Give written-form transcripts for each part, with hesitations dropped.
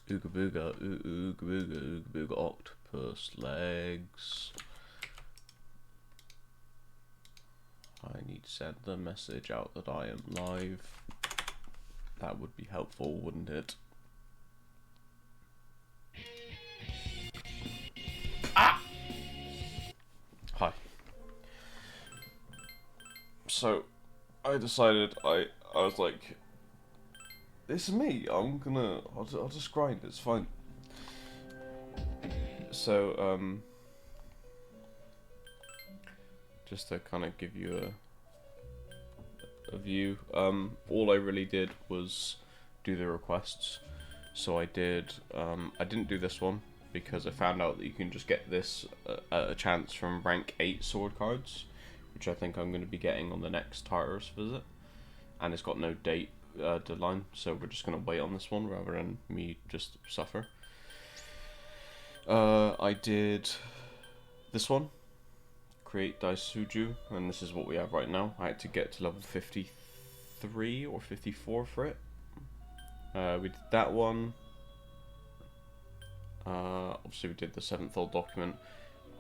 Ooga booga, ooga booga, ooga booga, octopus legs. I need to send the message out that I am live. That would be helpful, wouldn't it? Ah! Hi. So, I decided, I was like, it's me, I'll just grind, it's fine. So, just to kind of give you a view, all I really did was do the requests. So I didn't do this one because I found out that you can just get this at a chance from rank 8 sword cards, which I think I'm going to be getting on the next Tartarus visit, and it's got no date deadline, so we're just going to wait on this one rather than me just suffer. I did this one, create Daisuju, and this is what we have right now. I had to get to level 53 or 54 for it. We did that one. Obviously we did the 7th old document,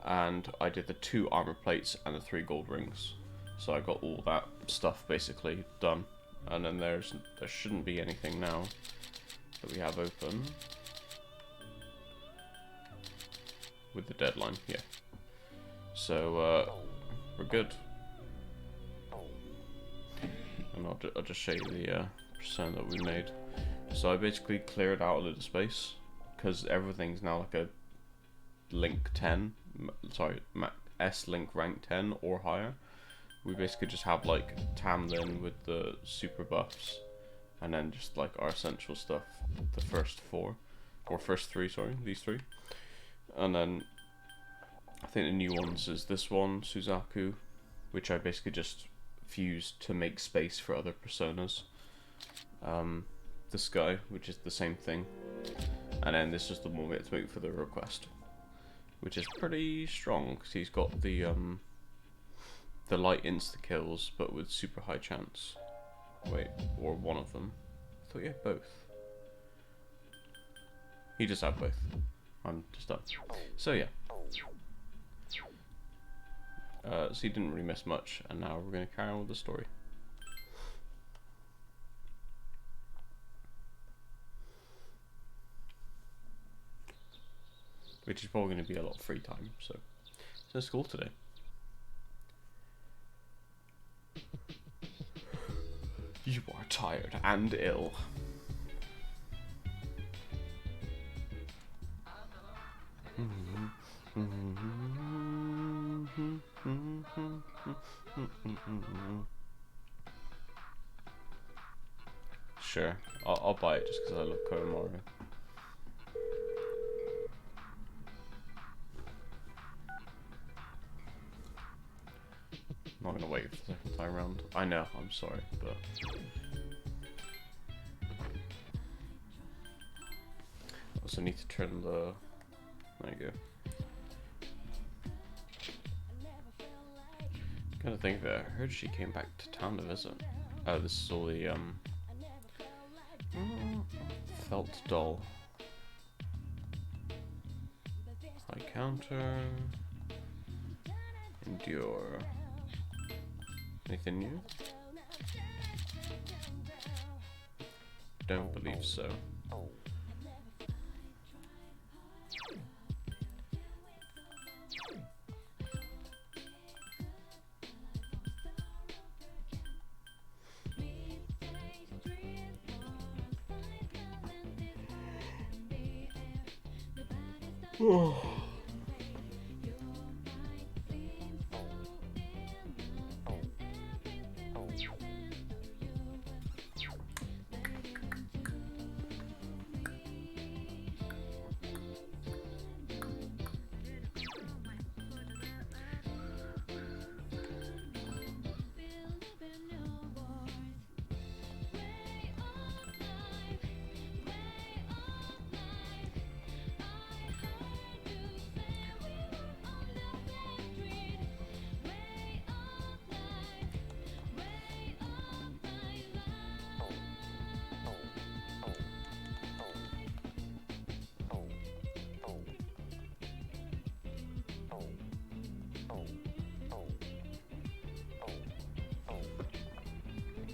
and I did the 2 armor plates and the 3 gold rings. So I got all that stuff basically done, and then there shouldn't be anything now that we have open with the deadline. Yeah. So we're good, and I'll just show you the percent that we made. So I basically cleared out a little space because everything's now like a link 10, sorry, S link rank 10 or higher. We basically just have like Tamlin with the super buffs, and then just like our essential stuff, the first 4, or first 3, sorry, these 3. And then I think the new ones is this one, Suzaku, which I basically just fused to make space for other personas. This guy, which is the same thing, and then this is the one we have to make for the request, which is pretty strong because he's got the light insta kills, but with super high chance. Wait, or one of them. I thought you had both. He just had both. I'm just done. So yeah. So he didn't really miss much, and now we're going to carry on with the story. Which is probably going to be a lot of free time, so it's in school today. You are tired and ill. Sure, I'll buy it just because I love Komaru. I'm not gonna wait for the second time round. I know, I'm sorry, but I also need to turn the. There you go. Gotta think that I heard she came back to town to visit. Oh, this is all the felt doll. High counter. Endure. Anything new? Don't believe so.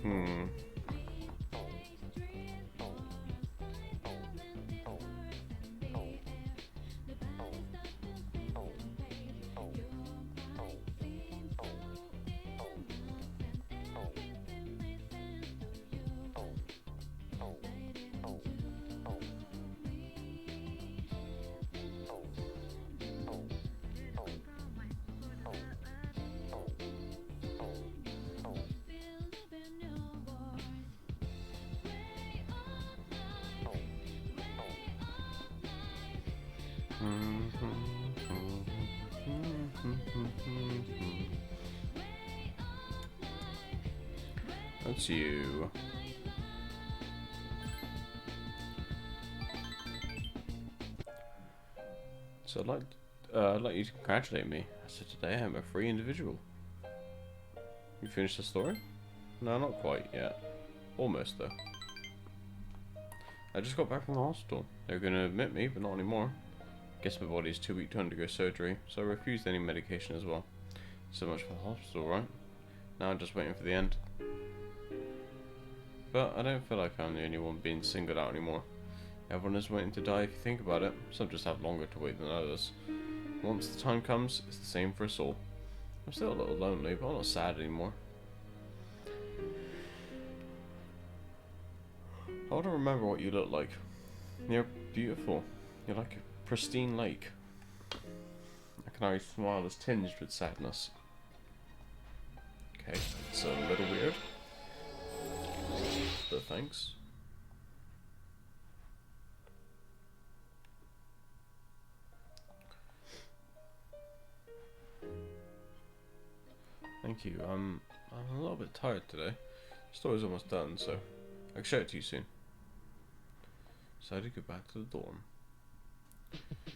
Hmm. That's you. So I'd like you to congratulate me. I said today I'm a free individual. You finished the story? No, not quite yet. Almost though. I just got back from the hospital. They were gonna admit me, but not anymore. Guess my body's too weak to undergo surgery, so I refused any medication as well. So much for the hospital, right? Now I'm just waiting for the end. But I don't feel like I'm the only one being singled out anymore. Everyone is waiting to die if you think about it. Some just have longer to wait than others. Once the time comes, it's the same for us all. I'm still a little lonely, but I'm not sad anymore. I want to remember what you look like. You're beautiful. You're like a pristine lake. I can always smile that's tinged with sadness. Okay, it's a little weird. But thanks. Thank you. I'm a little bit tired today. The story's almost done, so I can show it to you soon. So I had to go back to the dorm.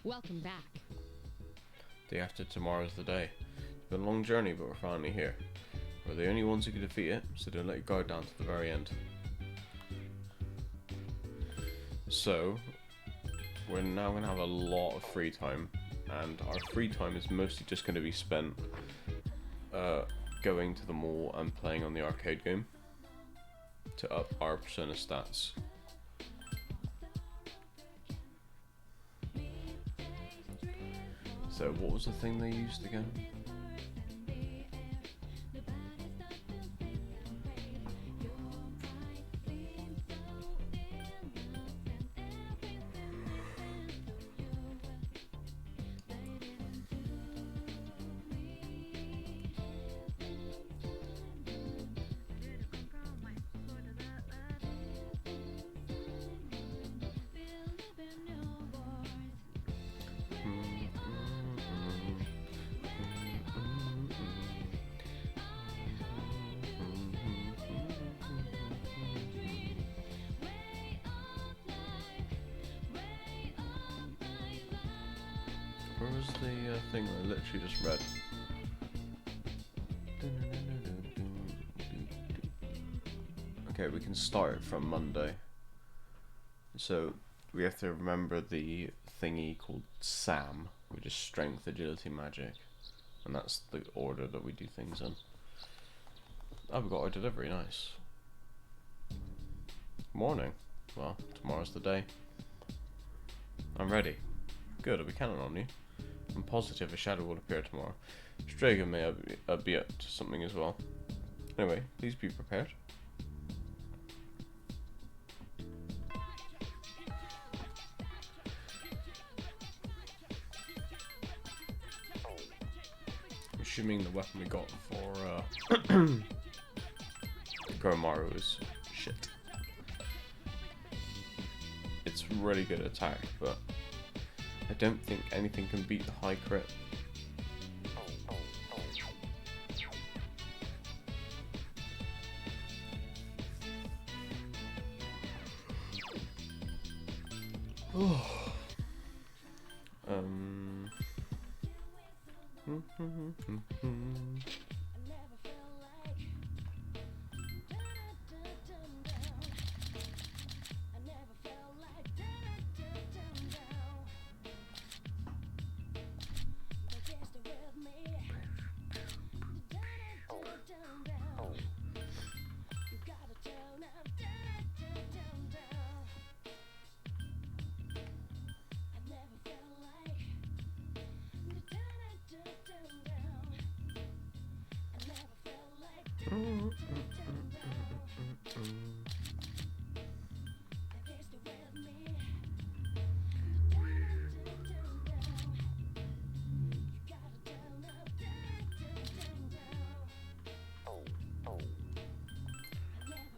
Welcome back. Day after tomorrow's the day. It's been a long journey, but we're finally here. We're the only ones who can defeat it, so don't let your guard down to the very end. So, we're now going to have a lot of free time, and our free time is mostly just going to be spent going to the mall and playing on the arcade game to up our Persona stats. So what was the thing they used again? Where was the thing I literally just read? Okay, we can start from Monday. So we have to remember the thingy called SAM, which is Strength, Agility, Magic. And that's the order that we do things in. Oh, we got our delivery, nice. Morning. Well, tomorrow's the day. I'm ready. Good, I'll be counting on you. I'm positive a shadow will appear tomorrow. Stragan may be up to something as well. Anyway, please be prepared. Assuming the weapon we got for Goromaru is shit. It's really good attack, but I don't think anything can beat the high crit.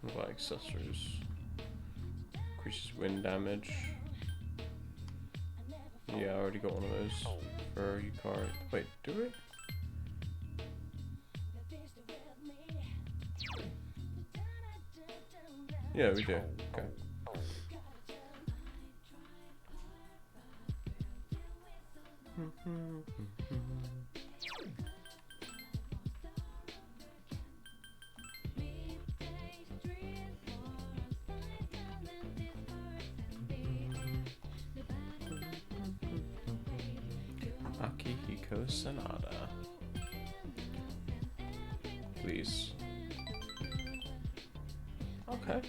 What about accessories? Increases wind damage. Yeah, I already got one of those for you card. Wait, do we? Yeah, we do. Okay. Akihiko Sanada. Please. Okay.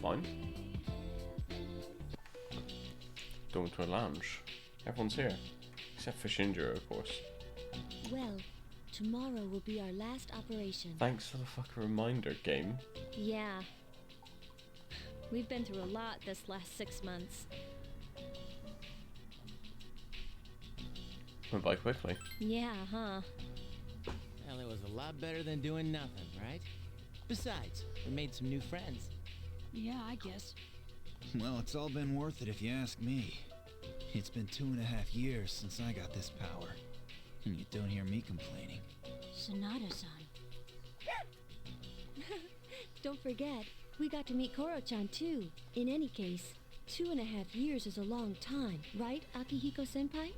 Fine. Going to a lounge. Everyone's here. Except for Shinjiro, of course. Well, tomorrow will be our last operation. Thanks for the fucking reminder, game. Yeah. We've been through a lot this last 6 months. Went by quickly. Yeah, huh? Well, it was a lot better than doing nothing, right? Besides, we made some new friends. Yeah, I guess. Well, it's all been worth it if you ask me. It's been 2.5 years since I got this power. And you don't hear me complaining. Sanada-san. Don't forget, we got to meet Koro-chan too. In any case, 2.5 years is a long time, right, Akihiko-senpai?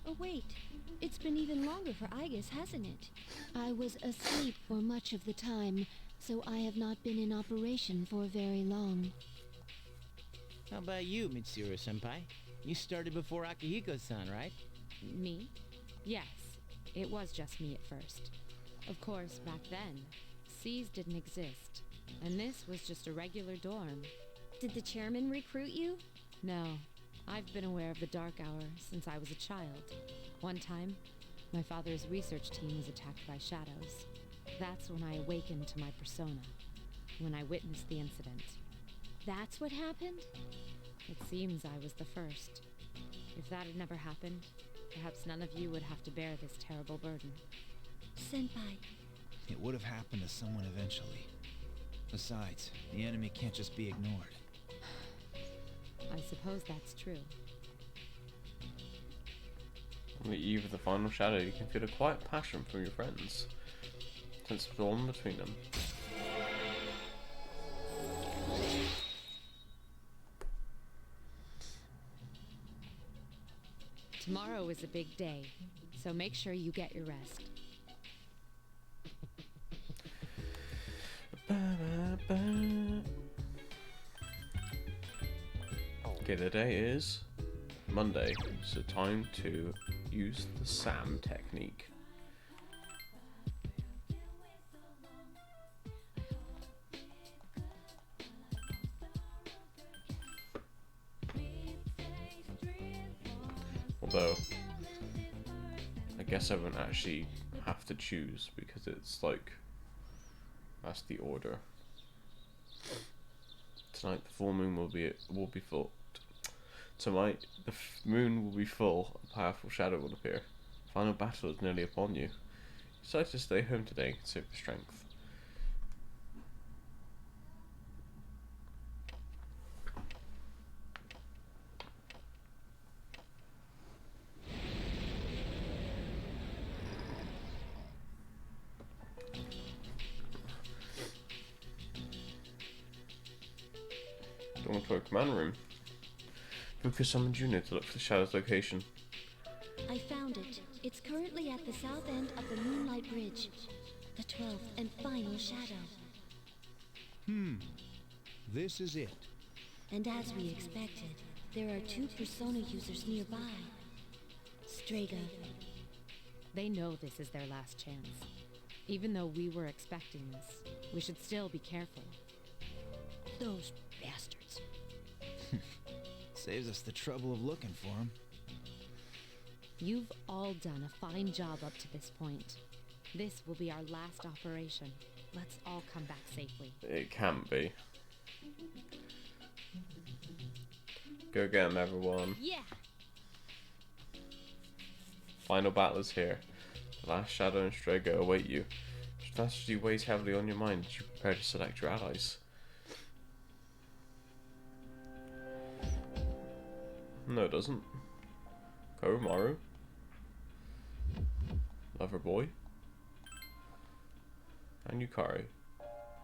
Oh wait, it's been even longer for Aigis, hasn't it? I was asleep for much of the time, so I have not been in operation for very long. How about you, Mitsuru-senpai? You started before Akihiko-san, right? Me? Yes, it was just me at first. Of course, back then, C's didn't exist, and this was just a regular dorm. Did the chairman recruit you? No, I've been aware of the Dark Hour since I was a child. One time, my father's research team was attacked by shadows. That's when I awakened to my persona, when I witnessed the incident. That's what happened? It seems I was the first. If that had never happened, perhaps none of you would have to bear this terrible burden. Senpai. It would have happened to someone eventually. Besides, the enemy can't just be ignored. I suppose that's true. On the eve of the final shadow, you can feel a quiet passion from your friends. Sense of dawn between them. Tomorrow is a big day, so make sure you get your rest. Okay, the day is Monday, so time to use the SAM technique. Although, I guess I wouldn't actually have to choose because it's like, that's the order. Tonight the full moon will be full. Tonight the moon will be full, a powerful shadow will appear. Final battle is nearly upon you. Decide to stay home today to save the strength. Going to a command room. Fuka summoned Juno to look for the shadow's location. I found it. It's currently at the south end of the Moonlight Bridge. The 12th and final shadow. This is it. And as we expected, there are 2 persona users nearby. Strega. They know this is their last chance. Even though we were expecting this, we should still be careful. Those bastards. Saves us the trouble of looking for him. You've all done a fine job up to this point. This will be our last operation. Let's all come back safely. It can't be. Go get him, everyone. Yeah! Final battle is here. The last Shadow and Strago await you. Strategy weighs heavily on your mind as you prepare to select your allies. No, it doesn't. Koromaru. Loverboy. And Yukari.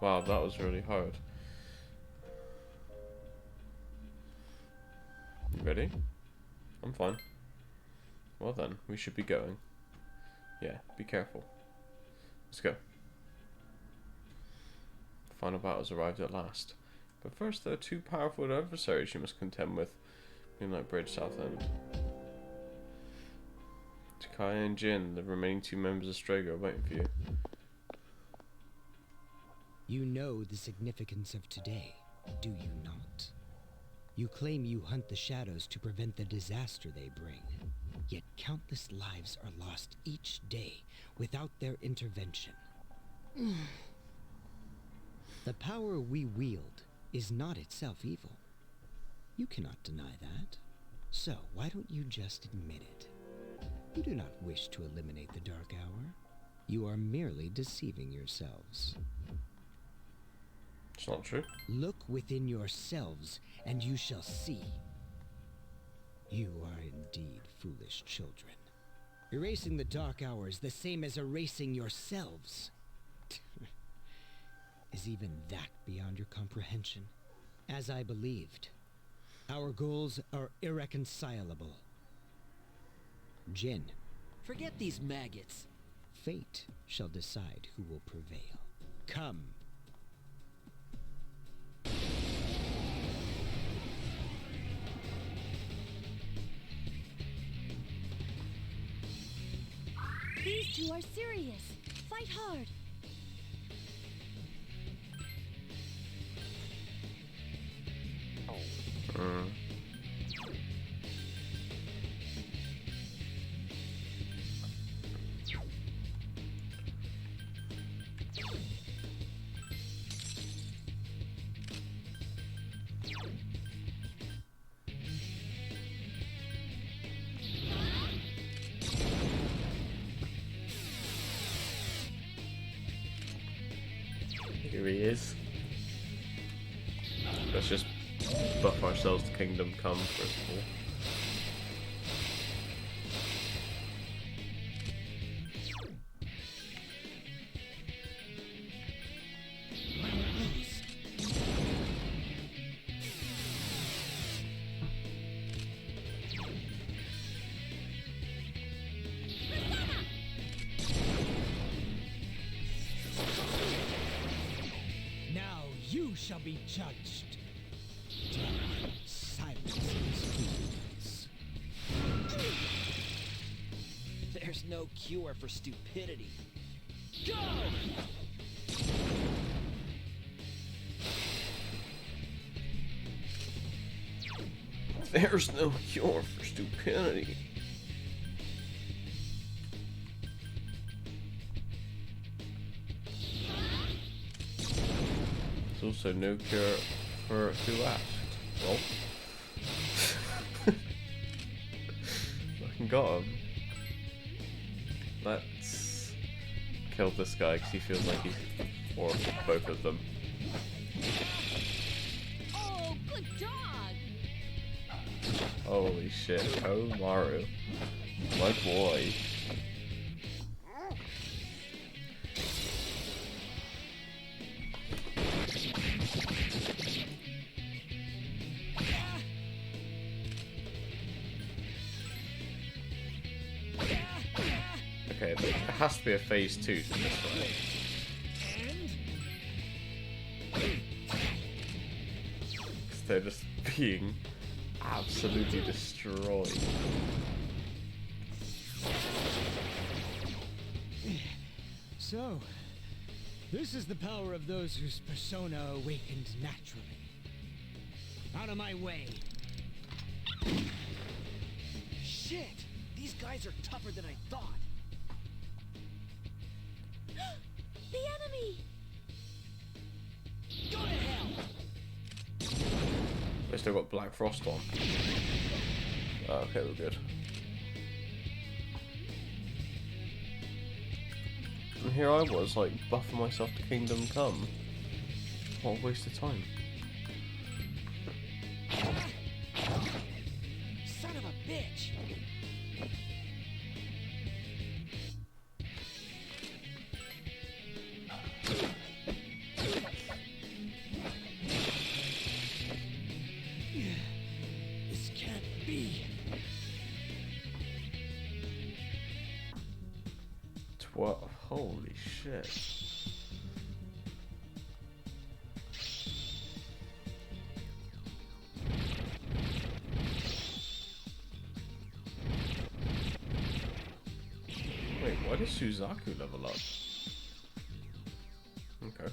Wow, that was really hard. You ready? I'm fine. Well then, we should be going. Yeah, be careful. Let's go. The final battle has arrived at last. But first, there are two powerful adversaries you must contend with. Moonlight Bridge, South End. Takaya and Jin, the remaining two members of Strago, are waiting for you. You know the significance of today, do you not? You claim you hunt the shadows to prevent the disaster they bring. Yet countless lives are lost each day without their intervention. The power we wield is not itself evil. You cannot deny that. So why don't you just admit it? You do not wish to eliminate the Dark Hour. You are merely deceiving yourselves. It's not true. Look within yourselves, and you shall see. You are indeed foolish children. Erasing the Dark Hour is the same as erasing yourselves. Is even that beyond your comprehension? As I believed, our goals are irreconcilable. Jin, Forget these maggots. fate shall decide who will prevail. Come. These two are serious. Fight hard. Here he is. Let's just buff ourselves to Kingdom Come first of all. Now you shall be judged. Death silences fools. There's no cure for stupidity. Go! There's no cure for stupidity. There's also no cure for who asked. Well, fucking got him. Let's kill this guy because he feels like he's, or both of them. Oh, good dog! Holy shit, Koromaru. My boy. Okay, there has to be a phase 2 to this one. Because they're just being absolutely destroyed. So, this is the power of those whose persona awakened naturally. Out of my way. Shit! These guys are tougher than I thought. the enemy! Go to hell! They still got Black Frost on. Oh, okay, we're good. And here I was, like, buffing myself to Kingdom Come. What a waste of time. Son of a bitch! This can't be. Holy shit. Wait, why did Suzaku level up? Okay.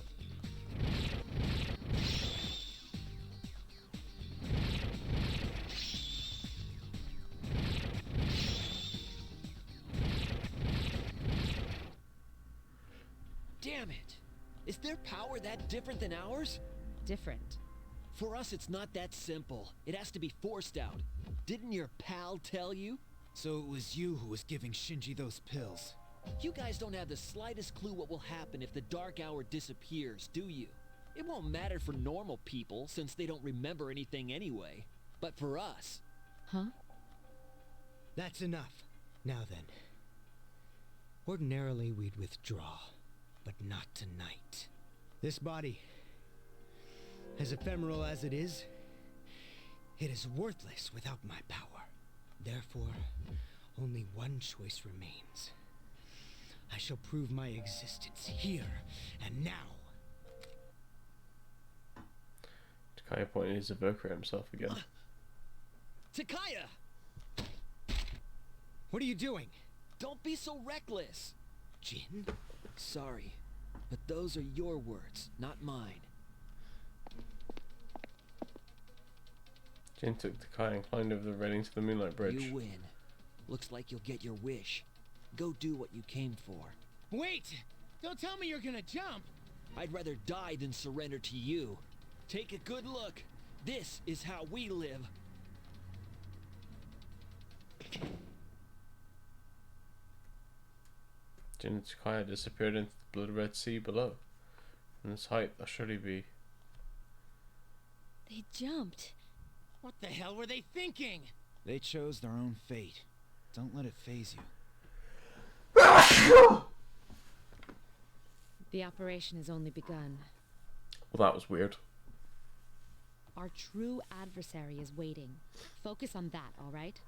Damn it! Is their power that different than ours? Different. For us, it's not that simple. It has to be forced out. Didn't your pal tell you? So it was you who was giving Shinji those pills. You guys don't have the slightest clue what will happen if the Dark Hour disappears, do you? It won't matter for normal people, since they don't remember anything anyway. But for us... Huh? That's enough. Now then. Ordinarily we'd withdraw, but not tonight. This body, as ephemeral as it is worthless without my power. Therefore, only one choice remains. I shall prove my existence here and now. Takaya pointed his evoker at himself again. Takaya! What are you doing? Don't be so reckless! Jin? Sorry, but those are your words, not mine. Jin took Takaya and climbed over the railing to the Moonlight Bridge. You win. Looks like you'll get your wish. Go do what you came for. Wait! Don't tell me you're gonna jump! I'd rather die than surrender to you. Take a good look. This is how we live. Jin and Takaya disappeared into the blood red sea below. From this height, they'll surely be... They jumped. What the hell were they thinking? They chose their own fate. Don't let it phase you. The operation has only begun. Well, that was weird. Our true adversary is waiting. Focus on that, all right?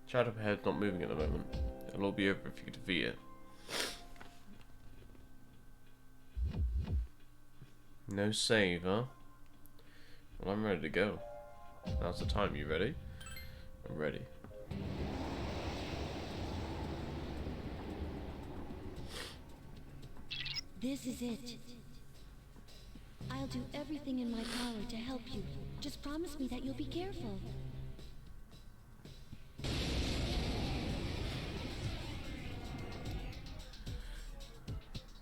Shadow Head's not moving at the moment. It'll all be over if you defeat it. No save, huh? Well, I'm ready to go. Now's the time. You ready? I'm ready. This is it. I'll do everything in my power to help you. Just promise me that you'll be careful.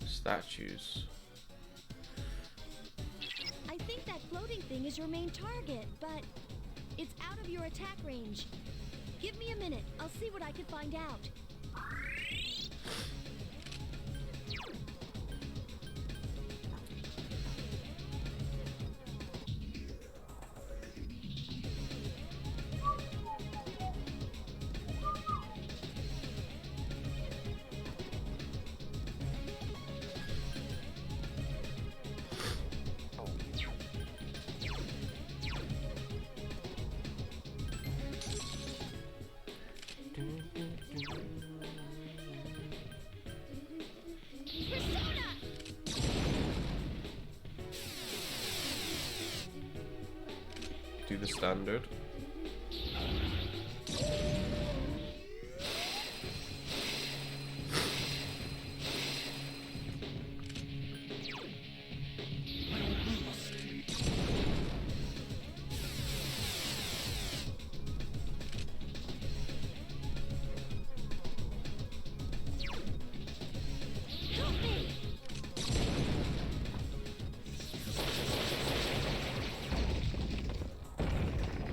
Statues. I think that floating thing is your main target, but it's out of your attack range. Give me a minute. I'll see what I can find out. Do the standard.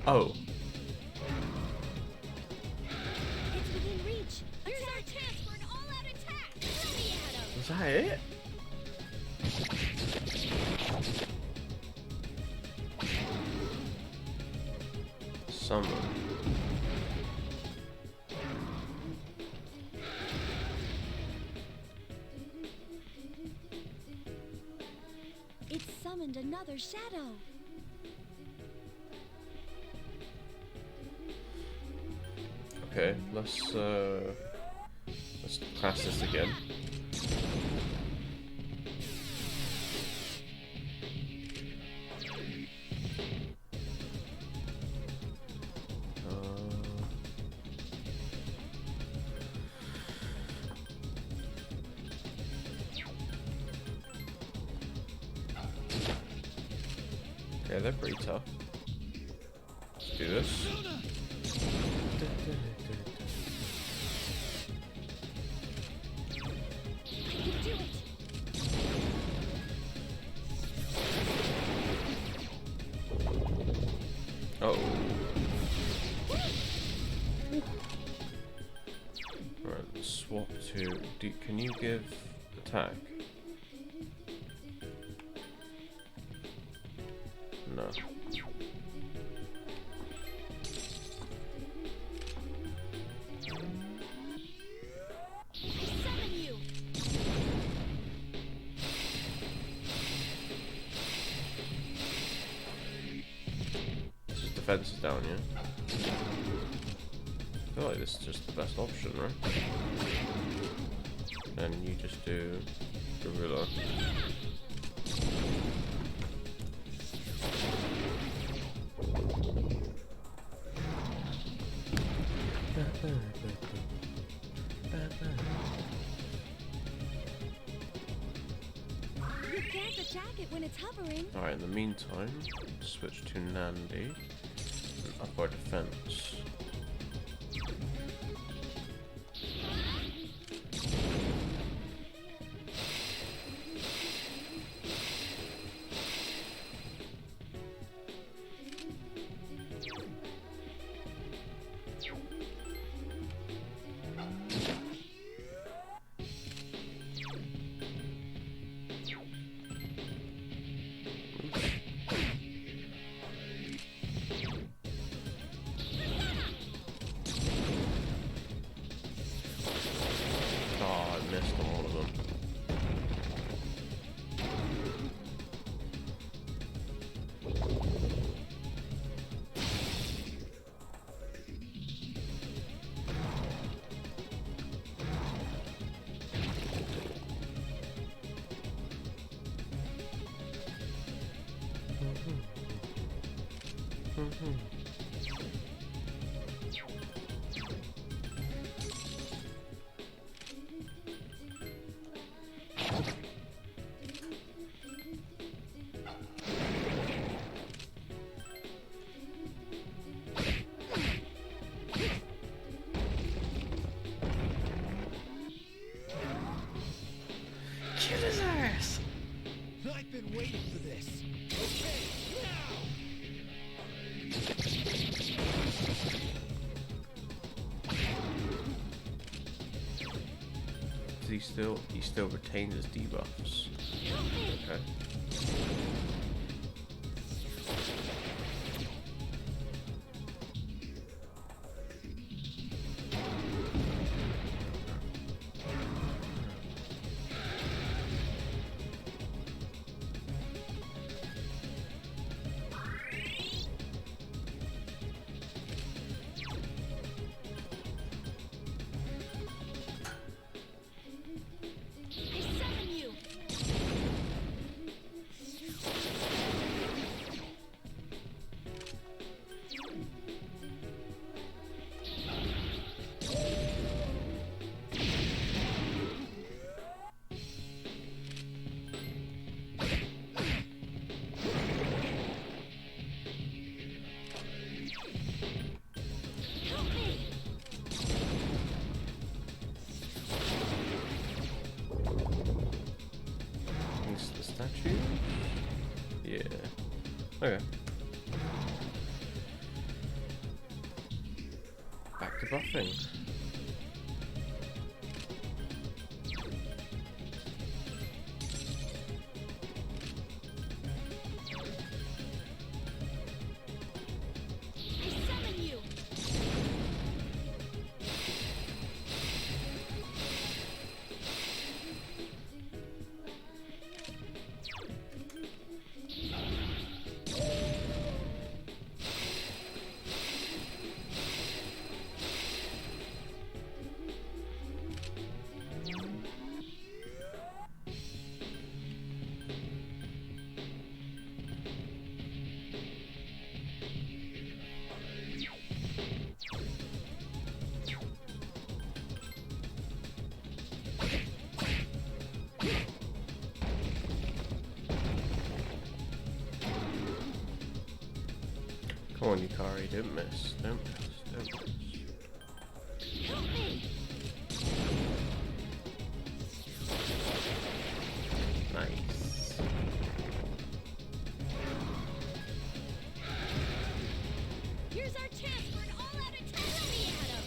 Oh. It's within reach. Here's our chance for an all-out attack. Let me at him. Was that it? Summon. It summoned another shadow. Okay, let's class this again. Okay, they're pretty tough. Let's do this. Uh-oh. Right, swap to... can you give attack? No. Summon you. Just defense is down, yeah? I feel like this is just the best option, right? And you just do Gorilla. You can't attack it when it's hovering. Alright, in the meantime, switch to Nandi and up our defense. Oh, I missed all of them. Kill his ass! I've been waiting for this. Okay, now! Does he still retains his debuffs? Okay. I summon you. Help me. Is the statue? Yeah. Okay. back to buffing. I summon you! Come on, Yukari, don't miss. Don't miss. Don't miss. Help me! Nice. Here's our chance for an all-out attack! Let me at him!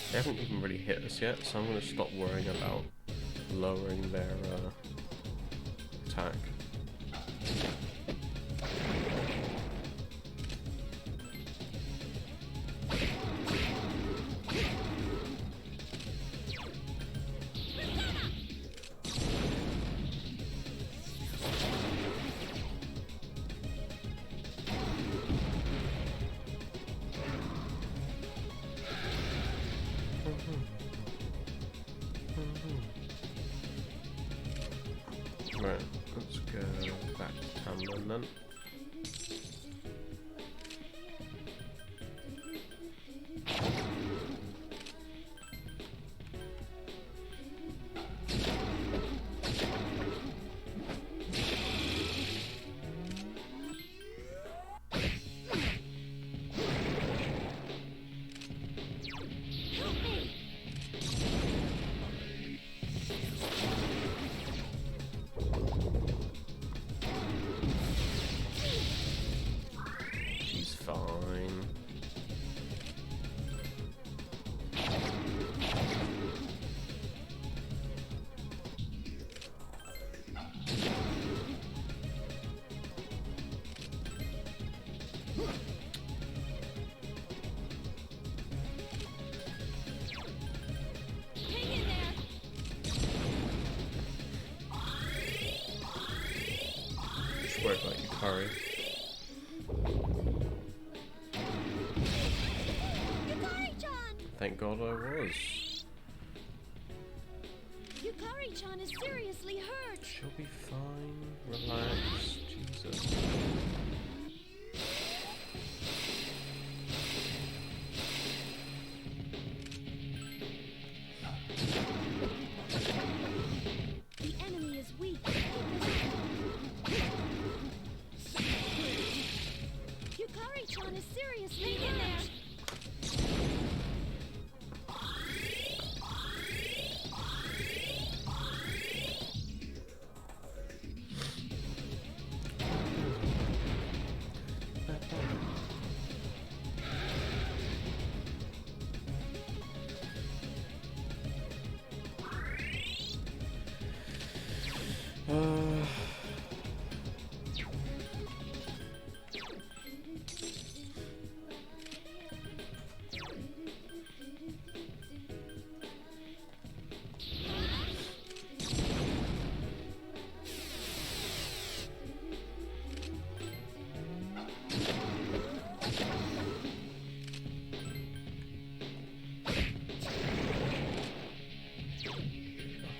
They haven't even really hit us yet, so I'm going to stop worrying about lowering their attack. Right, let's go back to Tamlin then. She's fine. Hang in there! Just worried about Yukari. Yukari-chan! Thank God I was. Yukari-chan is seriously hurt! She'll be fine. Relax. Jesus. The enemy is weak. Yukari-chan is seriously hurt! In there!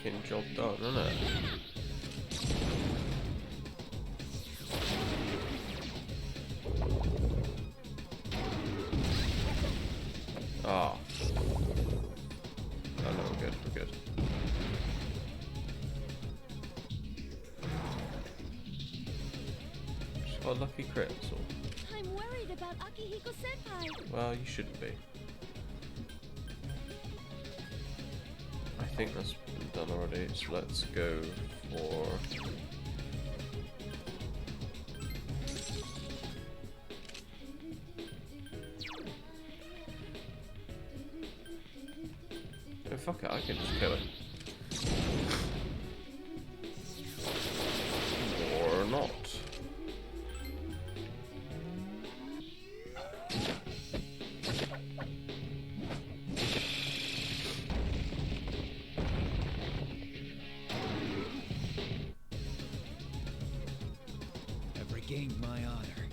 Fucking job done, isn't it? Ah. Oh no, we're good, we're good. got a lucky crit, so. I'm worried about Akihiko Senpai. Well, you shouldn't be. I think that's been done already, so let's go for... Oh, fuck it, I can just kill it. Or not. I've regained my honor.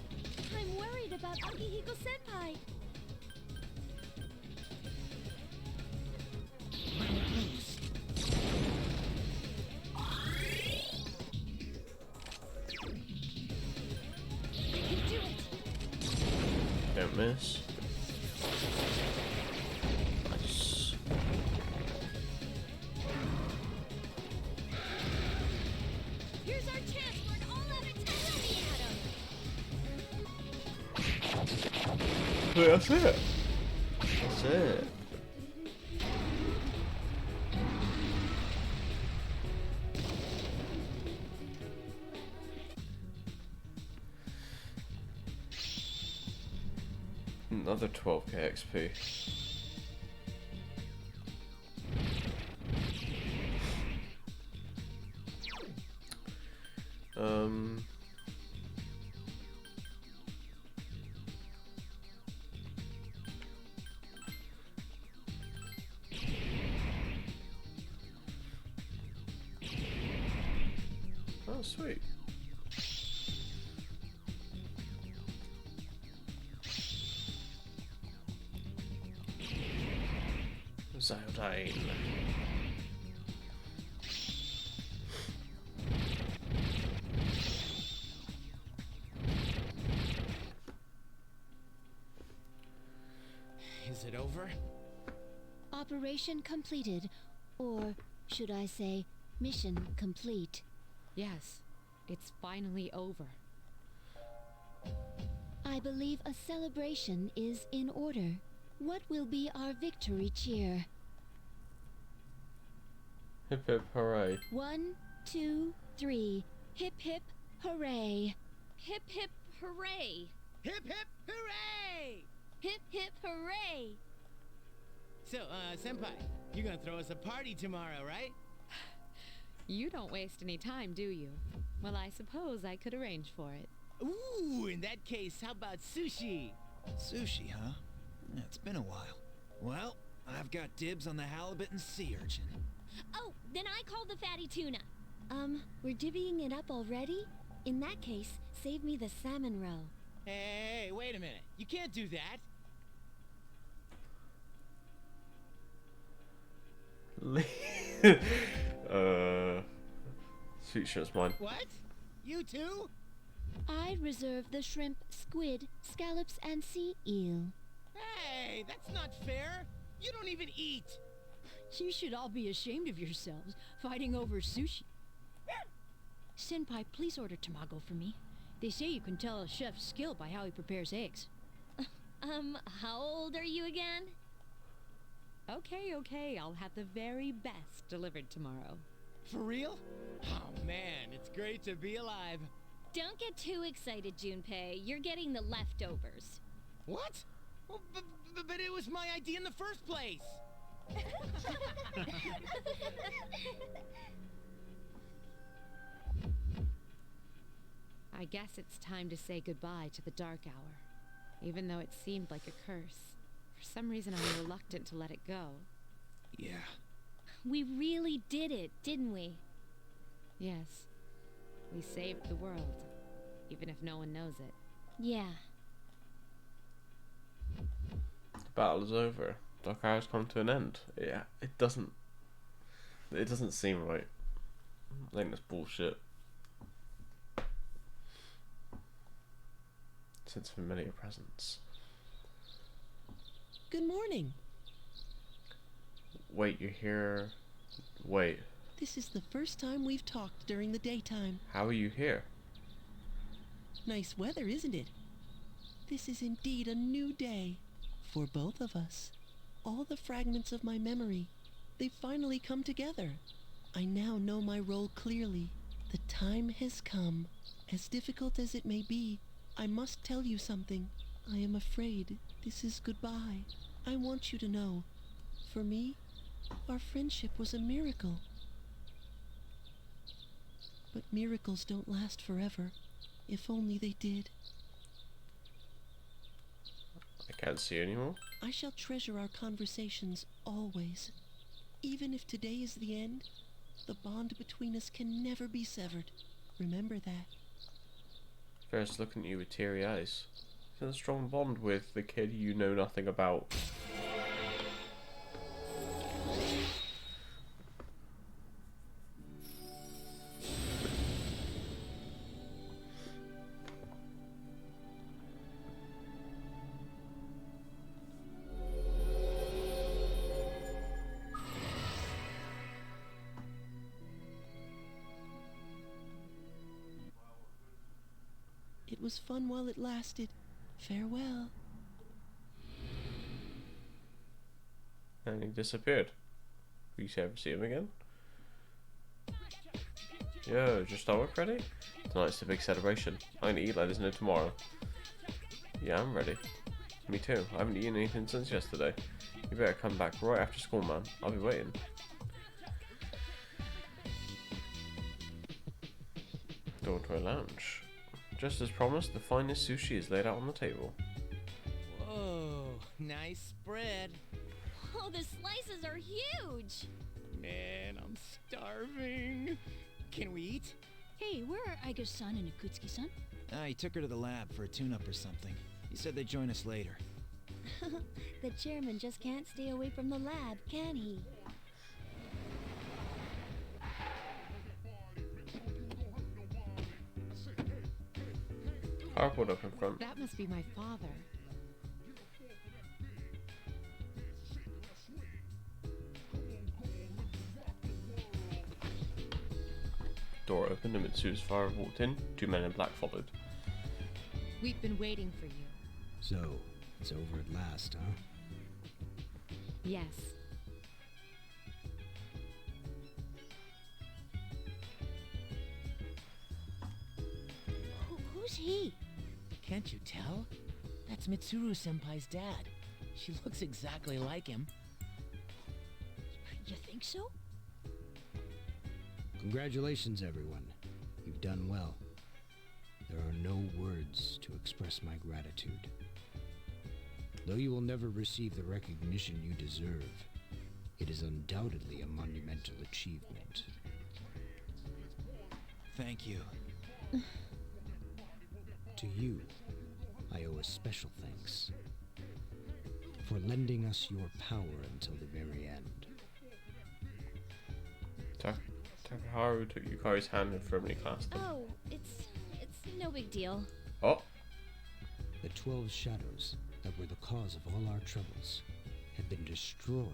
I'm worried about Akihiko Senpai. You can do it. Don't miss. Nice. Here's our chance for an all-out attack. Wait, that's it. That's it. Another 12k XP. Oh, sweet. Ziodyne. Is it over? Operation completed. Or should I say, mission complete. Yes, it's finally over. I believe a celebration is in order. What will be our victory cheer? Hip hip hooray. 1, 2, 3. Hip hip hooray. Hip hip hooray! Hip hip hooray! Hip hip hooray! So, Senpai, you're gonna throw us a party tomorrow, right? You don't waste any time, do you? Well, I suppose I could arrange for it. Ooh, in that case, how about sushi? Sushi, huh? Yeah, it's been a while. Well, I've got dibs on the halibut and sea urchin. Oh, then I call the fatty tuna. We're divvying it up already? In that case, save me the salmon roe. Hey, wait a minute. You can't do that. Sweet shirt's mine. What? You too? I reserve the shrimp, squid, scallops, and sea eel. Hey, that's not fair. You don't even eat. You should all be ashamed of yourselves, fighting over sushi. Senpai, please order tamago for me. They say you can tell a chef's skill by how he prepares eggs. How old are you again? Okay, I'll have the very best delivered tomorrow. For real? Oh man, it's great to be alive. Don't get too excited, Junpei. You're getting the leftovers. What? Well, but it was my idea in the first place. I guess it's time to say goodbye to the Dark Hour. Even though it seemed like a curse, for some reason I'm reluctant to let it go. Yeah. We really did it, didn't we? Yes, we saved the world, even if no one knows it. Yeah. The battle is over. Dark Hour's come to an end. Yeah, it doesn't seem right. I think that's bullshit. Sense of familiar presence. Good morning. Wait, you're here. Wait, This is the first time we've talked during the daytime. how are you here? Nice weather, isn't it? This is indeed a new day for both of us. All the fragments of my memory, they finally come together. I now know my role clearly. The time has come. As difficult as it may be, I must tell you something. I am afraid this is goodbye. I want you to know, for me, our friendship was a miracle. But miracles don't last forever. If only they did. I can't see anymore. I shall treasure our conversations always. Even if today is the end, the bond between us can never be severed. Remember that. Ferris looking at you with teary eyes. It's a strong bond with the kid you know nothing about. It was fun while it lasted. Farewell. And he disappeared. Will you ever see him again? Yo, just our work ready? Tonight's the big celebration. I'm gonna eat like there's no tomorrow. Yeah, I'm ready. Me too. I haven't eaten anything since yesterday. You better come back right after school, man. I'll be waiting. Dormitory lounge. Just as promised, the finest sushi is laid out on the table. Whoa, nice spread. Oh, the slices are huge! Man, I'm starving. Can we eat? Hey, where are Aiga-san and Akutsuki-san? He took her to the lab for a tune-up or something. He said they'd join us later. The chairman just can't stay away from the lab, can he? Cardboard up in front. That must be my father. Door opened and Mitsu's father walked in. 2 men in black followed. We've been waiting for you. So, it's over at last, huh? Yes. Who's he? Can't you tell? That's Mitsuru-senpai's dad. She looks exactly like him. You think so? Congratulations, everyone. You've done well. There are no words to express my gratitude. Though you will never receive the recognition you deserve, it is undoubtedly a monumental achievement. Thank you. To you, I owe a special thanks for lending us your power until the very end. Takaharu took Yukari's hand and firmly clasped it. Oh, it's no big deal. Oh! The 12 shadows that were the cause of all our troubles have been destroyed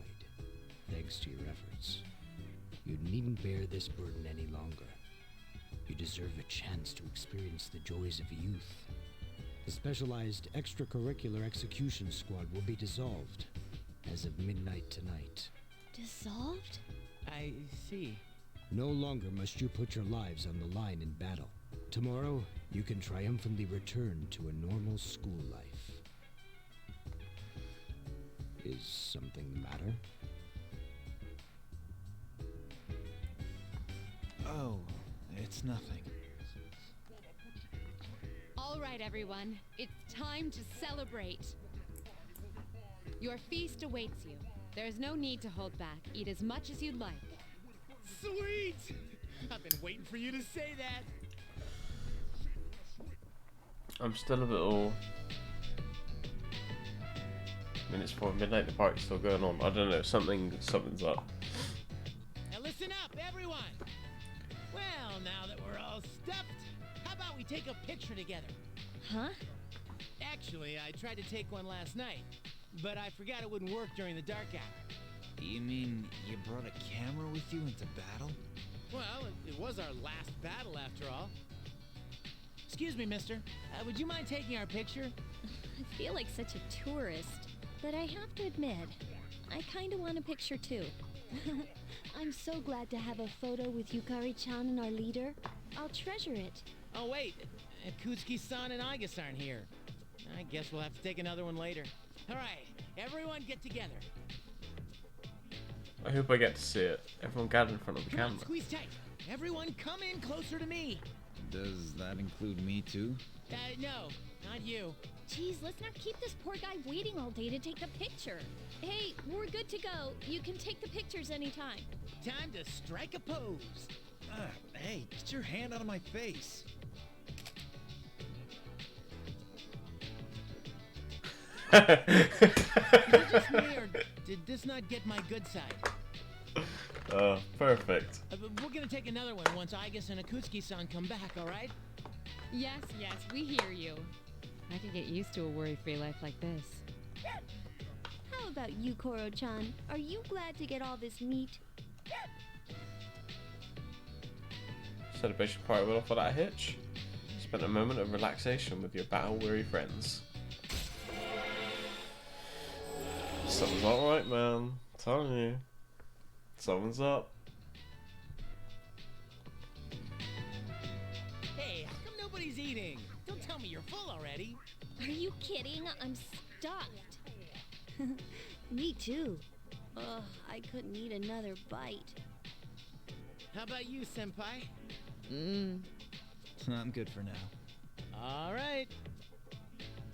thanks to your efforts. You needn't bear this burden any longer. You deserve a chance to experience the joys of youth. The specialized extracurricular execution squad will be dissolved as of midnight tonight. Dissolved? I see. No longer must you put your lives on the line in battle. Tomorrow, you can triumphantly return to a normal school life. Is something the matter? Oh, it's nothing. All right, everyone. It's time to celebrate. Your feast awaits you. There's no need to hold back. Eat as much as you'd like. Sweet! I've been waiting for you to say that. I'm still a little... Minutes before midnight, the party's still going on. I don't know, something's up. Now listen up, everyone! Well, now that we're all stuffed, how about we take a picture together? Huh? Actually, I tried to take one last night, but I forgot it wouldn't work during the dark hour. You mean you brought a camera with you into battle? Well, it was our last battle after all. Excuse me, mister. Would you mind taking our picture? I feel like such a tourist. But I have to admit, I kinda want a picture too. I'm so glad to have a photo with Yukari-chan and our leader. I'll treasure it. Oh, wait. Kutsuki-san and Igus aren't here. I guess we'll have to take another one later. All right, everyone get together. I hope I get to see it. Everyone gather in front of the Come on, camera. squeeze tight. Everyone come in closer to me. Does that include me too? No, not you. Geez, let's not keep this poor guy waiting all day to take the picture. Hey, we're good to go. You can take the pictures anytime. Time to strike a pose. Hey, get your hand out of my face. Is it just me, or did this not get my good side? Oh, perfect. We're gonna take another one once Igus and Akutsuki-san come back, all right? Yes, we hear you. I could get used to a worry-free life like this. How about you, Koro-chan? Are you glad to get all this meat? Celebration party went off without a hitch. Spent a moment of relaxation with your battle-weary friends. Something's not right, man. I'm telling you. Something's up. Hey, how come nobody's eating? Don't tell me you're full already. Are you kidding? I'm stuffed. Me too. Ugh, I couldn't eat another bite. How about you, senpai? I'm good for now. All right.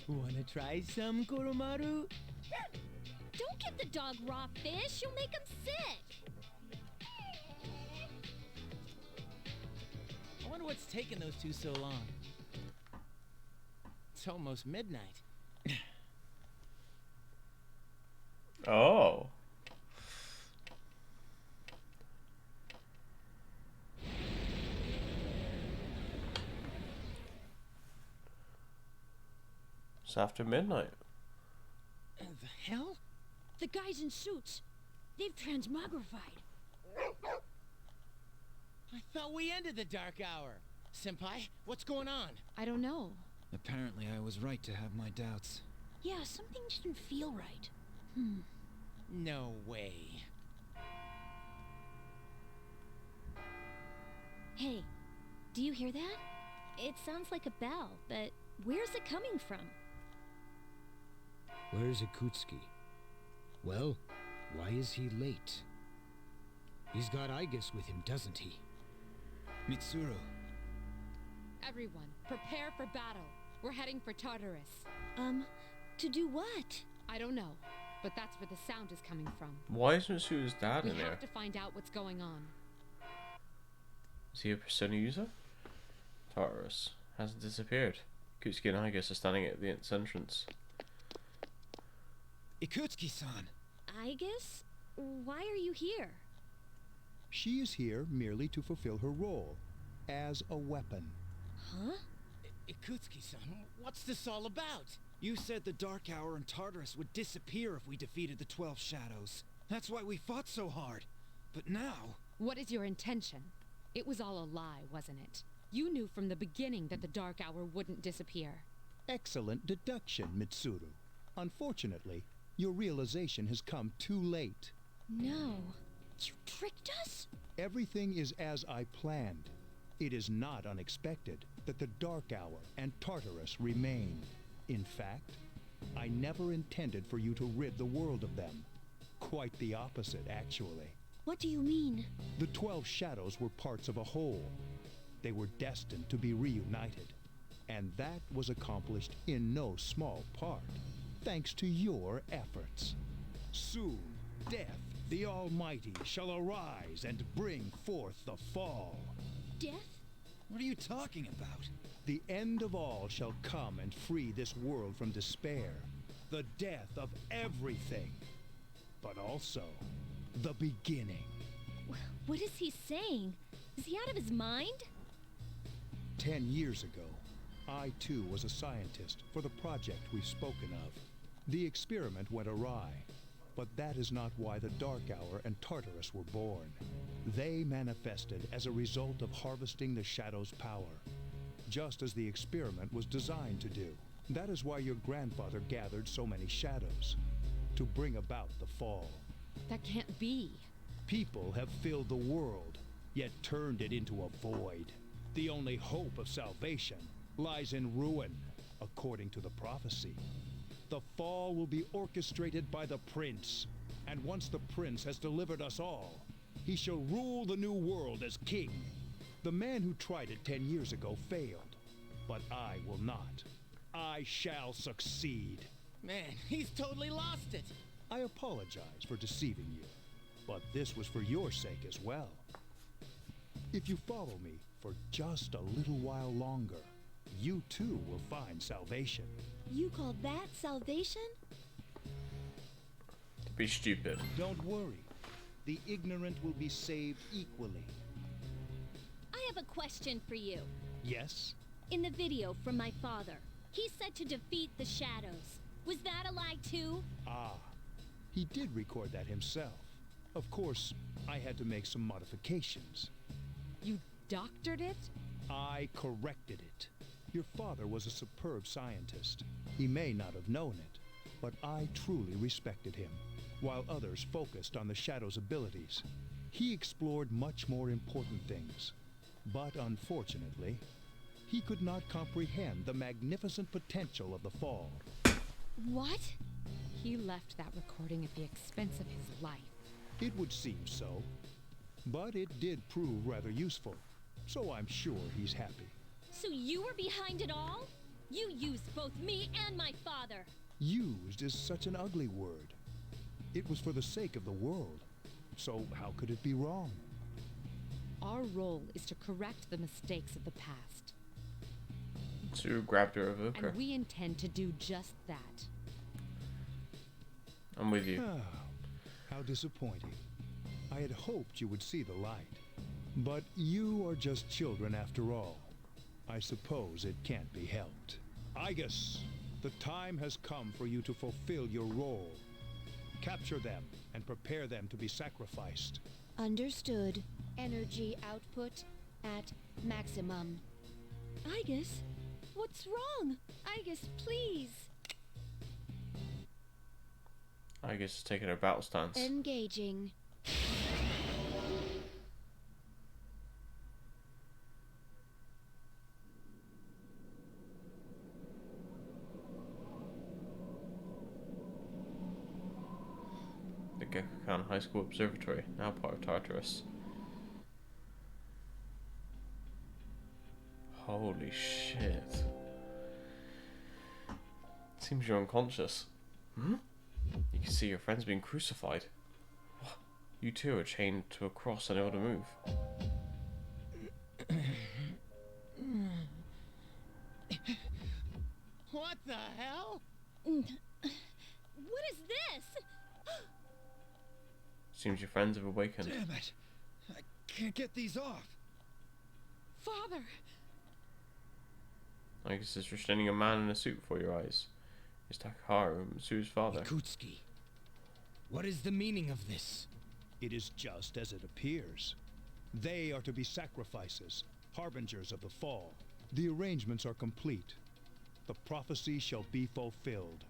Wanna try some, Koromaru? Don't give the dog raw fish. You'll make him sick. I wonder what's taking those two so long. It's almost midnight. Oh. It's after midnight. The hell? The guys in suits. They've transmogrified. I thought we ended the dark hour. Senpai, what's going on? I don't know. Apparently I was right to have my doubts. Yeah, something didn't feel right. No way. Hey, do you hear that? It sounds like a bell, but where's it coming from? Where's Akutsuki? Well, why is he late? He's got Igus with him, doesn't he? Mitsuru, Everyone, prepare for battle. We're heading for Tartarus. To do what? I don't know, but that's where the sound is coming from. Why is Mitsuru's dad We in there? have to find out what's going on. Is he a Persona user? Tartarus hasn't disappeared. Kutsuki and Igus are standing at the entrance. Ikutsuki-san! Igus? Why are you here? She is here merely to fulfill her role as a weapon. Huh? Ikutsuki-san, what's this all about? You said the Dark Hour and Tartarus would disappear if we defeated the 12 Shadows. That's why we fought so hard. But now... What is your intention? It was all a lie, wasn't it? You knew from the beginning that the Dark Hour wouldn't disappear. Excellent deduction, Mitsuru. Unfortunately, your realization has come too late. No. You tricked us? Everything is as I planned. It is not unexpected that the Dark Hour and Tartarus remain. In fact, I never intended for you to rid the world of them. Quite the opposite, actually. What do you mean? The 12 Shadows were parts of a whole. They were destined to be reunited. And that was accomplished in no small part, thanks to your efforts. Soon, Death, the Almighty, shall arise and bring forth the fall. Death? What are you talking about? The end of all shall come and free this world from despair. The death of everything. But also, the beginning. What is he saying? Is he out of his mind? 10 years ago, I too was a scientist for the project we've spoken of. The experiment went awry, but that is not why the Dark Hour and Tartarus were born. They manifested as a result of harvesting the Shadow's power. just as the experiment was designed to do. That is why your grandfather gathered so many shadows, to bring about the fall. That can't be. People have filled the world, yet turned it into a void. The only hope of salvation lies in ruin, according to the prophecy. The fall will be orchestrated by the prince, and once the prince has delivered us all, he shall rule the new world as king. The man who tried it 10 years ago failed, but I will not. I shall succeed. Man, he's totally lost it. I apologize for deceiving you, but this was for your sake as well. If you follow me for just a little while longer, you too will find salvation. You call that salvation? Be stupid. Don't worry. The ignorant will be saved equally. I have a question for you. Yes? In the video from my father, he said to defeat the shadows. Was that a lie too? Ah, he did record that himself. Of course, I had to make some modifications. You doctored it? I corrected it. Your father was a superb scientist. He may not have known it, but I truly respected him. While others focused on the Shadow's abilities, he explored much more important things. But unfortunately, he could not comprehend the magnificent potential of the fall. What? He left that recording at the expense of his life. It would seem so. But it did prove rather useful, so I'm sure he's happy. So you were behind it all? You used both me and my father. Used is such an ugly word. It was for the sake of the world, so how could it be wrong? Our role is to correct the mistakes of the past. So you grabbed your evoker. And we intend to do just that. I'm with you. How disappointing. I had hoped you would see the light. But you are just children after all. I suppose it can't be helped. Igus, the time has come for you to fulfill your role. Capture them and prepare them to be sacrificed. Understood. Energy output at maximum. Igus, what's wrong? Igus, please. I guess it's taking a battle stance. Engaging. The Gekkoukan High School Observatory, now part of Tartarus. Holy shit. Seems you're unconscious. Hmm? You can see your friends being crucified. What? You two are chained to a cross unable to move. What the hell? What is this? Seems your friends have awakened. Damn it! I can't get these off. Father! I guess it's restraining a man in a suit before your eyes. It's Takaharu, Mitsu's father. Ikutsuki, what is the meaning of this? It is just as it appears. They are to be sacrifices, harbingers of the fall. The arrangements are complete. The prophecy shall be fulfilled.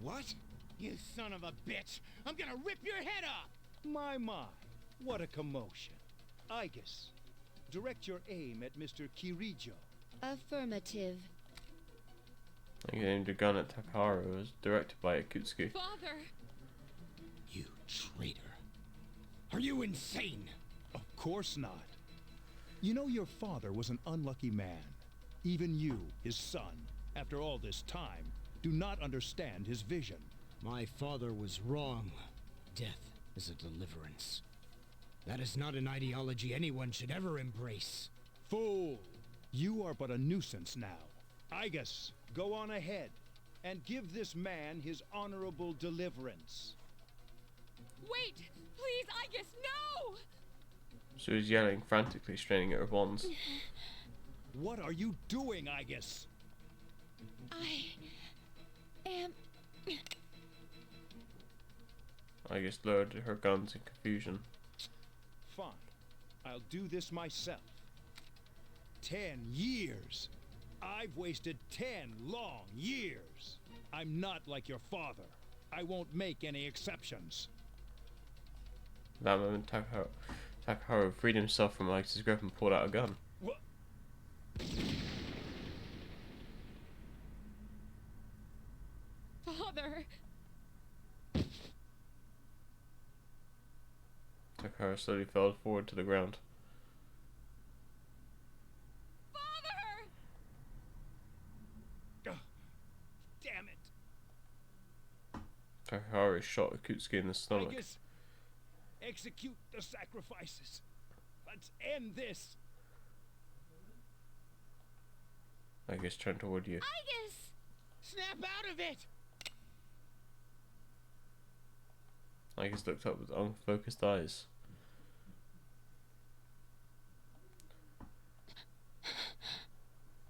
What? You son of a bitch! I'm gonna rip your head off! My, what a commotion. Igus, direct your aim at Mr. Kirijo. Affirmative. I aimed a gun at Takaharu. It was directed by Ikutsuki. Father! You traitor. Are you insane? Of course not. You know your father was an unlucky man. Even you, his son, after all this time, do not understand his vision. My father was wrong. Death is a deliverance. That is not an ideology anyone should ever embrace. Fool! You are but a nuisance now. Igus, go on ahead and give this man his honorable deliverance. Wait! Please, Igus, no! She was yelling frantically, straining at her bonds. What are you doing, Igus? I am... Igus lowered her guns in confusion. Fine. I'll do this myself. 10 years. I've wasted 10 long years. I'm not like your father. I won't make any exceptions. At that moment, Takaharu freed himself from Aigis' grip and pulled out a gun. What? Father! Takaharu slowly fell forward to the ground. Father! Damn it! Takaharu shot Akutsuki in the stomach. Aigis, execute the sacrifices. Let's end this. Aigis turned toward you. Aigis! Snap out of it! Aigis looked up with unfocused eyes.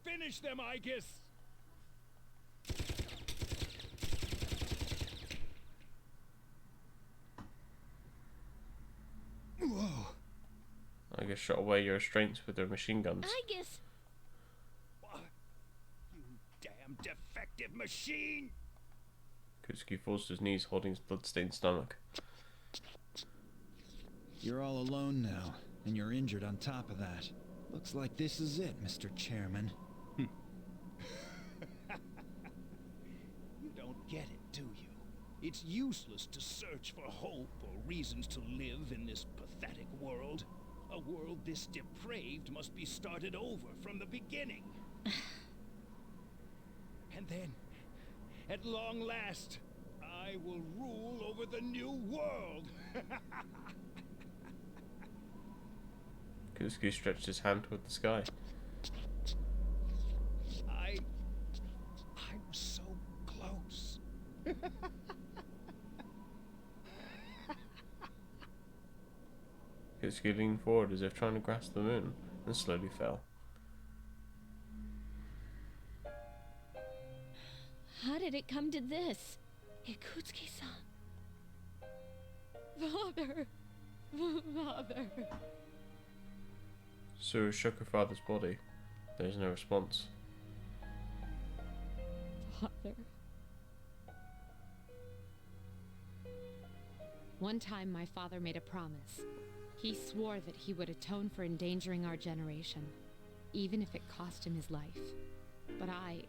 Finish them, Aigis! Whoa! Aigis shot away your restraints with their machine guns. Aigis! What? You damn defective machine! Akutsuki falls to his knees, holding his blood-stained stomach. You're all alone now, and you're injured on top of that. Looks like this is it, Mr. Chairman. You don't get it, do you? It's useless to search for hope or reasons to live in this pathetic world. A world this depraved must be started over from the beginning. And then, at long last, I will rule over the new world. Akutsuki stretched his hand toward the sky. I was so close. Akutsuki leaned forward as if trying to grasp the moon, and slowly fell. How did it come to this? Ikutsuki-san. Father! Father! Suru shook her father's body. There was no response. Father. One time my father made a promise. He swore that he would atone for endangering our generation, even if it cost him his life. But I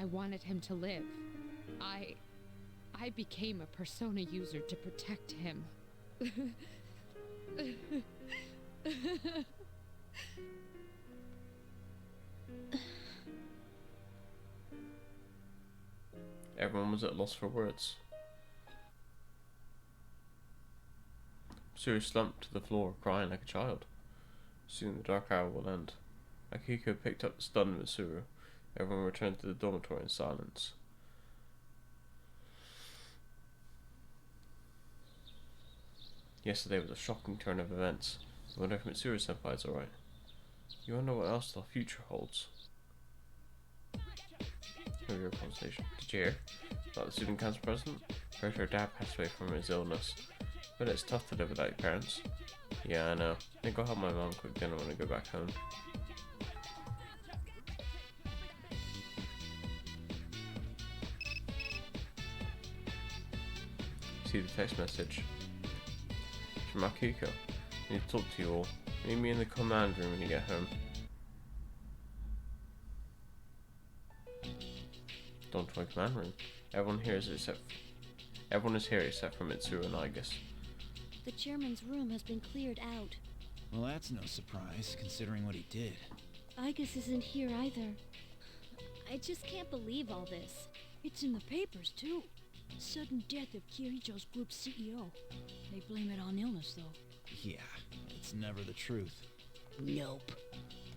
wanted him to live. I became a Persona user to protect him. Everyone was at loss for words. Suru slumped to the floor, crying like a child. Soon the dark hour will end. Akiko picked up the stun with Suru. Everyone returned to the dormitory in silence. Yesterday was a shocking turn of events. I wonder if Mitsuru-senpai is alright. You wonder what else the future holds. Your conversation. Did you hear about the student council president? Heard her dad passed away from his illness. But it's tough to live without your parents. Yeah, I know. I think I'll help my mom cook dinner when I go back home. See the text message. It's from Akiko. I need to talk to you all. Meet me in the command room when you get home. Dormitory command room. Everyone is here except for Mitsuru and Aigis. The chairman's room has been cleared out. Well, that's no surprise, considering what he did. Aigis isn't here either. I just can't believe all this. It's in the papers, too. Sudden death of Kirijo's group CEO. They blame it on illness, though. Yeah, it's never the truth. Nope.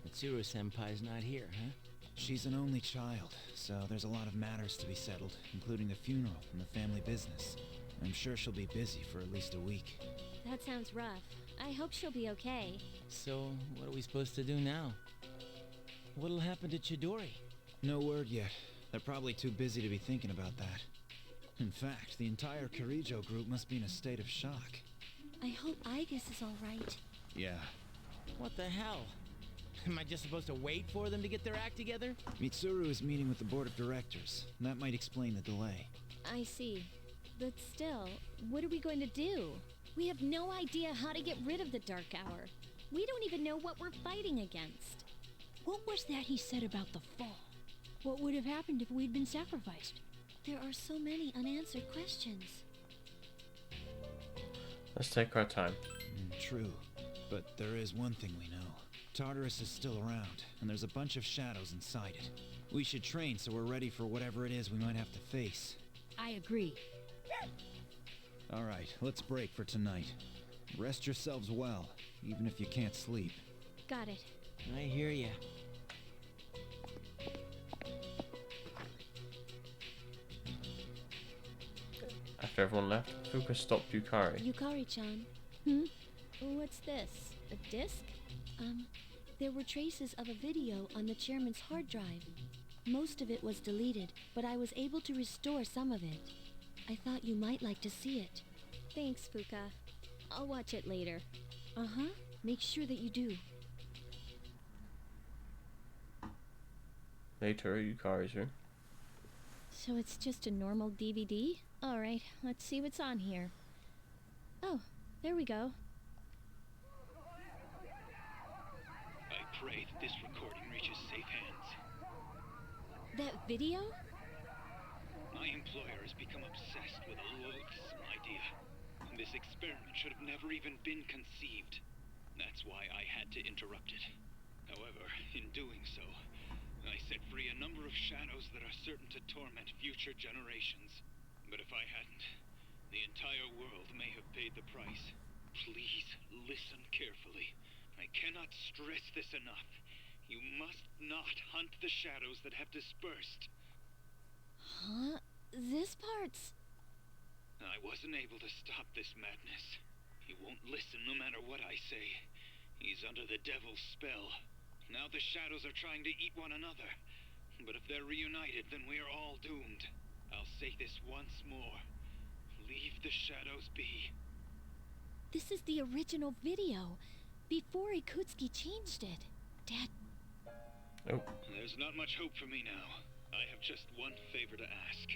Mitsuru-senpai's not here, huh? She's an only child, so there's a lot of matters to be settled, including the funeral and the family business. I'm sure she'll be busy for at least a week. That sounds rough. I hope she'll be okay. So, what are we supposed to do now? What'll happen to Chidori? No word yet. They're probably too busy to be thinking about that. In fact, the entire Kirijo group must be in a state of shock. I hope Aigis is all right. Yeah. What the hell? Am I just supposed to wait for them to get their act together? Mitsuru is meeting with the board of directors. That might explain the delay. I see. But still, what are we going to do? We have no idea how to get rid of the Dark Hour. We don't even know what we're fighting against. What was that he said about the fall? What would have happened if we'd been sacrificed? There are so many unanswered questions. Let's take our time. True. But there is one thing we know. Tartarus is still around, and there's a bunch of shadows inside it. We should train so we're ready for whatever it is we might have to face. I agree. Alright, let's break for tonight. Rest yourselves well, even if you can't sleep. Got it. I hear ya. After everyone left, Fuka stopped Yukari. Yukari-chan. What's this? A disc? There were traces of a video on the chairman's hard drive. Most of it was deleted, but I was able to restore some of it. I thought you might like to see it. Thanks, Fuka. I'll watch it later. Uh-huh. Make sure that you do. Later, Yukari's room. So it's just a normal DVD? Alright, let's see what's on here. Oh, there we go. I pray that this recording reaches safe hands. That video? My employer has become obsessed with a loathsome idea. And this experiment should have never even been conceived. That's why I had to interrupt it. However, in doing so, I set free a number of shadows that are certain to torment future generations. But if I hadn't, the entire world may have paid the price. Please listen carefully. I cannot stress this enough. You must not hunt the shadows that have dispersed. Huh? This part's... I wasn't able to stop this madness. He won't listen no matter what I say. He's under the devil's spell. Now the shadows are trying to eat one another. But if they're reunited, then we are all doomed. I'll say this once more. Leave the shadows be. This is the original video, before Ikutsuki changed it. Dad... Oh. There's not much hope for me now. I have just one favor to ask.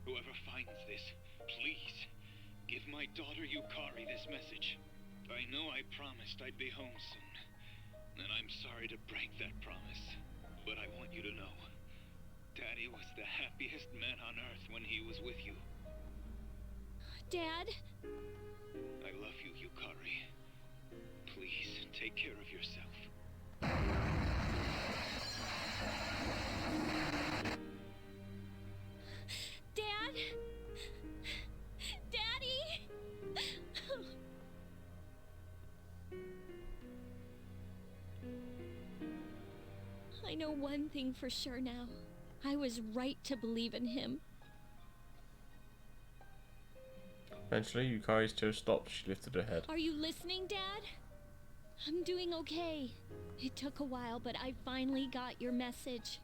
Whoever finds this, please, give my daughter Yukari this message. I know I promised I'd be home soon, and I'm sorry to break that promise, but I want you to know, Daddy was the happiest man on Earth when he was with you. Dad? I love you, Yukari. Please, take care of yourself. Dad? Daddy? I know one thing for sure now. I was right to believe in him. Eventually, Yukari's tears stopped. She lifted her head. Are you listening, Dad? I'm doing okay. It took a while, but I finally got your message.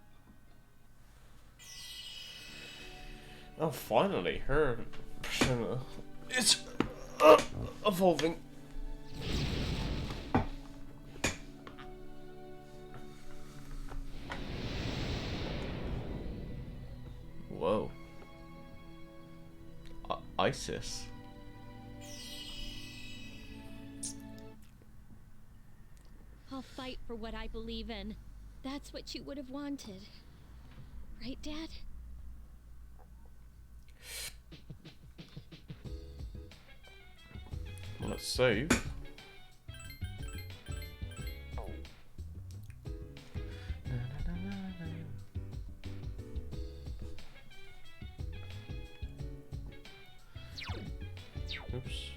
Oh, finally, her persona is evolving. Whoa. ISIS. I'll fight for what I believe in. That's what you would have wanted. Right, Dad? Well, let's save. Oops.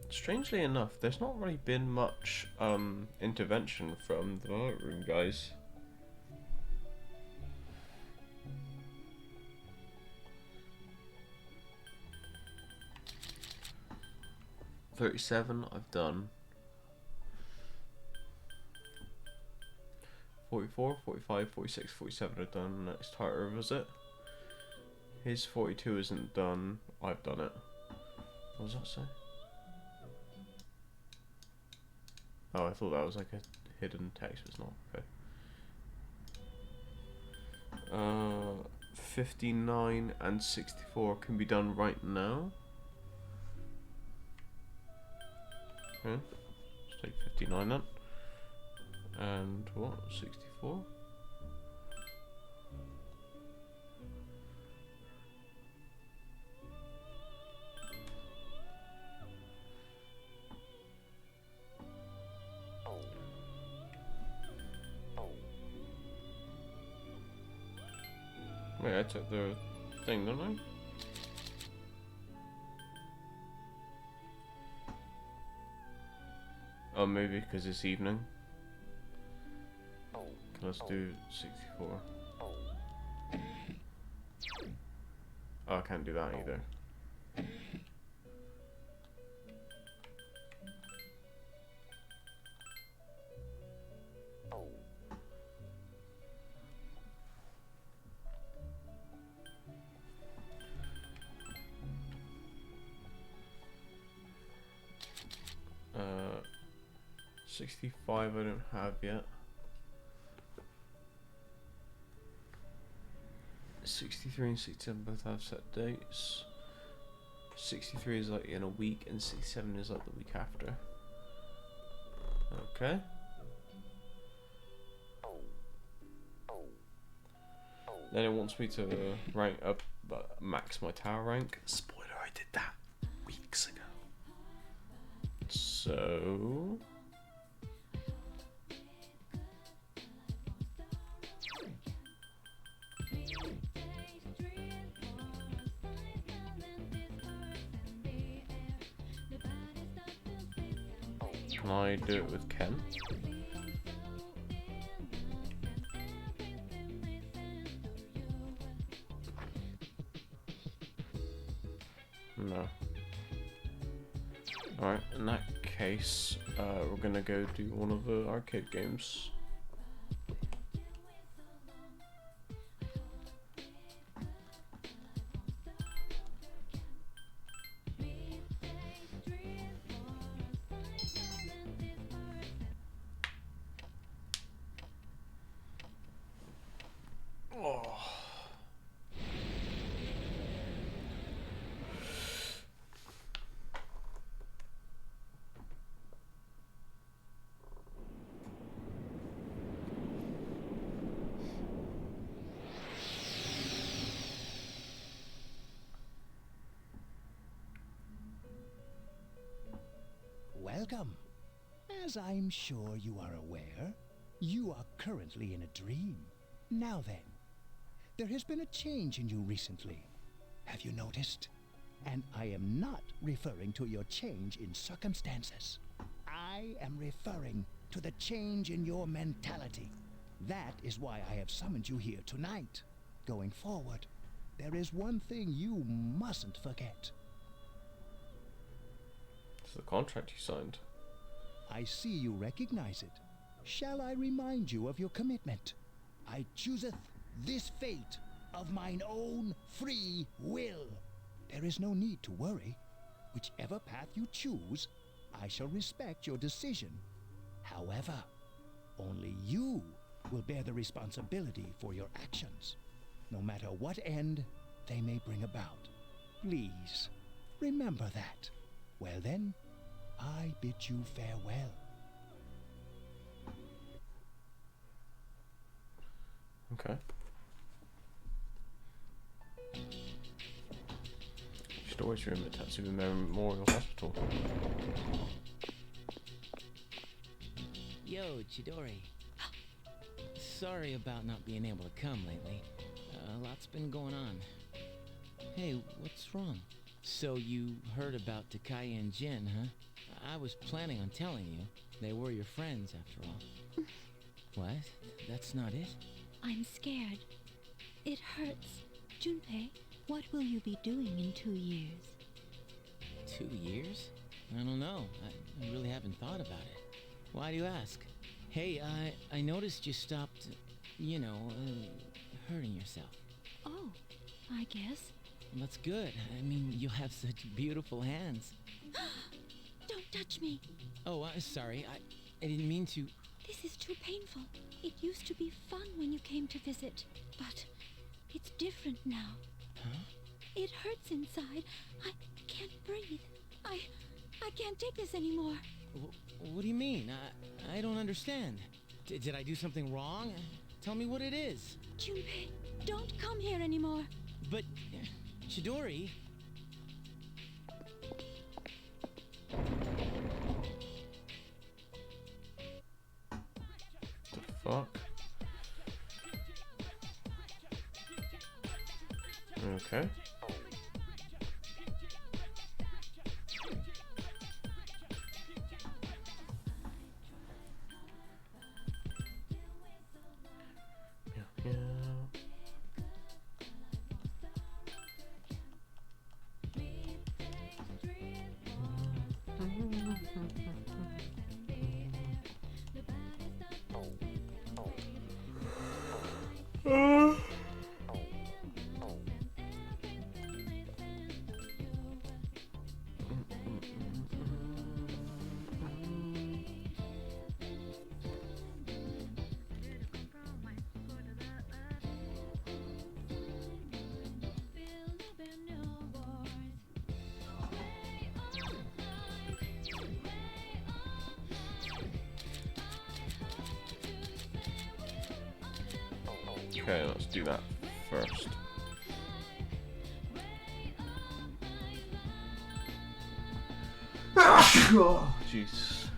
Strangely enough, there's not really been much intervention from the Violet Room guys. $37 I've done. 44, 45, 46, 47 are done. Next Tartar visit. His 42 isn't done. I've done it. What does that say? Oh, I thought that was like a hidden text, but it's not. Okay. 59 and 64 can be done right now. Okay. Let's take 59 then. And what? 64? Wait, I took the thing, didn't I? Oh, maybe because it's evening. Okay, let's do 64. Oh, I can't do that either. Uh, 65 I don't have yet. 63 and 67 both have set dates. 63 is like in a week and 67 is like the week after. Okay. Then it wants me to rank up, max my tower rank. Spoiler, I did that weeks ago. So... can I do it with Ken? No. Alright, in that case, we're gonna go do one of the arcade games. Welcome. As I'm sure you are aware, you are currently in a dream. Now then, there has been a change in you recently. Have you noticed? And I am not referring to your change in circumstances. I am referring to the change in your mentality. That is why I have summoned you here tonight. Going forward, there is one thing you mustn't forget. It's the contract you signed. I see you recognize it. Shall I remind you of your commitment? I chooseth this fate of mine own free will. There is no need to worry. Whichever path you choose, I shall respect your decision. However, only you will bear the responsibility for your actions, no matter what end they may bring about. Please, remember that. Well then, I bid you farewell. Okay. Storage room at Tatsuya Memorial Hospital. Yo, Chidori. Sorry about not being able to come lately. A lot's been going on. Hey, what's wrong? So you heard about Takai and Jin, huh? I was planning on telling you. They were your friends, after all. What? That's not it? I'm scared. It hurts. Junpei, what will you be doing in 2 years? 2 years? I don't know. I really haven't thought about it. Why do you ask? Hey, I noticed you stopped, hurting yourself. Oh, I guess. Well, that's good. I mean, you have such beautiful hands. Don't touch me. Oh, sorry. I didn't mean to. This is too painful. It used to be fun when you came to visit, but it's different now. Huh? It hurts inside. I can't breathe. I can't take this anymore. What do you mean? I don't understand. Did I do something wrong? Tell me what it is. Junpei, don't come here anymore. But, Chidori... The fuck? Okay. Okay, let's do that first. Oh, jeez.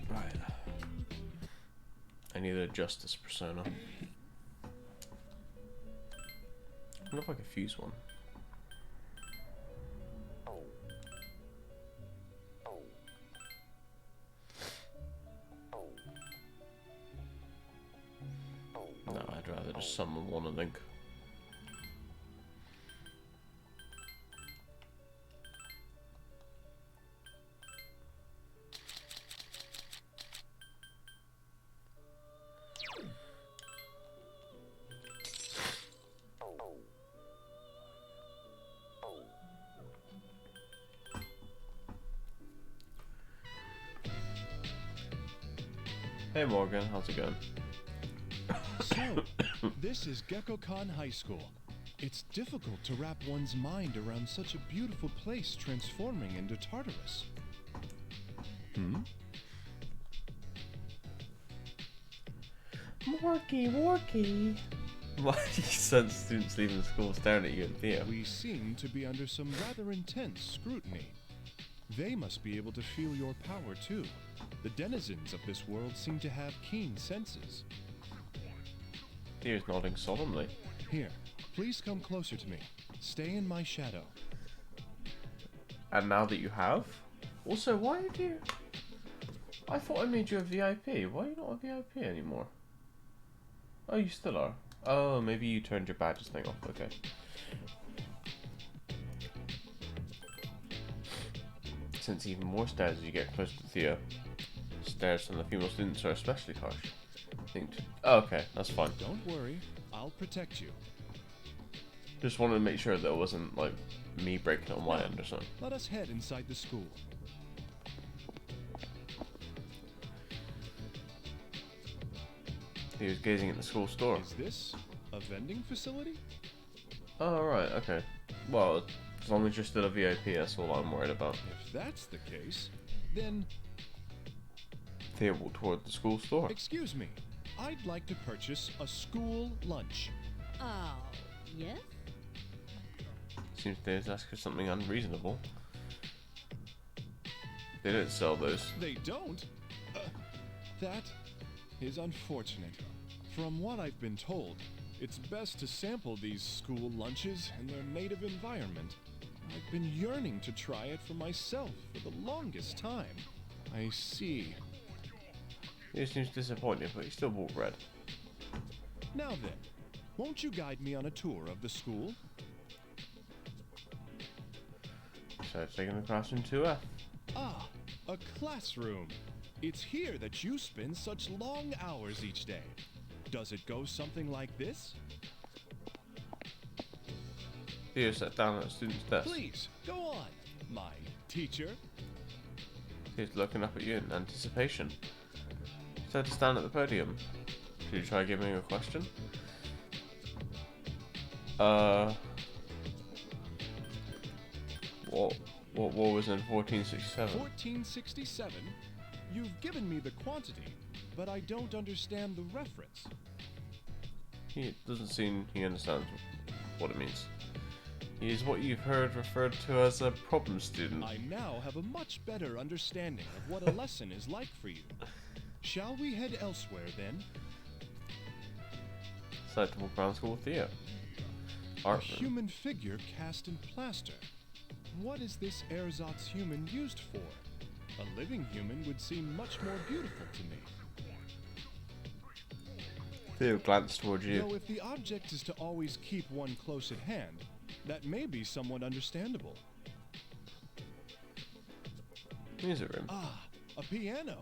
Right. I need to adjust this persona. I don't know if I can fuse one. No, I'd rather just summon one, I think. Hey Morgan, how's it going? So, this is Gekkoukan High School. It's difficult to wrap one's mind around such a beautiful place transforming into Tartarus. Morky. Why do you sense students leaving school staring at you and Theo? We seem to be under some rather intense scrutiny. They must be able to feel your power too. The denizens of this world seem to have keen senses. Theo's nodding solemnly. Here, please come closer to me. Stay in my shadow. And now that you have? Also, why did you... I thought I made you a VIP. Why are you not a VIP anymore? Oh, you still are. Oh, maybe you turned your badges thing off. Okay. Since even more stairs as you get closer to Theo. Stairs from the female students are especially harsh. Oh, okay, that's fine. Don't worry, I'll protect you. Just wanted to make sure that it wasn't like me breaking it on my end or something. Let us head inside the school. He was gazing at the school store. Is this a vending facility? Oh, right, okay. Well, as long as you're still a VIP, that's all I'm worried about. If that's the case, then... Theo walked toward the school store. Excuse me, I'd like to purchase a school lunch. Oh, yes? Seems Theo's asked for something unreasonable. They don't sell those. They don't? That is unfortunate. From what I've been told, it's best to sample these school lunches in their native environment. I've been yearning to try it for myself for the longest time. I see. He seems disappointed, but he still wore red. Now then, won't you guide me on a tour of the school? So I've taken the classroom tour. Ah, a a classroom. It's here that you spend such long hours each day. Does it go something like this? Theo sat down at a student's desk. Please, go on, my teacher. He's looking up at you in anticipation. He said to stand at the podium. Should you try giving a question? What war was in 1467? 1467? You've given me the quantity, but I don't understand the reference. He doesn't seem he understands what it means. He is what you've heard referred to as a problem student. I now have a much better understanding of what a lesson is like for you. Shall we head elsewhere then? Decided to walk around school with Theo. A human figure cast in plaster. What is this ersatz human used for? A living human would seem much more beautiful to me. Theo glanced towards you. Though if the object is to always keep one close at hand, that may be somewhat understandable. Music room. Ah, a piano.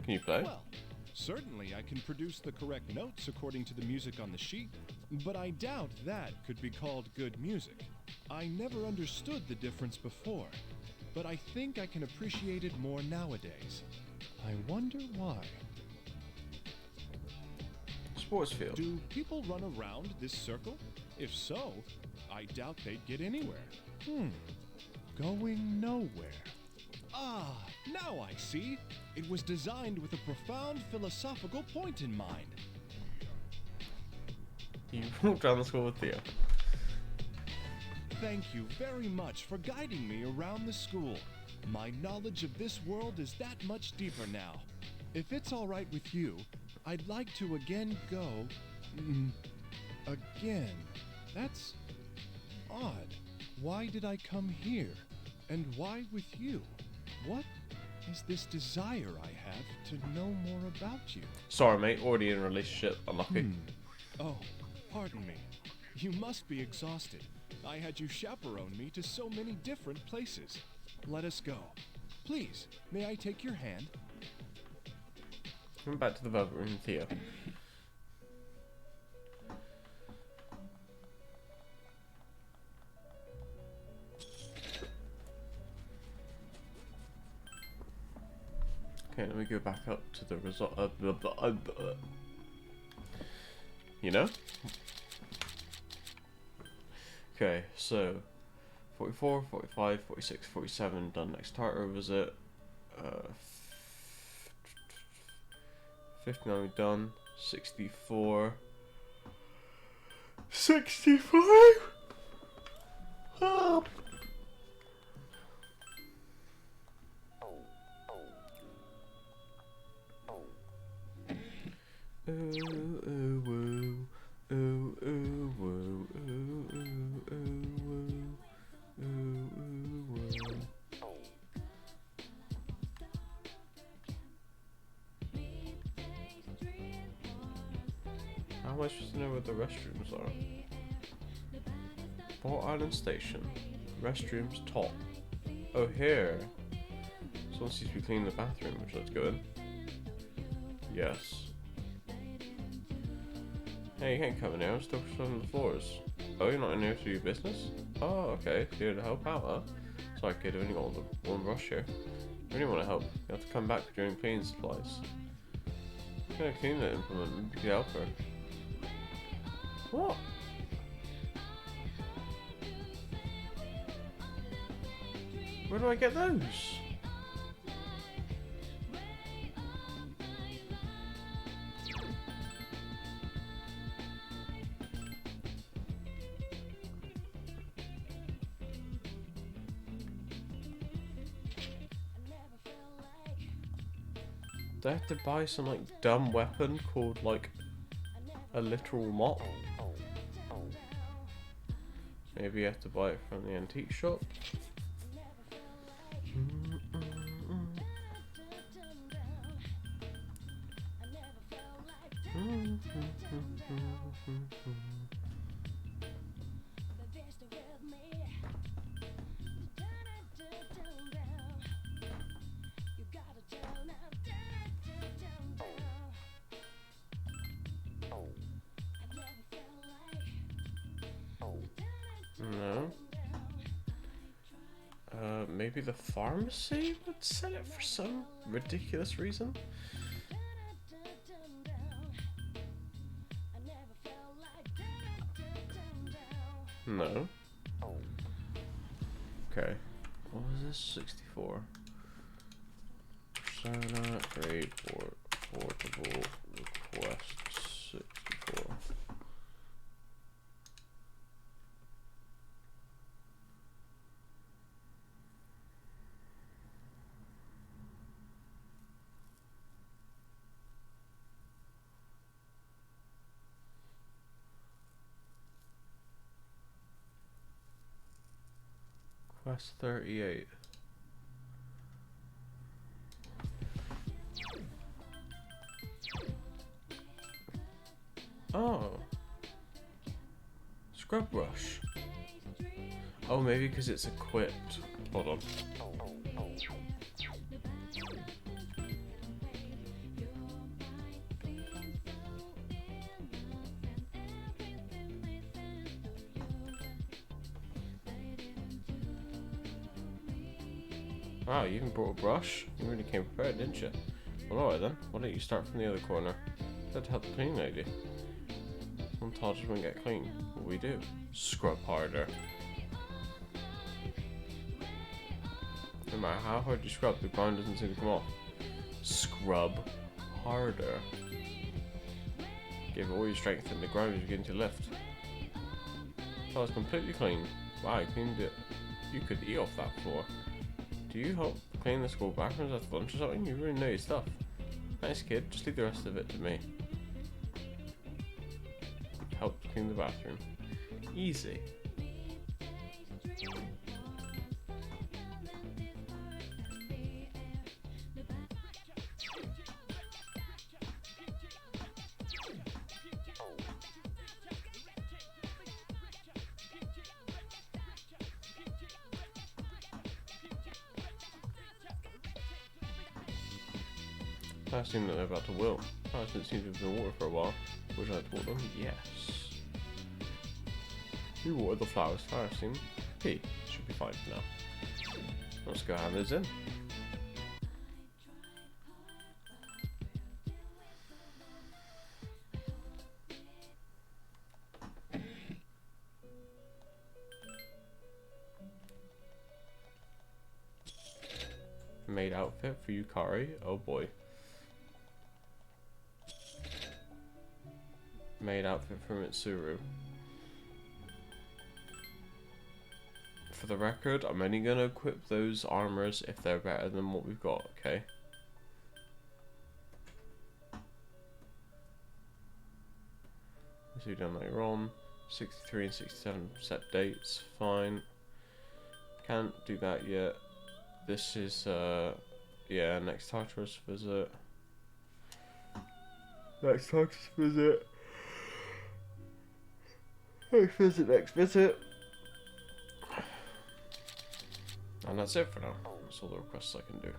Can you play? Well, certainly I can produce the correct notes according to the music on the sheet, but I doubt that could be called good music. I never understood the difference before, but I think I can appreciate it more nowadays. I wonder why. Sports field. Do people run around this circle? If so, I doubt they'd get anywhere. Going nowhere. Ah, now I see. It was designed with a profound philosophical point in mind. You walked around the school with Theo. Thank you very much for guiding me around the school. My knowledge of this world is that much deeper now. If it's all right with you, I'd like to again go... again. That's odd. Why did I come here? And why with you? What is this desire I have to know more about you? Sorry, mate. Already in a relationship. Unlucky. Oh, pardon me. You must be exhausted. I had you chaperone me to so many different places. Let us go. Please, may I take your hand? Come back to the velvet room, Theo. Okay, let me go back up to the result. You know? Okay, so 44, 45, 46, 47 done next Tartar visit. 59 we've done. 64. 65! Oh. How am I supposed to know where the restrooms are? Port Island Station. Restrooms top. Oh, here. Someone seems to be cleaning the bathroom, which let's go in. Yes. Hey, you can't come in here, I'm still on the floors. Oh, you're not in here to do your business? Oh, okay, here to help out, huh? Sorry kid, I've only got one brush here. I really want to help. You have to come back during cleaning supplies. I'm gonna clean that implement, maybe you could help her. What? Where do I get those? Do I have to buy some like dumb weapon called like a literal mop? Maybe you have to buy it from the antique shop. maybe the pharmacy would sell it for some ridiculous reason? No. Okay. What was this? 64. Persona grade portable request 64. Quest 38. Oh. Scrub brush. Oh, maybe because it's equipped. Hold on. Wow, you even brought a brush? You really came prepared, didn't you? Well, alright then. Why don't you start from the other corner? Had to help the clean lady. Some toddlers won't get clean. What we do? Scrub harder. No matter how hard you scrub, the grime doesn't seem to come off. Scrub harder. Give it all your strength and the grime is beginning to lift. Oh, it's completely clean. Wow, you cleaned it. You could eat off that floor. Do you help clean the school bathrooms after lunch or something? You really know your stuff. Nice kid, just leave the rest of it to me. Help clean the bathroom. Easy. I assume that they're about to will. I haven't seen them in the water for a while. Would you like to water them? Yes. You water the flowers first, soon. P. Should be fine for now. Let's go have this in. Maid outfit for Yukari. Oh boy. Maid outfit for Mitsuru. For the record, I'm only going to equip those armors if they're better than what we've got, okay? So we've done later on. 63 and 67 set dates, fine. Can't do that yet. This is, yeah, next Tartarus visit. Next Tartarus visit. Next visit, next visit. And that's it for now. That's all the requests I can do.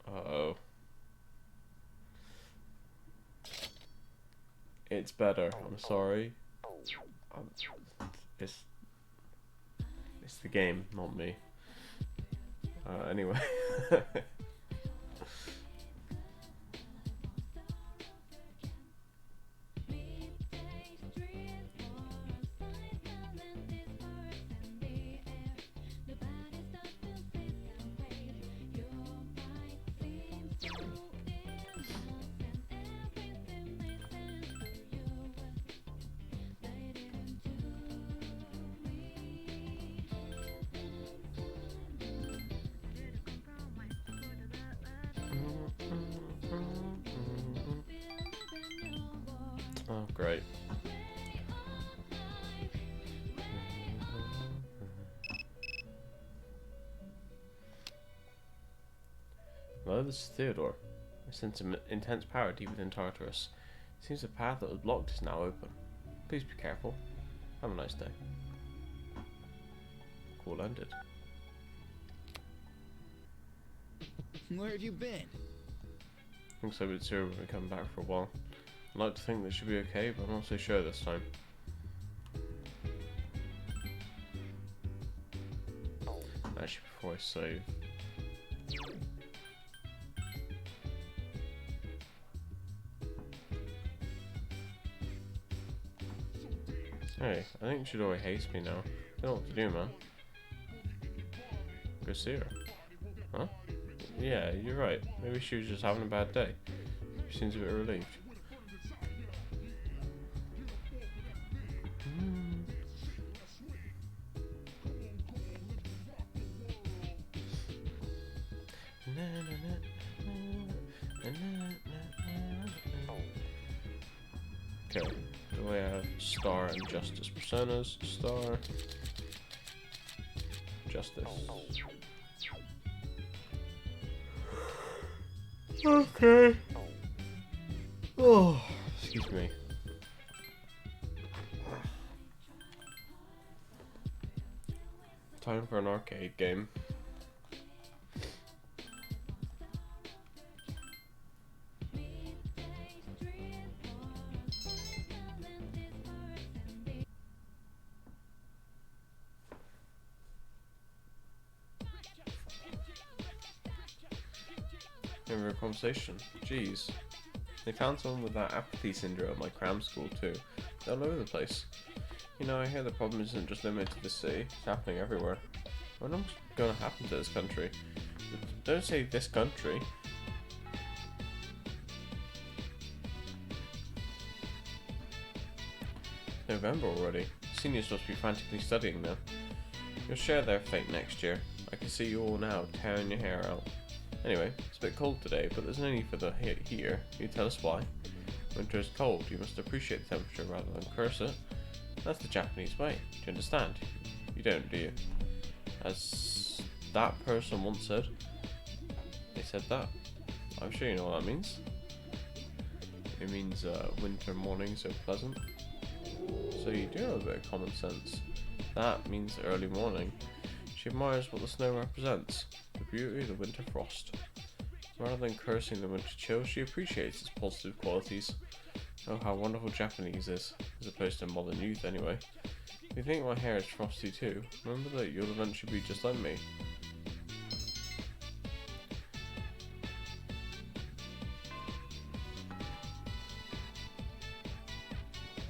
Uh-oh. It's better. I'm sorry. It's the game, not me. Anyway. Oh, great. Hello, this is Theodore. I sense some intense power deep within Tartarus. It seems the path that was blocked is now open. Please be careful. Have a nice day. Call ended. Where have you been? Looks like it's here when we come back for a while. I'd like to think they should be okay, but I'm not so sure this time. Actually, before I save. Hey, I think Chidori hates me now. I don't know what to do, man. Go see her. Huh? Yeah, you're right. Maybe she was just having a bad day. She seems a bit relieved. Okay, do I have Star and Justice personas? Star, Justice. Okay. Oh, excuse me. Time for an arcade game. Remember a conversation? Jeez. They found someone with that apathy syndrome at my cram school too. They're all over the place. You know, I hear the problem isn't just limited to the city. It's happening everywhere. What's going to happen to this country? Don't say this country. November already. Seniors must be frantically studying now. You'll share their fate next year. I can see you all now, tearing your hair out. Anyway, it's a bit cold today, but there's no need for the heater. Can you tell us why? Winter is cold. You must appreciate the temperature rather than curse it. That's the Japanese way. Do you understand? You don't, do you? As that person once said. They said that. I'm sure you know what that means. It means winter mornings are pleasant. So you do have a bit of common sense. That means early morning. She admires what the snow represents. The beauty of the winter frost. Rather than cursing the winter chill, she appreciates its positive qualities. Oh, how wonderful Japanese is, as opposed to modern youth anyway. If you think my hair is frosty too, remember that you'll eventually be just like me.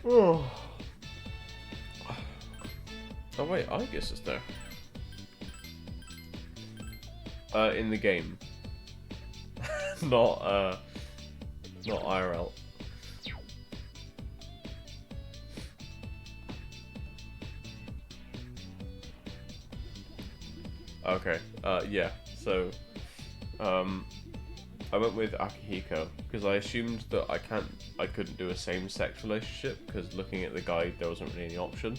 Oh. Oh wait, Aigis is there. In the game. not IRL. Okay, yeah, so, I went with Akihiko, because I assumed that I couldn't do a same-sex relationship, because looking at the guide, there wasn't really any option.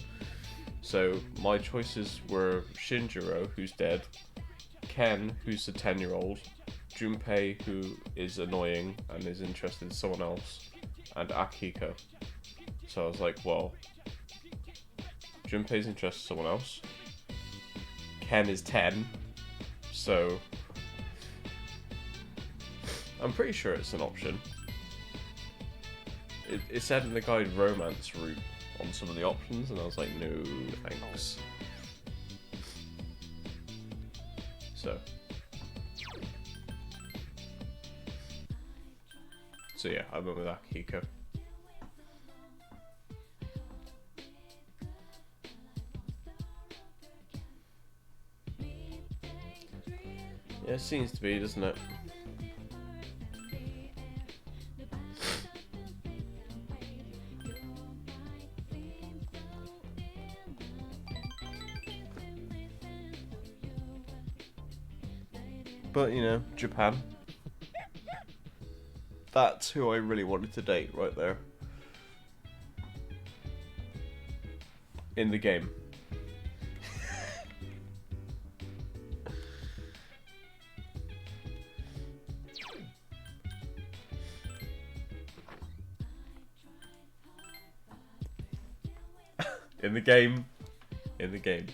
So, my choices were Shinjiro, who's dead, Ken, who's a 10-year-old, Junpei, who is annoying and is interested in someone else, and Akihiko. So I was like, well, Junpei's interested in someone else, Ken is 10, so I'm pretty sure it's an option. It said in the guide romance route on some of the options, and I was like, no thanks. So yeah, I went with Akihiko. Yeah, it seems to be, doesn't it? But, you know, Japan. That's who I really wanted to date, right there. In the game. In the game. In the game.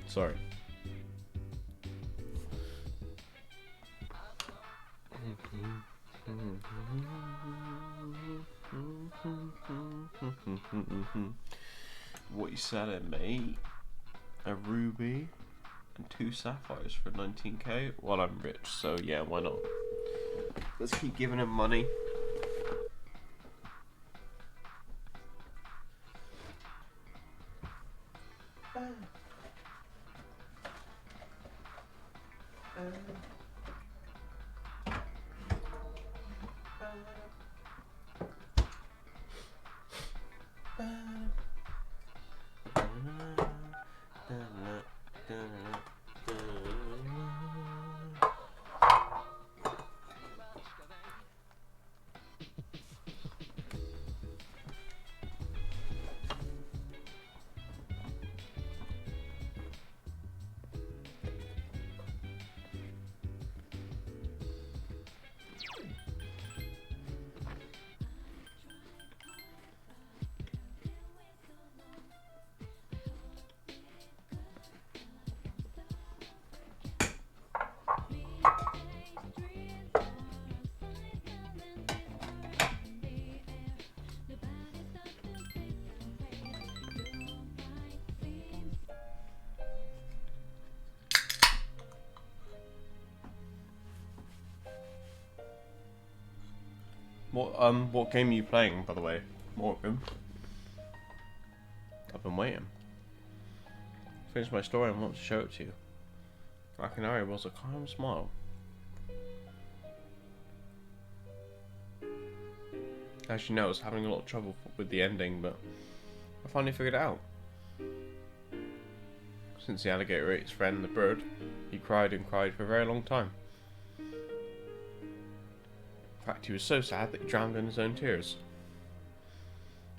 Sorry. What you selling, mate? A ruby and 2 sapphires for 19k? Well, I'm rich, so yeah, why not? Let's keep giving him money. What game are you playing, by the way, Morgan? I've been waiting. Finished my story and want to show it to you. Akinari was a calm smile. As you know, I was having a lot of trouble with the ending, but I finally figured it out. Since the alligator ate his friend, the bird, he cried and cried for a very long time. In fact, he was so sad that he drowned in his own tears.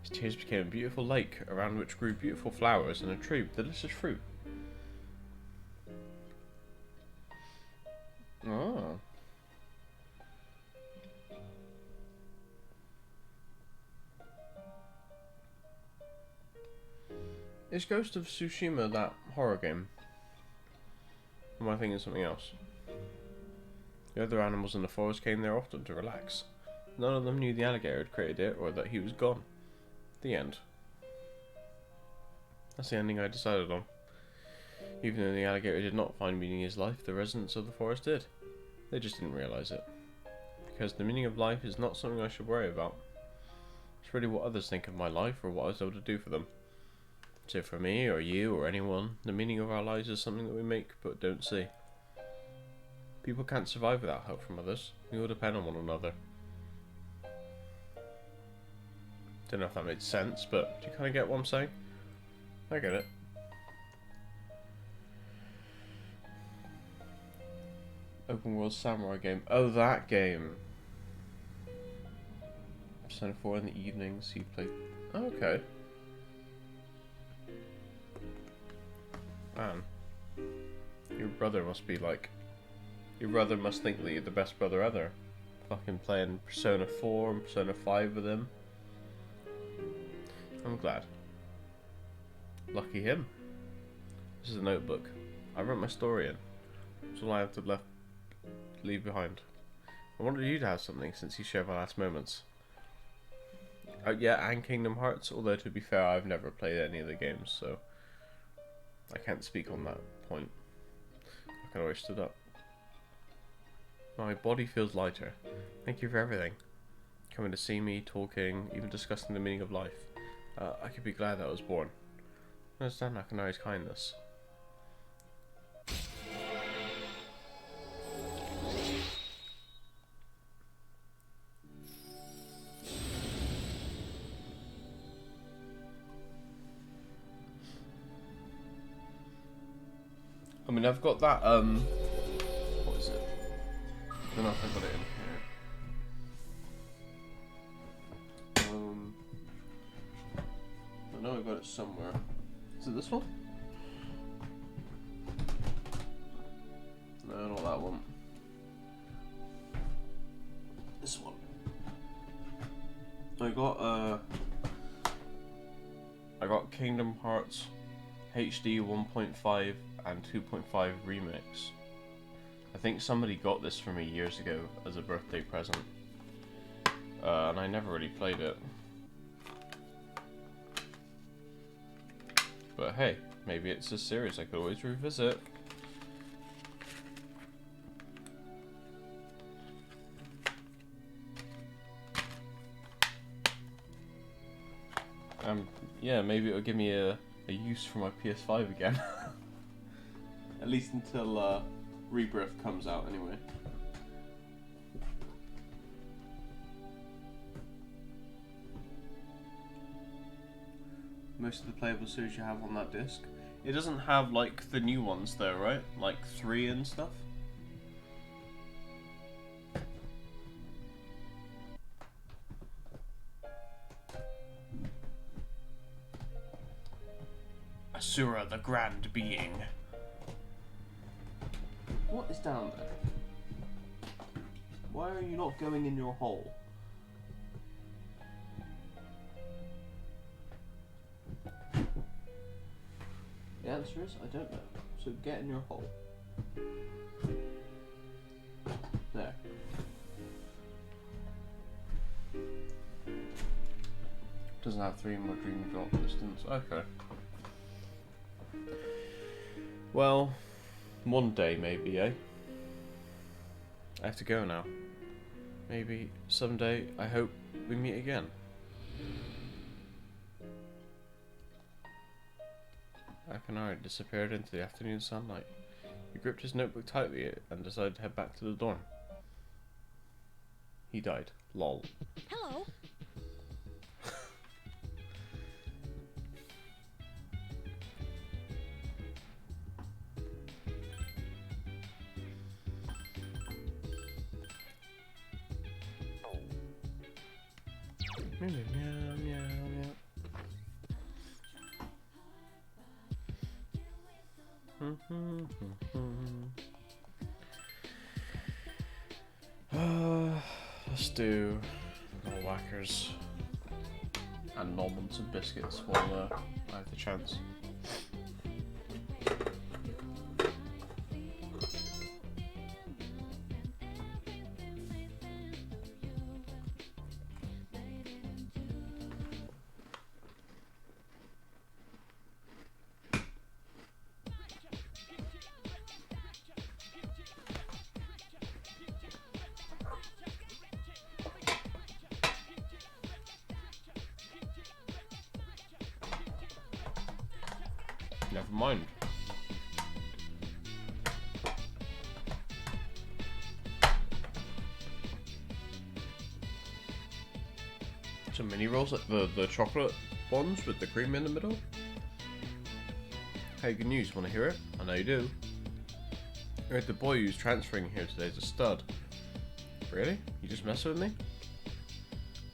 His tears became a beautiful lake, around which grew beautiful flowers and a tree with delicious fruit. Oh. Is Ghost of Tsushima that horror game? Or am I thinking something else? The other animals in the forest came there often to relax. None of them knew the alligator had created it or that he was gone. The end. That's the ending I decided on. Even though the alligator did not find meaning in his life, the residents of the forest did. They just didn't realise it. Because the meaning of life is not something I should worry about. It's really what others think of my life or what I was able to do for them. So for me, or you, or anyone, the meaning of our lives is something that we make but don't see. People can't survive without help from others. We all depend on one another. Don't know if that made sense, but do you kind of get what I'm saying? I get it. Open World Samurai game. Oh, that game. Persona 4 in the evenings you play. Oh, okay. Man. Your brother must be like... Your brother must think that you're the best brother ever. Fucking playing Persona 4 and Persona 5 with him. I'm glad. Lucky him. This is a notebook. I wrote my story in. It's all I have to leave behind. I wanted you to have something since you shared my last moments. Yeah, and Kingdom Hearts, although to be fair, I've never played any of the games, so I can't speak on that point. I can always stood up. My body feels lighter. Thank you for everything. Coming to see me, talking, even discussing the meaning of life. I could be glad that I was born. I understand Akinari's kindness. I mean, I've got that, what is it? I don't know if I got it in here. I know I got it somewhere. Is it this one? No, not that one. This one. I got Kingdom Hearts HD 1.5 and 2.5 remix. I think somebody got this for me years ago as a birthday present, and I never really played it. But hey, maybe it's a series I could always revisit. Yeah, maybe it'll give me a use for my PS5 again. At least until Rebirth comes out anyway. Most of the playable series you have on that disc. It doesn't have like the new ones though, right? Like 3 and stuff? Asura, the Grand Being. What is down there? Why are you not going in your hole? The answer is, I don't know. So get in your hole. There. Doesn't have 3 more dream drop distance. Okay. Well, one day maybe, eh? I have to go now. Maybe someday I hope we meet again. Akinari disappeared into the afternoon sunlight. He gripped his notebook tightly and decided to head back to the dorm. He died. Lol. Hello. Meow, meow, meow, meow. Let's do more whackers and moments and biscuits while I have the chance. Never mind. Some mini rolls, like the chocolate ones with the cream in the middle. Hey, good news, wanna hear it? I know you do. I heard the boy who's transferring here today is a stud. Really? You just messing with me?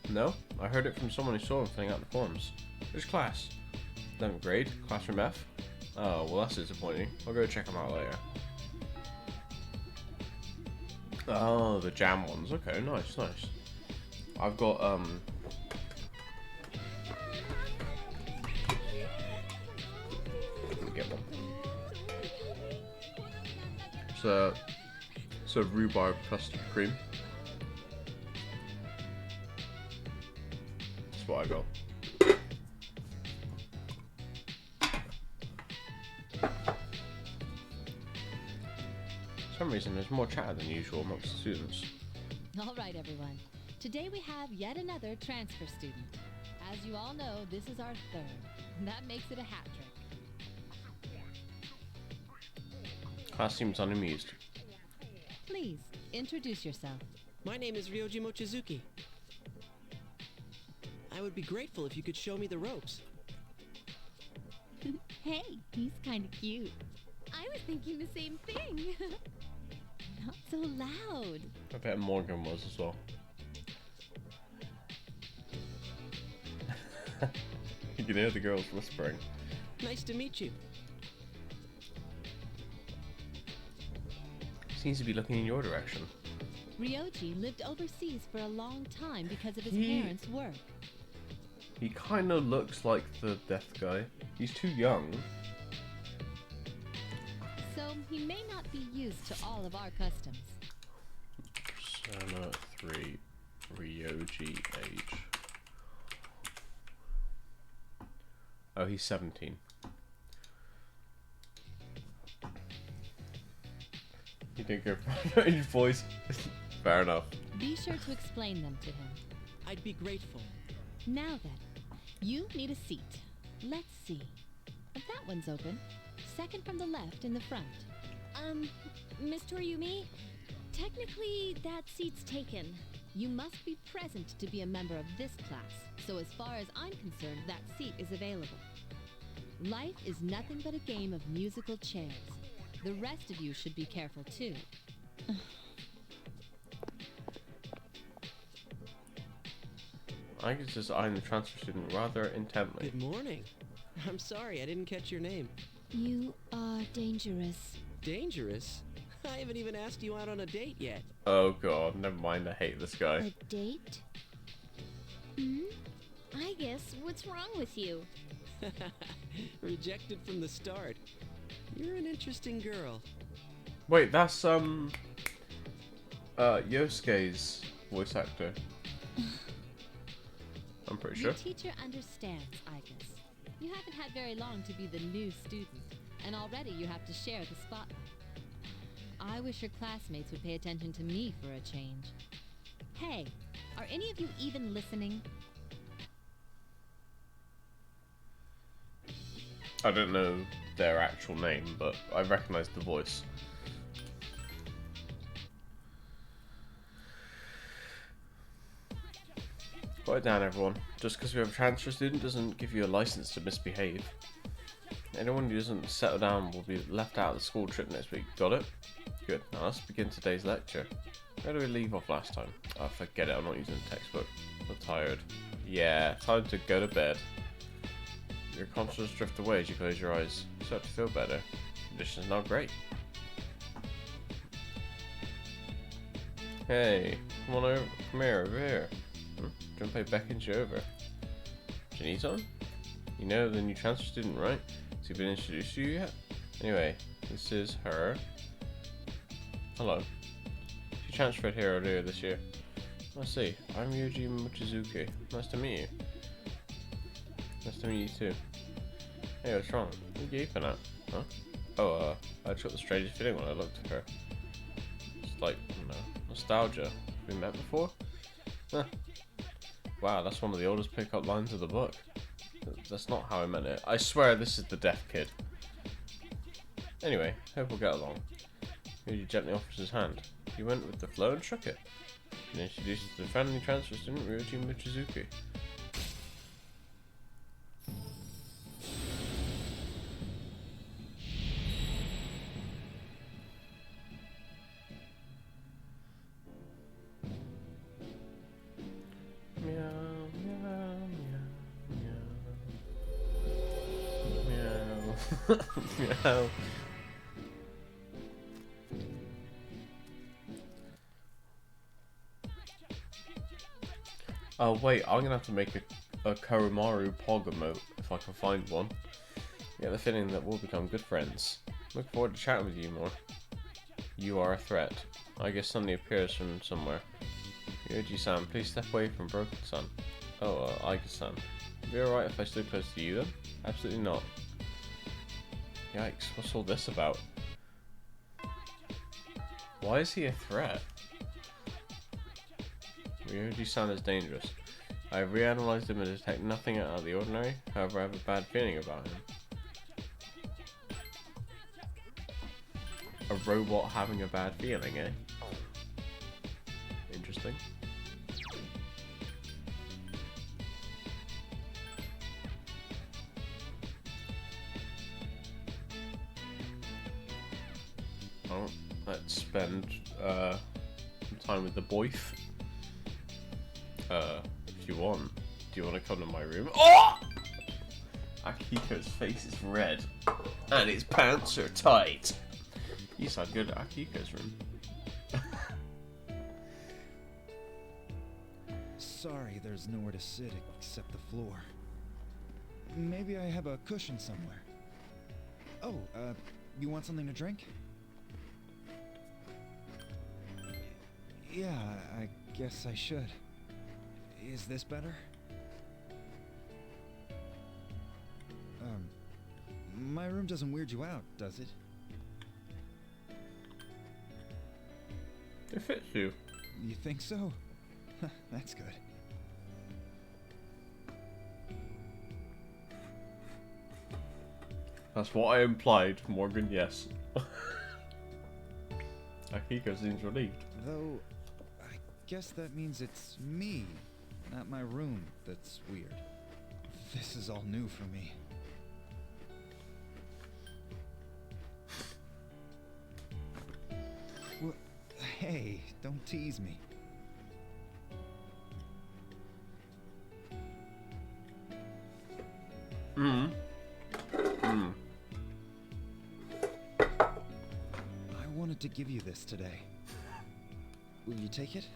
No, I heard it from someone who saw him filling out the forms. Which class? 11th grade, classroom F. Oh, well that's disappointing. I'll go check them out later. Oh, the jam ones. Okay, nice, nice. I've got, let me get one. It's a rhubarb custard cream. That's what I got. For some reason there's more chatter than usual amongst the students. All right, everyone. Today we have yet another transfer student. As you all know, this is our third. That makes it a hat trick. Class seems unamused. Please, introduce yourself. My name is Ryoji Mochizuki. I would be grateful if you could show me the ropes. Hey, he's kind of cute. I was thinking the same thing. Not so loud. I bet Morgan was as well. You can hear the girls whispering. Nice to meet you. seems to be looking in your direction. Ryoji lived overseas for a long time because of his He- parents' work. He kind of looks like the death guy. He's too young. So he may not be used to all of our customs. Persona 3 Ryoji age. Oh, he's 17. You didn't go for his voice. Fair enough. Be sure to explain them to him. I'd be grateful. Now then, you need a seat. Let's see. That one's open. Second from the left in the front. Miss Toriumi, technically that seat's taken. You must be present to be a member of this class, so as far as I'm concerned, that seat is available. Life is nothing but a game of musical chairs. The rest of you should be careful too. I can just eyeing the transfer student rather intently. Good morning. I'm sorry, I didn't catch your name. You are dangerous. Dangerous? I haven't even asked you out on a date yet. Oh god, never mind, I hate this guy. A date? I guess, what's wrong with you? Rejected from the start. You're an interesting girl. Wait, that's Yosuke's voice actor. I'm pretty sure. Your teacher understands, Igus. You haven't had very long to be the new student, and already you have to share the spotlight. I wish your classmates would pay attention to me for a change. Hey, are any of you even listening? I don't know their actual name, but I recognize the voice. Quiet down, everyone. Just because we have a transfer student doesn't give you a license to misbehave. Anyone who doesn't settle down will be left out of the school trip next week. Got it? Good. Now let's begin today's lecture. Where did we leave off last time? Oh, forget it. I'm not using the textbook. I'm tired. Yeah, time to go to bed. Your consciousness drift away as you close your eyes. You start to feel better. Condition's not great. Hey, come on over. Come here, over here. Junpei beckons you over. Janiton? You know the new transfer student, right? Has he been introduced to you yet? Anyway, this is her. Hello. She transferred here earlier this year. I see. I'm Yuji Mochizuki. Nice to meet you. Nice to meet you too. Hey, what's wrong? What are you gaping at? Huh? Oh, I just got the strangest feeling when I looked at her. It's like, I don't know, nostalgia. Have we met before? Huh. Wow, that's one of the oldest pickup lines of the book. That's not how I meant it. I swear this is the deaf kid. Anyway, hope we'll get along. Yuji gently offers his hand. He went with the flow and shook it. And introduced the friendly transfer student, Ryuji Mochizuki. Meow. Oh wait, I'm gonna have to make a Koromaru Pog emote if I can find one. Get the feeling that we'll become good friends. Look forward to chatting with you more. You are a threat. I guess suddenly appears from somewhere. Yoji-san, please step away from Broken-san. Oh, Iga-san. Would it be alright if I stood close to you then? Absolutely not. Yikes, what's all this about? Why is he a threat? Ryoji-san is dangerous. I have reanalyzed him and detect nothing out of the ordinary, however I have a bad feeling about him. A robot having a bad feeling, eh? Interesting. Oh, let's spend some time with the boyf. If you want. Do you want to come to my room? Oh! Akihiko's face is red. And his pants are tight. You sound good at Akihiko's room. sorry there's nowhere to sit except the floor. Maybe I have a cushion somewhere. Oh, you want something to drink? Yeah, I guess I should. Is this better? My room doesn't weird you out, does it? It fits you. You think so? That's good. That's what I implied, Morgan, yes. Akiko seems relieved. Though, I guess that means it's me, not my room, that's weird. This is all new for me. Hey, don't tease me. I wanted to give you this today. Will you take it?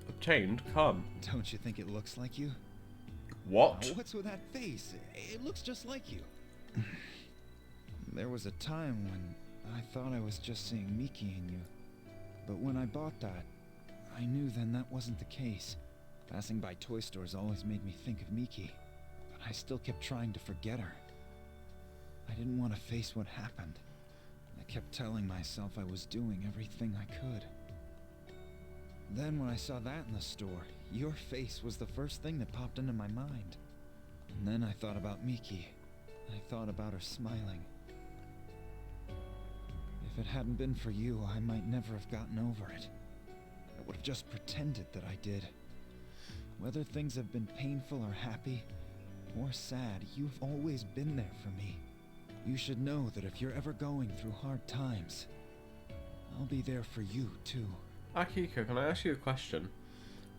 Obtained, come. Don't you think it looks like you? What? Oh, what's with that face? It looks just like you. There was a time when I thought I was just seeing Miki in you. But when I bought that, I knew then that wasn't the case. Passing by toy stores always made me think of Miki, but I still kept trying to forget her. I didn't want to face what happened. I kept telling myself I was doing everything I could. Then when I saw that in the store, your face was the first thing that popped into my mind. And then I thought about Miki. I thought about her smiling. If it hadn't been for you, I might never have gotten over it. I would have just pretended that I did. Whether things have been painful or happy, or sad, you've always been there for me. You should know that if you're ever going through hard times, I'll be there for you, too. Akiko, can I ask you a question?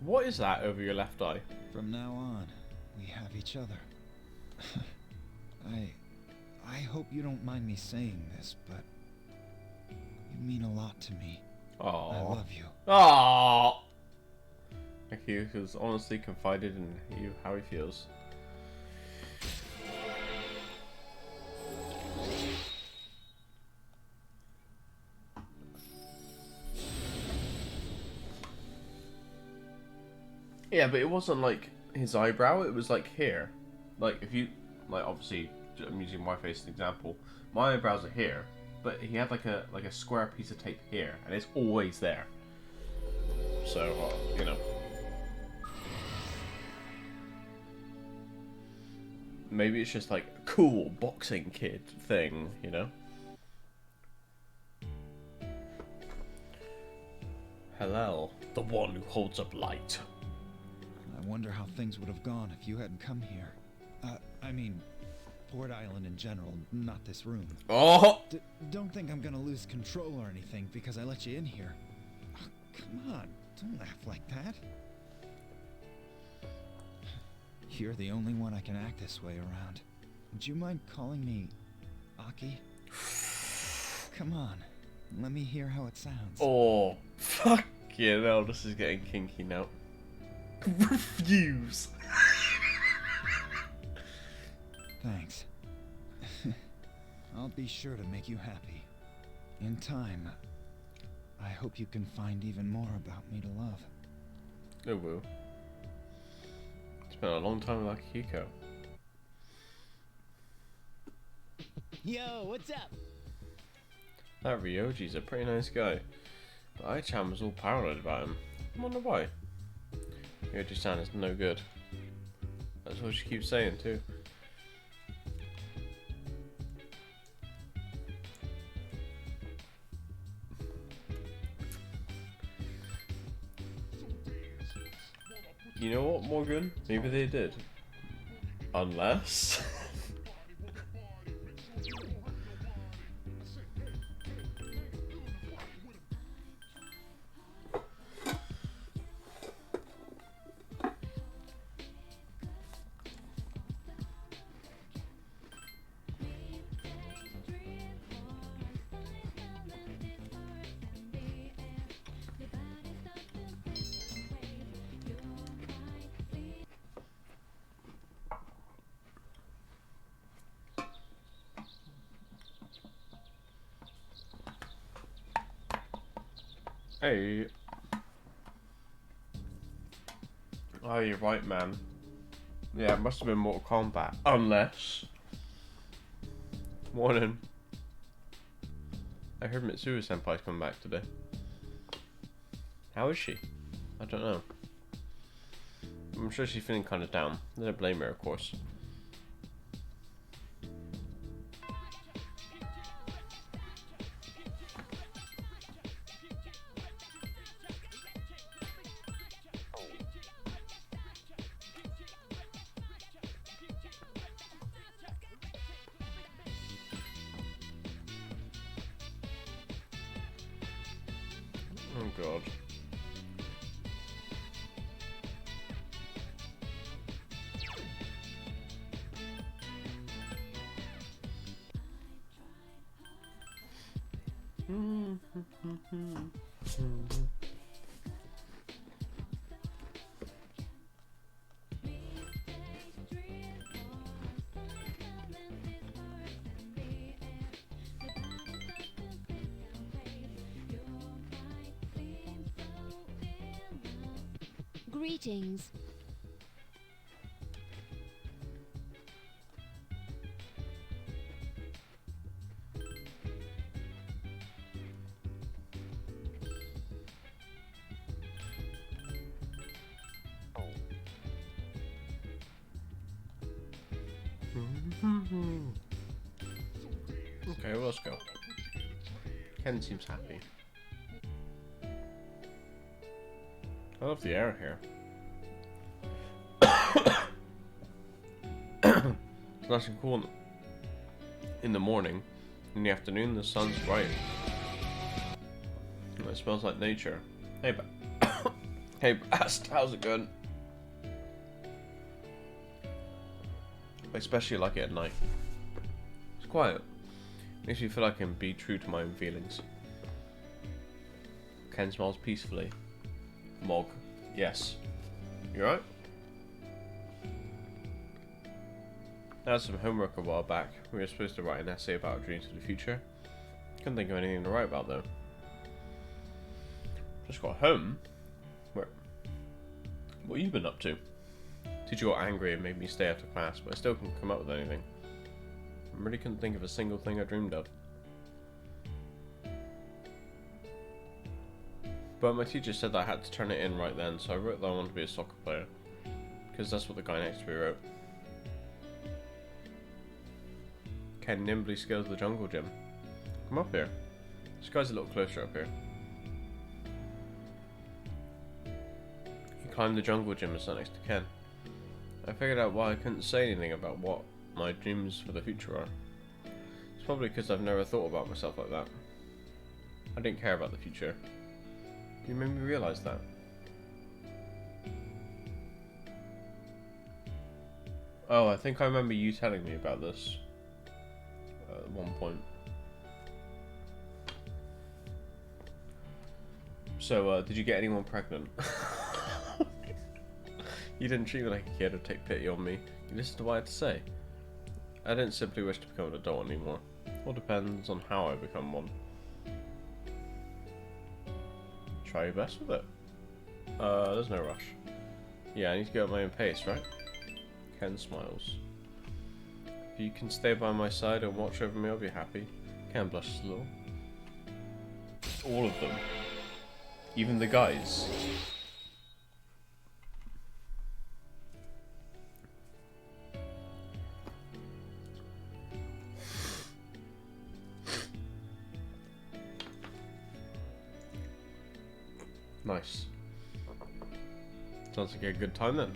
What is that over your left eye? From now on, we have each other. I hope you don't mind me saying this, but you mean a lot to me. Aww. I love you. Aww. Akiko's honestly confided in you how he feels. Yeah, but it wasn't like his eyebrow, it was like here. Like if you, like obviously, I'm using my face as an example. My eyebrows are here, but he had like a square piece of tape here, and it's always there. So, you know. Maybe it's just like a cool boxing kid thing, you know? Hallel, the one who holds up light. I wonder how things would have gone if you hadn't come here. I mean, Port Island in general, not this room. Oh! Don't think I'm gonna lose control or anything because I let you in here. Oh, come on, don't laugh like that. You're the only one I can act this way around. Would you mind calling me Aki? Come on, let me hear how it sounds. Oh, fuck yeah, no, this is getting kinky now. Refuse. Thanks. I'll be sure to make you happy. In time, I hope you can find even more about me to love. I will. It's been a long time without Akiko. Yo, what's up? That Ryoji's a pretty nice guy, but Ai-chan was all paranoid about him. I wonder why. Ryoji-san is no good. That's what she keeps saying too. You know what, Morgan? Maybe they did. Unless... Hey. Oh, you're right, man. Yeah, it must have been Mortal Kombat. Unless... Morning. I heard Mitsuru Senpai's coming back today. How is she? I don't know. I'm sure she's feeling kind of down. I don't blame her, of course. Oh god. Greetings. Okay, well, let's go. Ken seems happy. I love the air here. It's nice and cool in the morning. In the afternoon, the sun's bright. And it smells like nature. Hey, hey, Bast, how's it going? I especially like it at night. It's quiet. Makes me feel like I can be true to my own feelings. Ken smiles peacefully. Mog. Yes. You alright? I had some homework a while back. We were supposed to write an essay about our dreams for the future. Couldn't think of anything to write about though. Just got home. Where? What have you been up to? Teacher got angry and made me stay after class, but I still couldn't come up with anything. I really couldn't think of a single thing I dreamed of. But my teacher said that I had to turn it in right then, so I wrote that I wanted to be a soccer player. Because that's what the guy next to me wrote. Ken nimbly scales the jungle gym. Come up here. This guy's a little closer up here. He climbed the jungle gym and sat next to Ken. I figured out why I couldn't say anything about what my dreams for the future are. It's probably because I've never thought about myself like that. I didn't care about the future. You made me realise that. Oh, I think I remember you telling me about this at one point. So, did you get anyone pregnant? You didn't treat me like a kid or take pity on me. You listened to what I had to say. I didn't simply wish to become an adult anymore. All depends on how I become one. Try your best with it. There's no rush. Yeah, I need to go at my own pace, right? Ken smiles. If you can stay by my side and watch over me, I'll be happy. Ken blushes a little. All of them. Even the guys. Nice. Sounds like a good time then.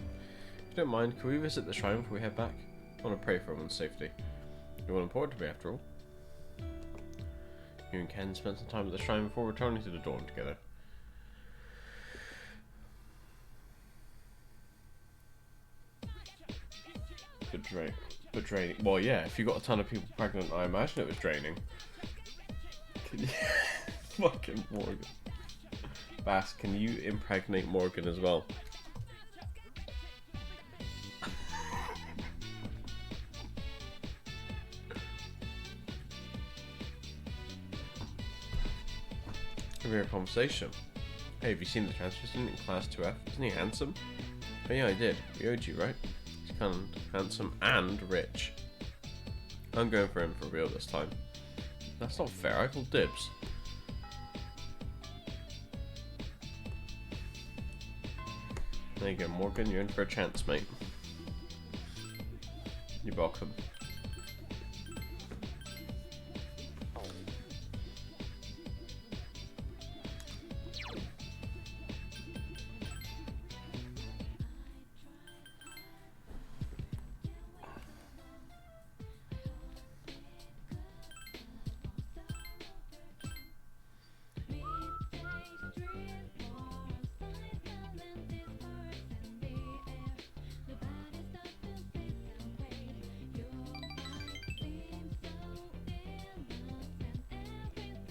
If you don't mind, can we visit the shrine before we head back? I want to pray for everyone's safety. You're all important to me after all. You and Ken spent some time at the shrine before returning to the dorm together. Draining. Well, yeah, if you got a ton of people pregnant, I imagine it was draining. Fucking Morgan. Bass, can you impregnate Morgan as well? Have a conversation. Hey, have you seen the transfer student in class 2F? Isn't he handsome? Oh yeah, I did. Ryoji, right? He's kind of handsome and rich. I'm going for him for real this time. That's not fair, I called dibs. There you go, Morgan, you're in for a chance, mate. You're welcome.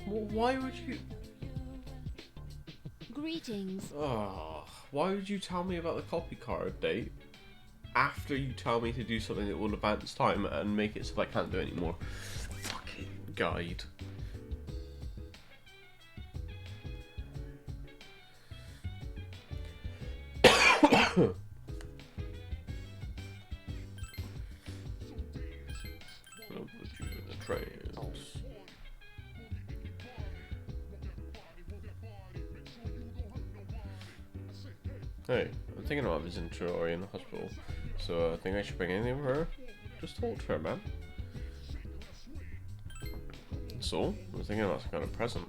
Well, why would you... Greetings. Oh, why would you tell me about the copy card date after you tell me to do something that will advance time and make it so I can't do it anymore? Fucking guide. I'll put you in the trails. Hey, I'm thinking about visiting Chidori in the hospital, so I think I should bring anything for her. Just talk to her, man. So, I was thinking about some kind of present.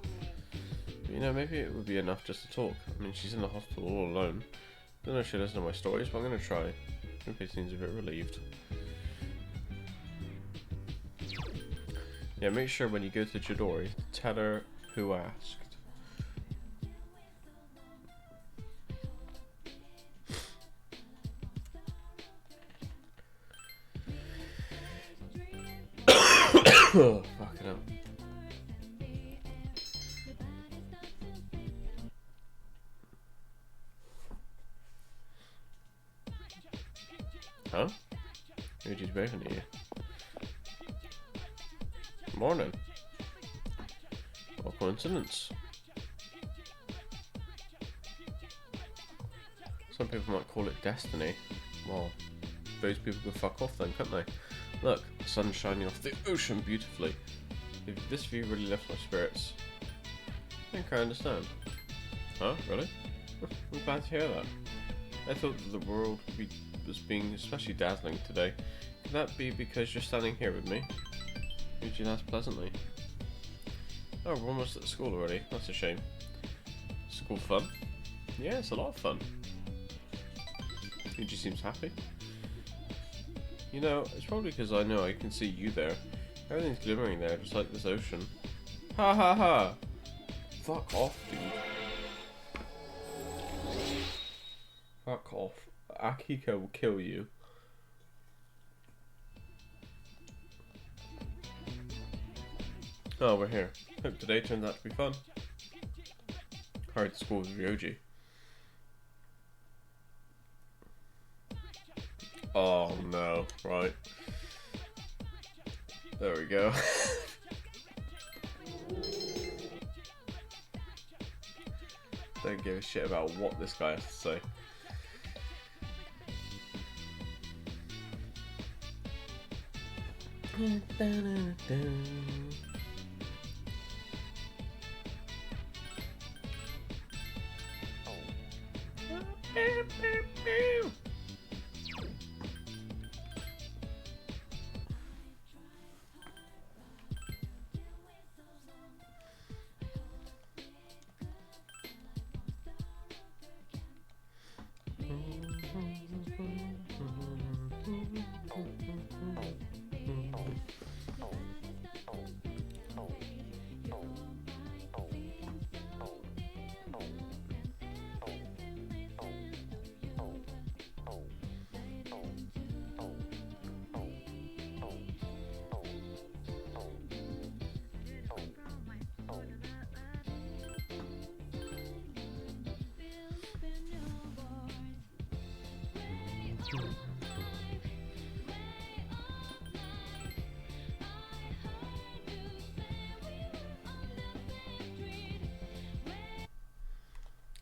But, you know, maybe it would be enough just to talk. I mean, she's in the hospital all alone. Don't know if she doesn't know my stories, but I'm gonna try. Hope she seems a bit relieved. Yeah, make sure when you go to Chidori, tell her who asked. Oh, fucking hell. Huh? Yuji's waving at you. Morning. What coincidence. Some people might call it destiny. Well, those people can fuck off then, can't they? Look, the sun's shining off the ocean beautifully. If this view really lifts my spirits. I think I understand. Huh? Really? I'm glad to hear that. I thought that the world was being especially dazzling today. Could that be because you're standing here with me? Yuji asked pleasantly. Oh, we're almost at school already. That's a shame. School fun? Yeah, it's a lot of fun. Yuji seems happy. You know, it's probably because I know I can see you there. Everything's glimmering there, just like this ocean. Ha ha ha! Fuck off, dude. Fuck off. Akiko will kill you. Oh, we're here. Hope today turns out to be fun. Hurried to school with Ryoji. Oh no, right. There we go. Don't give a shit about what this guy has to say.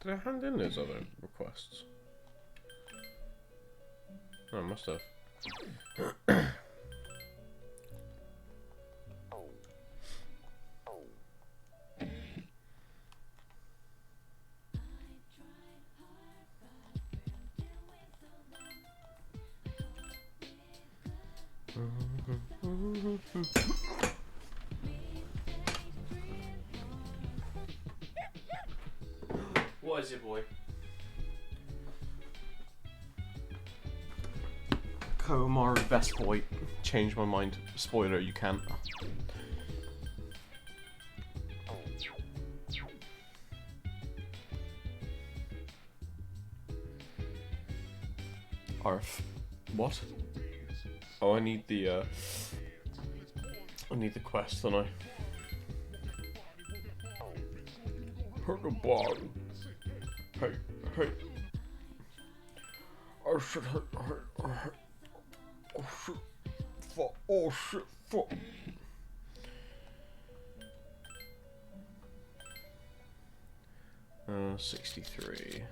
Did I hand in those other requests? Oh, I must have. What is it, boy? Komaru, best boy. Change my mind. Spoiler, you can't. Arf. What? Oh, I need the quest, don't I? Hurt the bottom. Hey, hey. Oh shit, oh shit, fuck, oh shit, fuck. Uh, 63.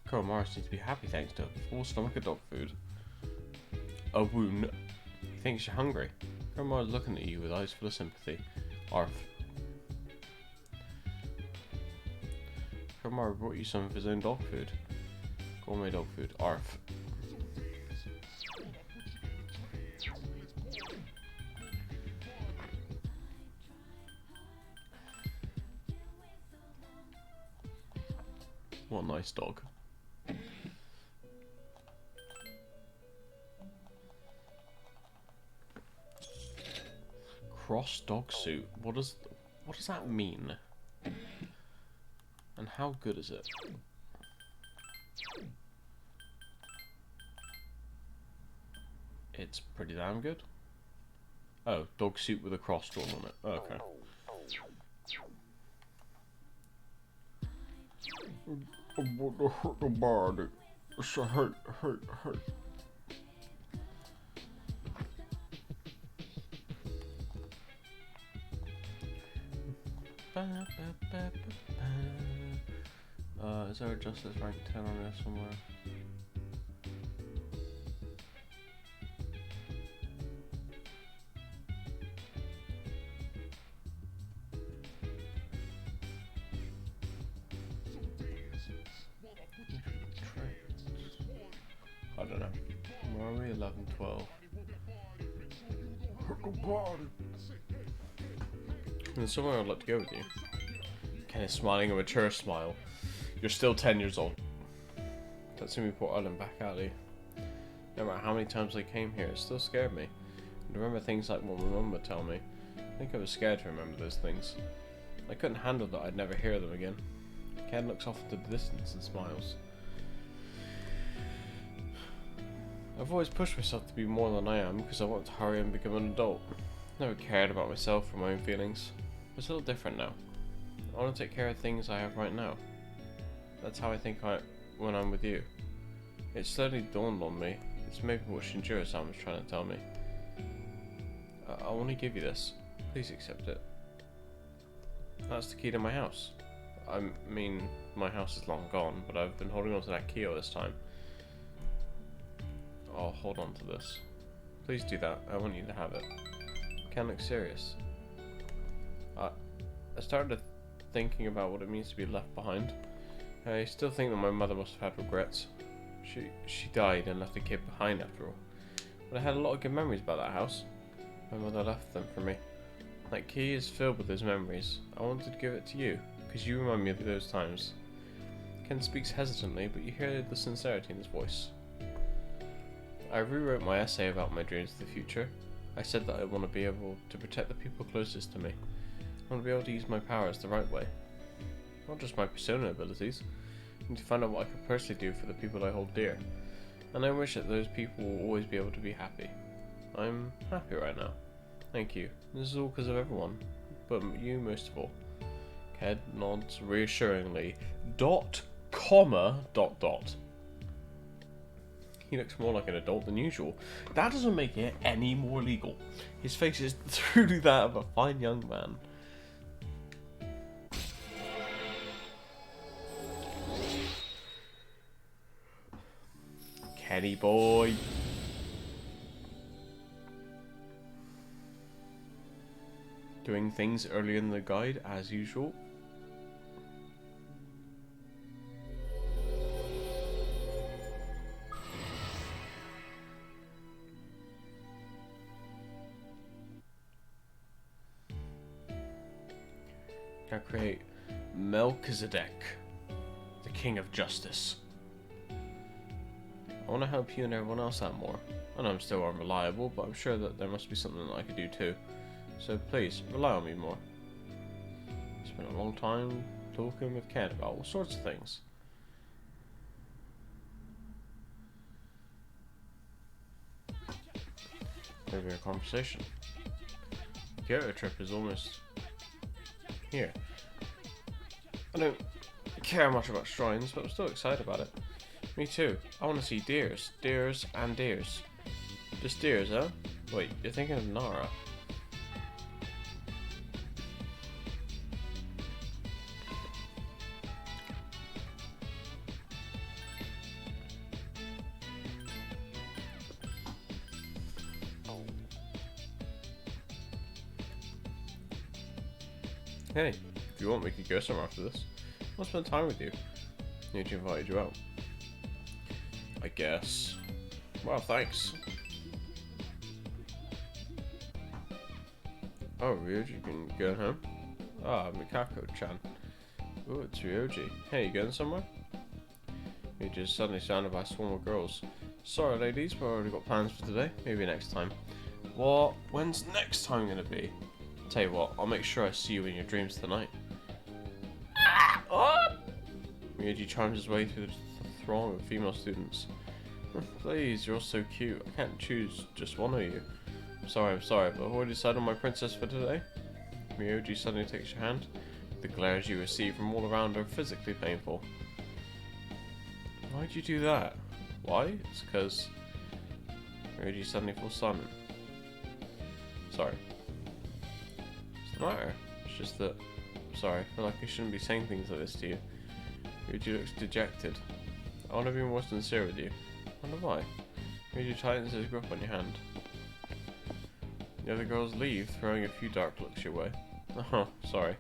Carl Morris needs to be happy thanks to a full stomach of dog food. A wound. He thinks you're hungry. Carl Morris is looking at you with eyes full of sympathy. Arf. Carl Morris brought you some of his own dog food. Gourmet dog food. Arf. What a nice dog. Cross dog suit. What does that mean? And how good is it? It's pretty damn good. Oh, dog suit with a cross drawn on it. Okay. Hurt the body. It's a hurt. Is there a justice rank 10 on there somewhere? I don't know. Where are we? 11, 12. There's somewhere I'd like to go with you. Ken is smiling a mature smile. You're still 10 years old. Don't see me put Island back alley. No matter how many times I came here, it still scared me. I remember things like what my mum would tell me. I think I was scared to remember those things. I couldn't handle that I'd never hear them again. Ken looks off into the distance and smiles. I've always pushed myself to be more than I am because I want to hurry and become an adult. Never cared about myself or my own feelings. It's a little different now. I want to take care of things I have right now. That's how I think when I'm with you. It slowly dawned on me. It's maybe what Shinjiro-san was trying to tell me. I want to give you this. Please accept it. That's the key to my house. I mean, my house is long gone, but I've been holding on to that key all this time. I'll hold on to this. Please do that. I want you to have it. Ken looks serious. I started thinking about what it means to be left behind. I still think that my mother must have had regrets. She died and left a kid behind after all. But I had a lot of good memories about that house. My mother left them for me. That key is filled with those memories. I wanted to give it to you, because you remind me of those times. Ken speaks hesitantly, but you hear the sincerity in his voice. I rewrote my essay about my dreams of the future. I said that I want to be able to protect the people closest to me. I want to be able to use my powers the right way. Not just my persona abilities. I need to find out what I can personally do for the people I hold dear. And I wish that those people will always be able to be happy. I'm happy right now. Thank you. This is all because of everyone. but you most of all. Head nods reassuringly. Dot, comma, dot, dot. He looks more like an adult than usual. That doesn't make it any more legal. His face is truly that of a fine young man. Kenny boy. Doing things earlier in the guide as usual. Now create Melchizedek, the King of Justice. I want to help you and everyone else out more. I know I'm still unreliable, but I'm sure that there must be something that I could do too. So please, rely on me more. Spent a long time talking with Ken about all sorts of things. Maybe a conversation. The Kyoto trip is almost here. I don't care much about shrines, but I'm still excited about it. Me too. I want to see deers. Deers and deers. Just deers, huh? Wait, you're thinking of Nara. Hey, if you want, we could go somewhere after this. I'll spend time with you. Need to invite you out. I guess. Well, thanks. Oh, Ryoji can go home? Ah, Mikako-chan. Ooh, it's Ryoji. Hey, you going somewhere? You just suddenly surrounded by a swarm of girls. Sorry, ladies, but I already got plans for today. Maybe next time. What? When's next time gonna be? Tell you what, I'll make sure I see you in your dreams tonight. Ryoji chimes his way through the throng of female students. Please, you're so cute. I can't choose just one of you. I'm sorry, but I've already decided on my princess for today. Ryoji suddenly takes your hand. The glares you receive from all around are physically painful. Why'd you do that? Why? It's because Ryoji suddenly falls silent. Sorry. What's the matter? It's just that... Sorry, I feel like I shouldn't be saying things like this to you. Ryoji looks dejected. I want to be more sincere with you. I wonder why. Ryoji tightens his grip on your hand. The other girls leave, throwing a few dark looks your way. Oh, sorry.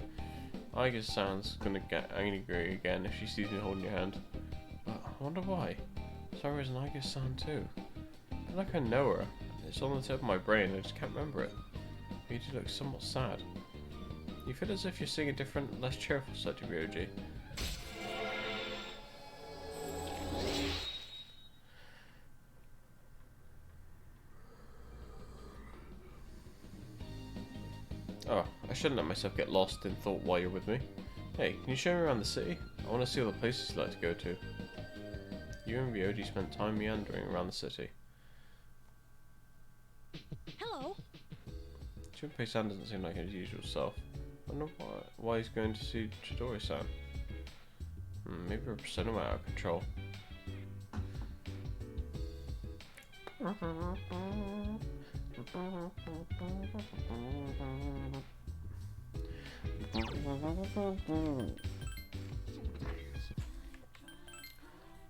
Aiga-san's gonna get angry again if she sees me holding your hand. But I wonder why. So is Aiga-san too. I feel like I know her. It's on the tip of my brain, I just can't remember it. Ryoji looks somewhat sad. You feel as if you're seeing a different, less cheerful side to Ryoji. Oh, I shouldn't let myself get lost in thought while you're with me. Hey, can you show me around the city? I want to see all the places you like to go to. You and Ryoji spent time meandering around the city. Hello. Junpei-san doesn't seem like his usual self. I wonder why he's going to see Chidori-san. Maybe her persona went out of control.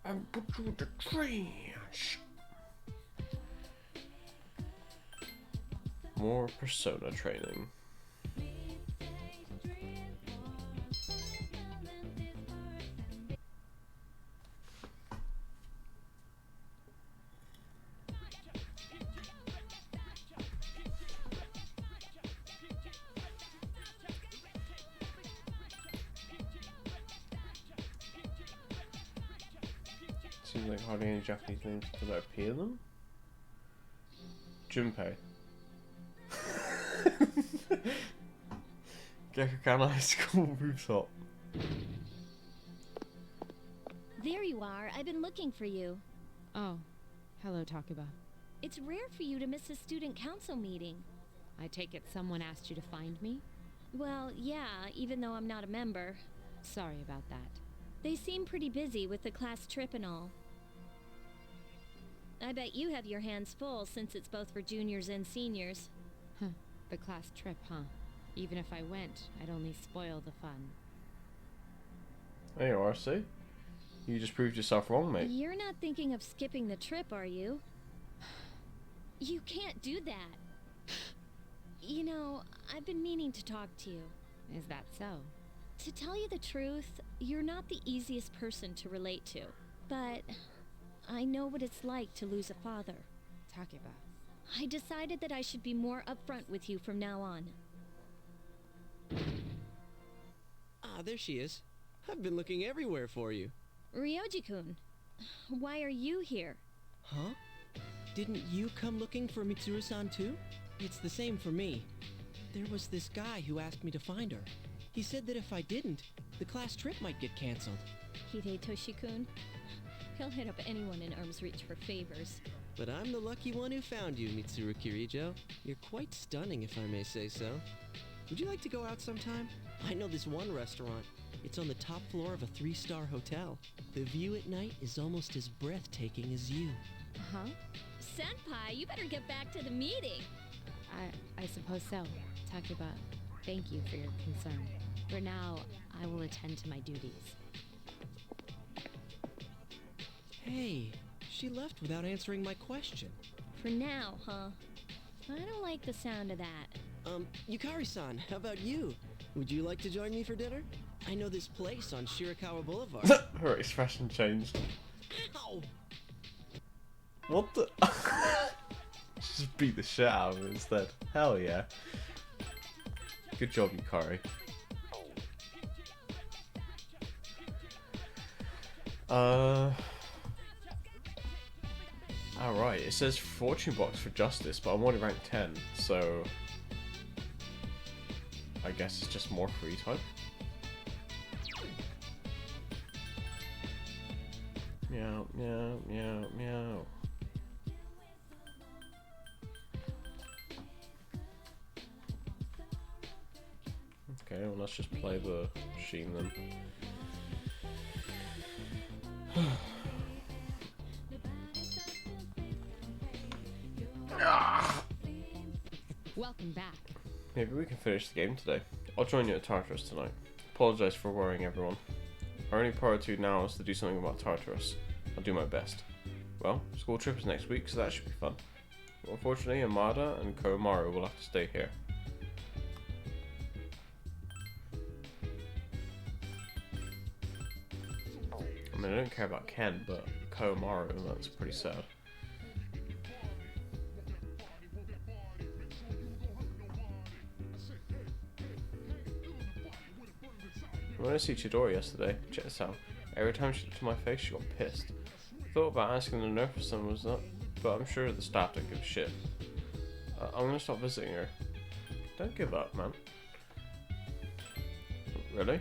And put you in the trash. More persona training. Seems like hardly any Japanese names that appear them. Junpei. Gekkoukan High School rooftop. There you are. I've been looking for you. Oh, hello, Takuba. It's rare for you to miss a student council meeting. I take it someone asked you to find me? Well, yeah, even though I'm not a member. Sorry about that. They seem pretty busy with the class trip and all. I bet you have your hands full since it's both for juniors and seniors. Huh. The class trip, huh? Even if I went, I'd only spoil the fun. There you are, see? You just proved yourself wrong, mate. You're not thinking of skipping the trip, are you? You can't do that. You know, I've been meaning to talk to you. Is that so? To tell you the truth, you're not the easiest person to relate to. But I know what it's like to lose a father. Takeba. I decided that I should be more upfront with you from now on. Ah, there she is. I've been looking everywhere for you. Ryoji-kun, why are you here? Huh? Didn't you come looking for Mitsuru-san too? It's the same for me. There was this guy who asked me to find her. He said that if I didn't, the class trip might get cancelled. Hidetoshi-kun? He'll hit up anyone in arm's reach for favors. But I'm the lucky one who found you, Mitsuru Kirijo. You're quite stunning, if I may say so. Would you like to go out sometime? I know this one restaurant. It's on the top floor of a 3-star hotel. The view at night is almost as breathtaking as you. Huh? Senpai, you better get back to the meeting. I suppose so. Takeba, thank you for your concern. For now, I will attend to my duties. Hey, she left without answering my question. For now, huh? I don't like the sound of that. Yukari-san, how about you? Would you like to join me for dinner? I know this place on Shirakawa Boulevard. Her expression changed. Ow! What the? Just beat the shit out of him instead. Hell yeah. Good job, Yukari. Alright, it says fortune box for justice, but I'm only rank 10, so I guess it's just more free type. Meow, meow, meow, meow. Okay, well let's just play the machine then. Welcome back. Maybe we can finish the game today. I'll join you at Tartarus tonight. Apologise for worrying everyone. Our only priority now is to do something about Tartarus. I'll do my best. Well, school trip is next week, so that should be fun. Unfortunately, Amada and Komaru will have to stay here. I mean, I don't care about Ken, but Komaru, that's pretty sad. When I see Chidori yesterday, check this out. Every time she looked at my face, she got pissed. I thought about asking the nurse for some was that, but I'm sure the staff don't give a shit. I'm gonna stop visiting her. Don't give up, man. Really?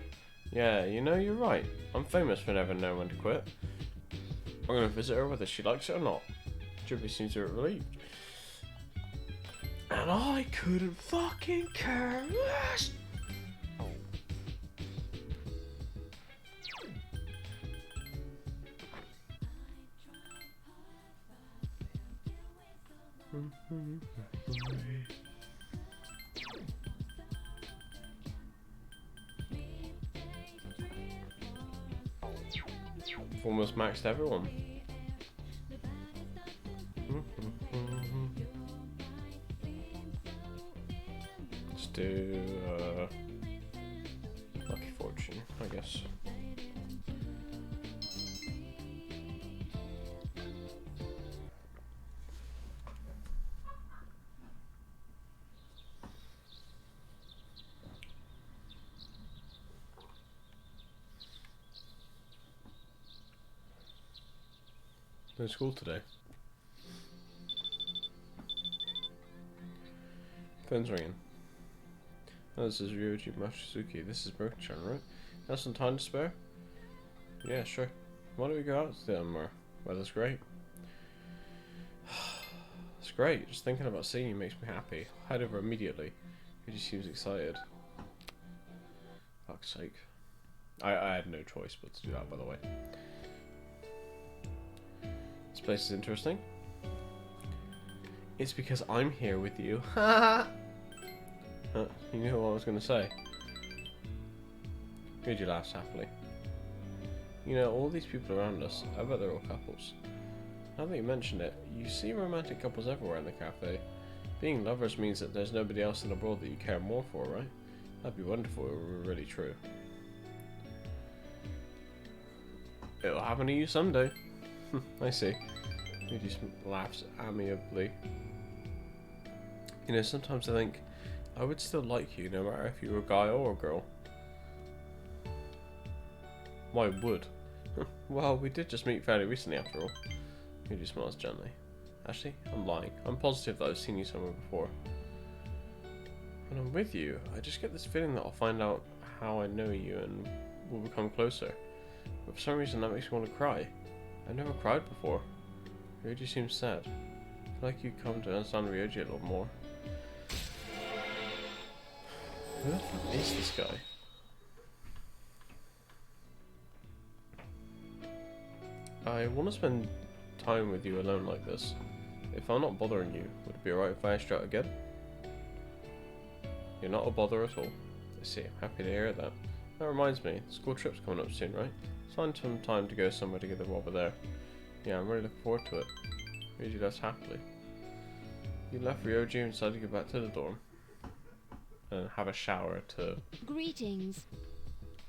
Yeah, you know, you're right. I'm famous for never knowing when to quit. I'm gonna visit her whether she likes it or not. Chibi seems relieved. And I couldn't fucking care less! Almost maxed everyone. Let's do Lucky Fortune, I guess. No school today. Phone's ringing. Oh, this is Ryoji Machizuki. This is Broken-chan, right? Have some time to spare? Yeah, sure. Why don't we go out today, Amara? Weather's great. It's great. Just thinking about seeing you makes me happy. Head over immediately. He just seems excited. Fuck's sake. I had no choice but to do that, by the way. This place is interesting. It's because I'm here with you. You knew what I was going to say. Ryuji laughs happily. You know, all these people around us, I bet they're all couples. Now that you mention it, you see romantic couples everywhere in the cafe. Being lovers means that there's nobody else in the world that you care more for, right? That'd be wonderful if it were really true. It'll happen to you someday. I see. He just laughs amiably. You know, sometimes I think I would still like you no matter if you were a guy or a girl. Why would? Well, we did just meet fairly recently after all. He just smiles gently. Actually, I'm lying. I'm positive that I've seen you somewhere before. When I'm with you, I just get this feeling that I'll find out how I know you and we'll become closer. But for some reason that makes me want to cry. I've never cried before. Ryoji seems sad. I feel like you'd come to understand Ryoji a little more. Who the fuck is this guy? I want to spend time with you alone like this. If I'm not bothering you, would it be alright if I asked you out again? You're not a bother at all. I see, I'm happy to hear that. That reminds me, the school trip's coming up soon, right? Find some time to go somewhere together while we're there. Yeah, I'm really looking forward to it. Ryuji laughs happily. You left Ryoji and decided to go back to the dorm. And have a shower to... Greetings.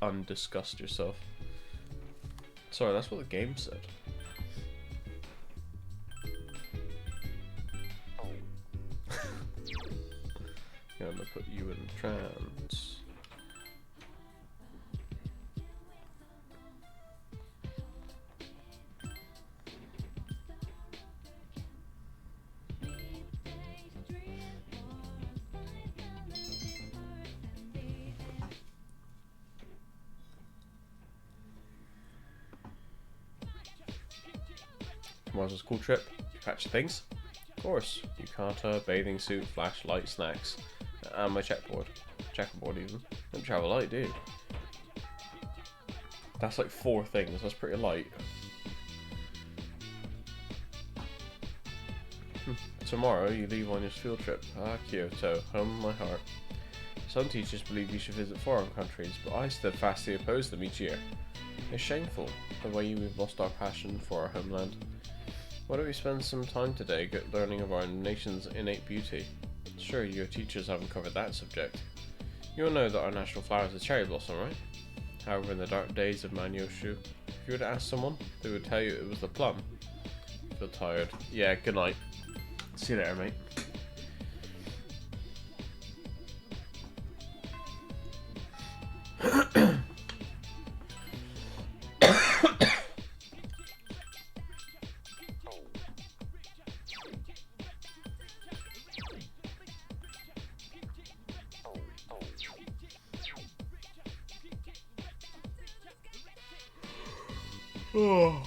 Undisgust yourself. Sorry, that's what the game said. Yeah, I'm gonna put you in trance. Was a school trip? Patch things? Of course. Yukata, bathing suit, flashlight, snacks, and my checkerboard even. Don't travel light, do you? That's like 4 things. That's pretty light. Tomorrow you leave on your field trip. Kyoto, home of my heart. Some teachers believe you should visit foreign countries, but I steadfastly oppose them each year. It's shameful the way we've lost our passion for our homeland. Why don't we spend some time today learning of our nation's innate beauty? Sure, your teachers haven't covered that subject. You'll know that our national flower is the cherry blossom, right? However, in the dark days of Manyoshu, if you were to ask someone, they would tell you it was the plum. Feel tired. Yeah, good night. See you later, mate. Oh.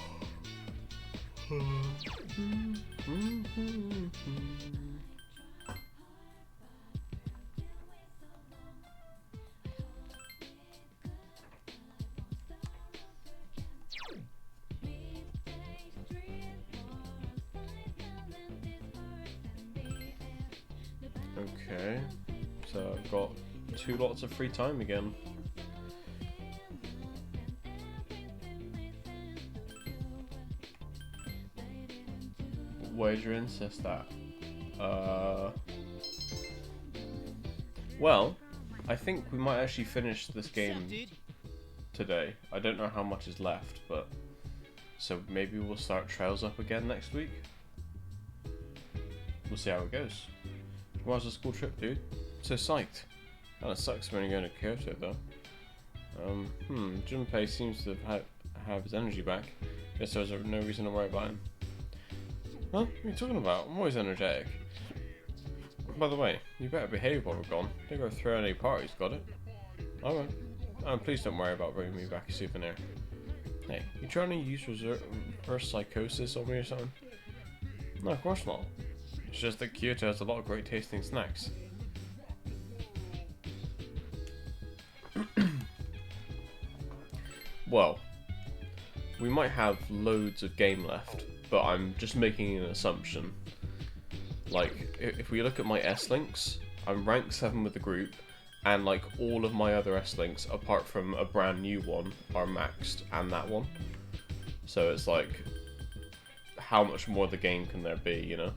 Okay, so I've got 2 lots of free time again. Where's your incest at? Well, I think we might actually finish this game today. I don't know how much is left, but so maybe we'll start Trails Up again next week. We'll see how it goes. How's the school trip, dude? So psyched. Kinda sucks when you're going to Kyoto, though. Junpei seems to have his energy back. Guess there's no reason to worry about him. Huh? What are you talking about? I'm always energetic. By the way, you better behave while we're gone. Don't go throw any parties, got it? Alright. Please don't worry about bringing me back a souvenir. Hey, you trying to use reverse psychosis on me or something? No, of course not. It's just that Kyoto has a lot of great tasting snacks. well, we might have loads of game left, but I'm just making an assumption. Like, if we look at my S-Links, I'm rank 7 with the group, and like all of my other S-Links, apart from a brand new one, are maxed, and that one. So it's like, how much more of the game can there be, you know?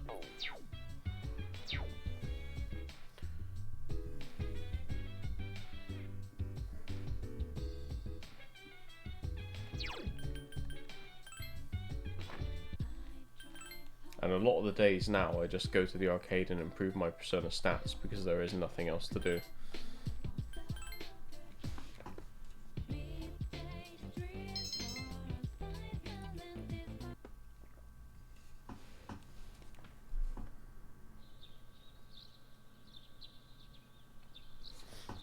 And a lot of the days now, I just go to the arcade and improve my Persona stats because there is nothing else to do.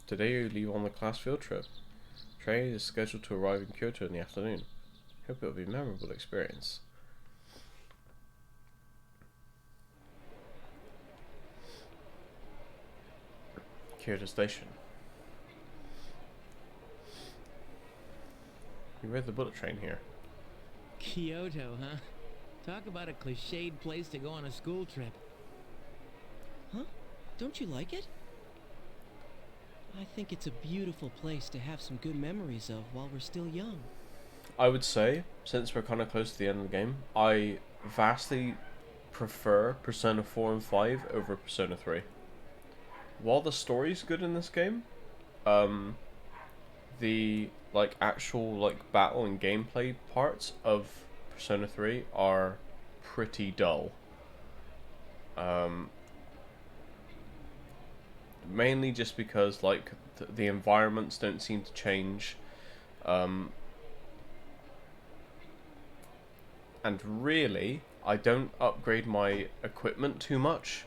Today you leave on the class field trip. Train is scheduled to arrive in Kyoto in the afternoon. Hope it'll be a memorable experience. Kyoto Station. You read the bullet train here. Kyoto, huh? Talk about a cliched place to go on a school trip. Huh? Don't you like it? I think it's a beautiful place to have some good memories of while we're still young. I would say, since we're kind of close to the end of the game, I vastly prefer Persona 4 and 5 over Persona 3. While the story's good in this game, the like actual like battle and gameplay parts of Persona 3 are pretty dull. Mainly just because like the environments don't seem to change, and really I don't upgrade my equipment too much.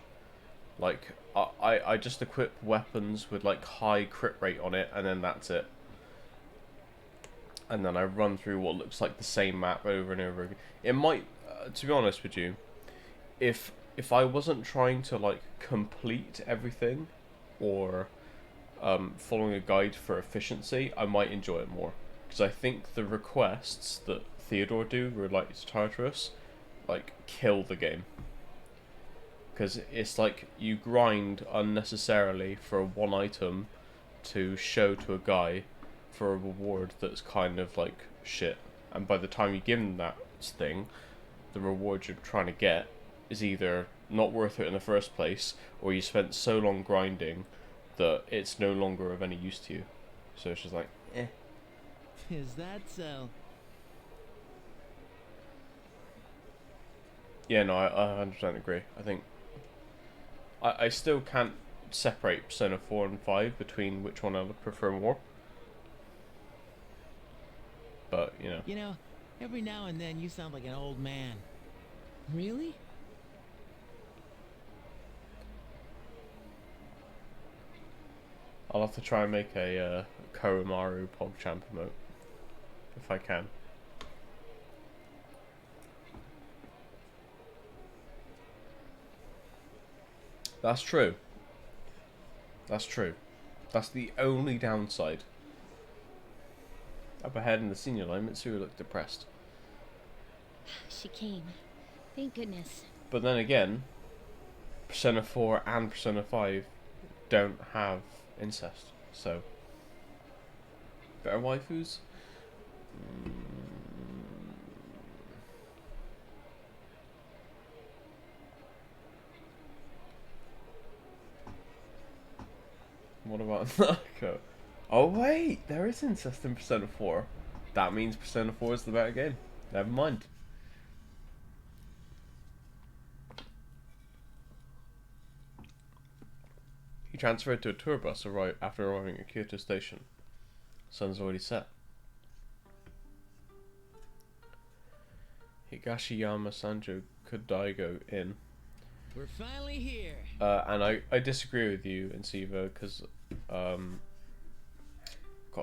Like I just equip weapons with like high crit rate on it, and then that's it. And then I run through what looks like the same map over and over again. It might, to be honest with you, if I wasn't trying to like complete everything, or following a guide for efficiency, I might enjoy it more. Because I think the requests that Theodore do related to Tartarus, like, kill the game. Because it's like you grind unnecessarily for one item to show to a guy for a reward that's kind of like shit. And by the time you give him that thing, the reward you're trying to get is either not worth it in the first place, or you spent so long grinding that it's no longer of any use to you. So it's just like, eh. Is that so? Yeah, no, I 100% agree. I think I still can't separate Persona 4 and 5 between which one I would prefer more. But, you know. You know, every now and then you sound like an old man. Really? I'll have to try and make a Koromaru PogChamp emote. If I can. That's true. That's true. That's the only downside. Up ahead in the senior line, Mitsuru looked depressed. She came. Thank goodness. But then again, Persona 4 and Persona 5 don't have incest, so better waifus? What about Narco? Oh wait, there is incest in Persona 4. That means Persona 4 is the better game. Never mind. He transferred to a tour bus after arriving at Kyoto Station. Sun's already set. Higashiyama Sanjo Kodaigo Inn. We're finally here. And I disagree with you, Insiva, because gotta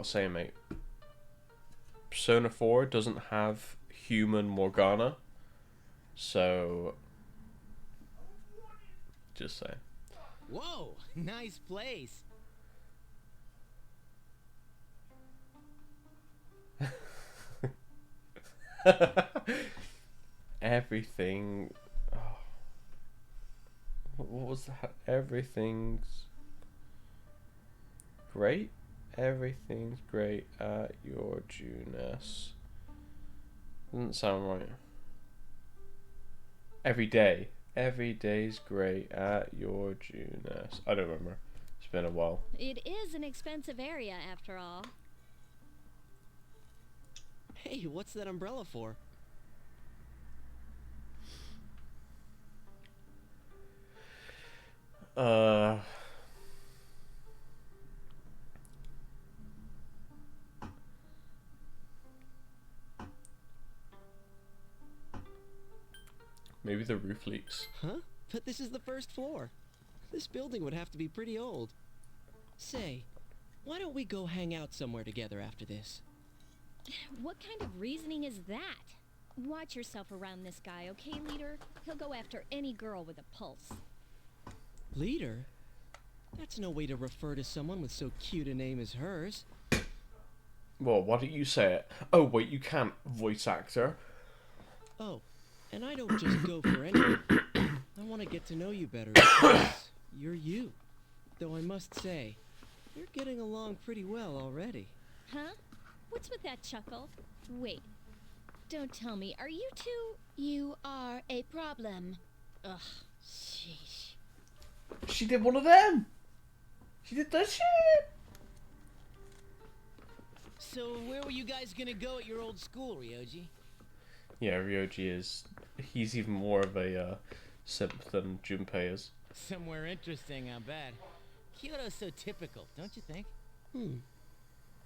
say, mate, Persona 4 doesn't have human Morgana, so just say. Whoa, nice place. Everything. Oh. What was that? Everything's great. Everything's great at your Juness. Doesn't sound right. Every day. Every day's great at your Juness. I don't remember. It's been a while. It is an expensive area, after all. Hey, what's that umbrella for? Maybe the roof leaks. Huh? But this is the first floor. This building would have to be pretty old. Say, why don't we go hang out somewhere together after this? What kind of reasoning is that? Watch yourself around this guy, okay, leader? He'll go after any girl with a pulse. Leader? That's no way to refer to someone with so cute a name as hers. Well, why don't you say it? Oh, wait, you can't, voice actor. Oh, and I don't just go for anyone. I want to get to know you better because you're you. Though I must say, you're getting along pretty well already. Huh? What's with that chuckle? Wait. Don't tell me, are you two... You are a problem. Ugh, sheesh. She did one of them! She did that shit! So where were you guys gonna go at your old school, Ryoji? Yeah, Ryoji is... He's even more of a simp than Junpei is. Somewhere interesting, I bet. Kyoto's so typical, don't you think?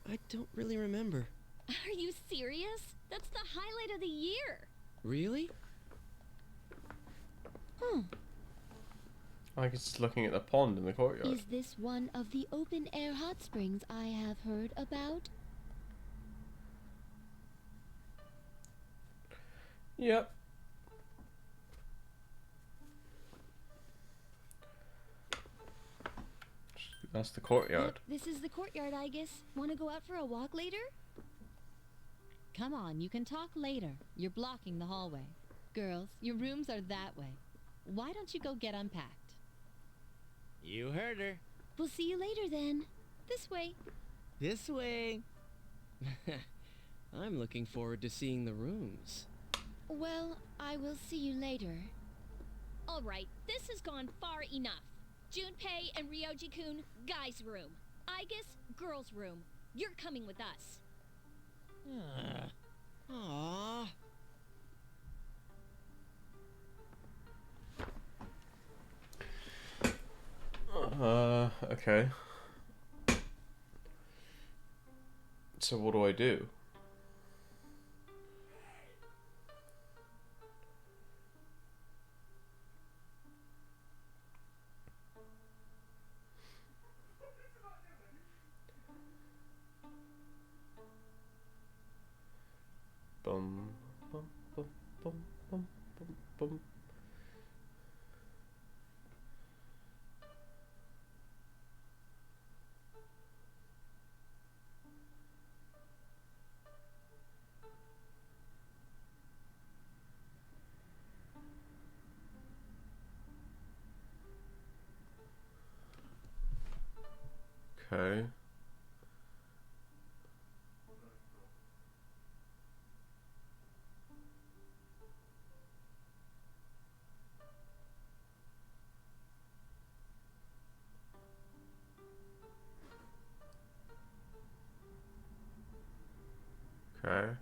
I don't really remember. Are you serious? That's the highlight of the year. Really? I guess it's looking at the pond in the courtyard. Is this one of the open-air hot springs I have heard about? Yep. That's the courtyard. This is the courtyard, I guess. Want to go out for a walk later? Come on, you can talk later. You're blocking the hallway. Girls, your rooms are that way. Why don't you go get unpacked? You heard her. We'll see you later then. This way. This way. I'm looking forward to seeing the rooms. Well, I will see you later. All right, this has gone far enough. Junpei and Ryoji-kun, guys' room. I guess girls' room. You're coming with us. Aww. Okay. So what do I do? Bum, bum, bum, bum, bum, bum, bum. Okay. Okay.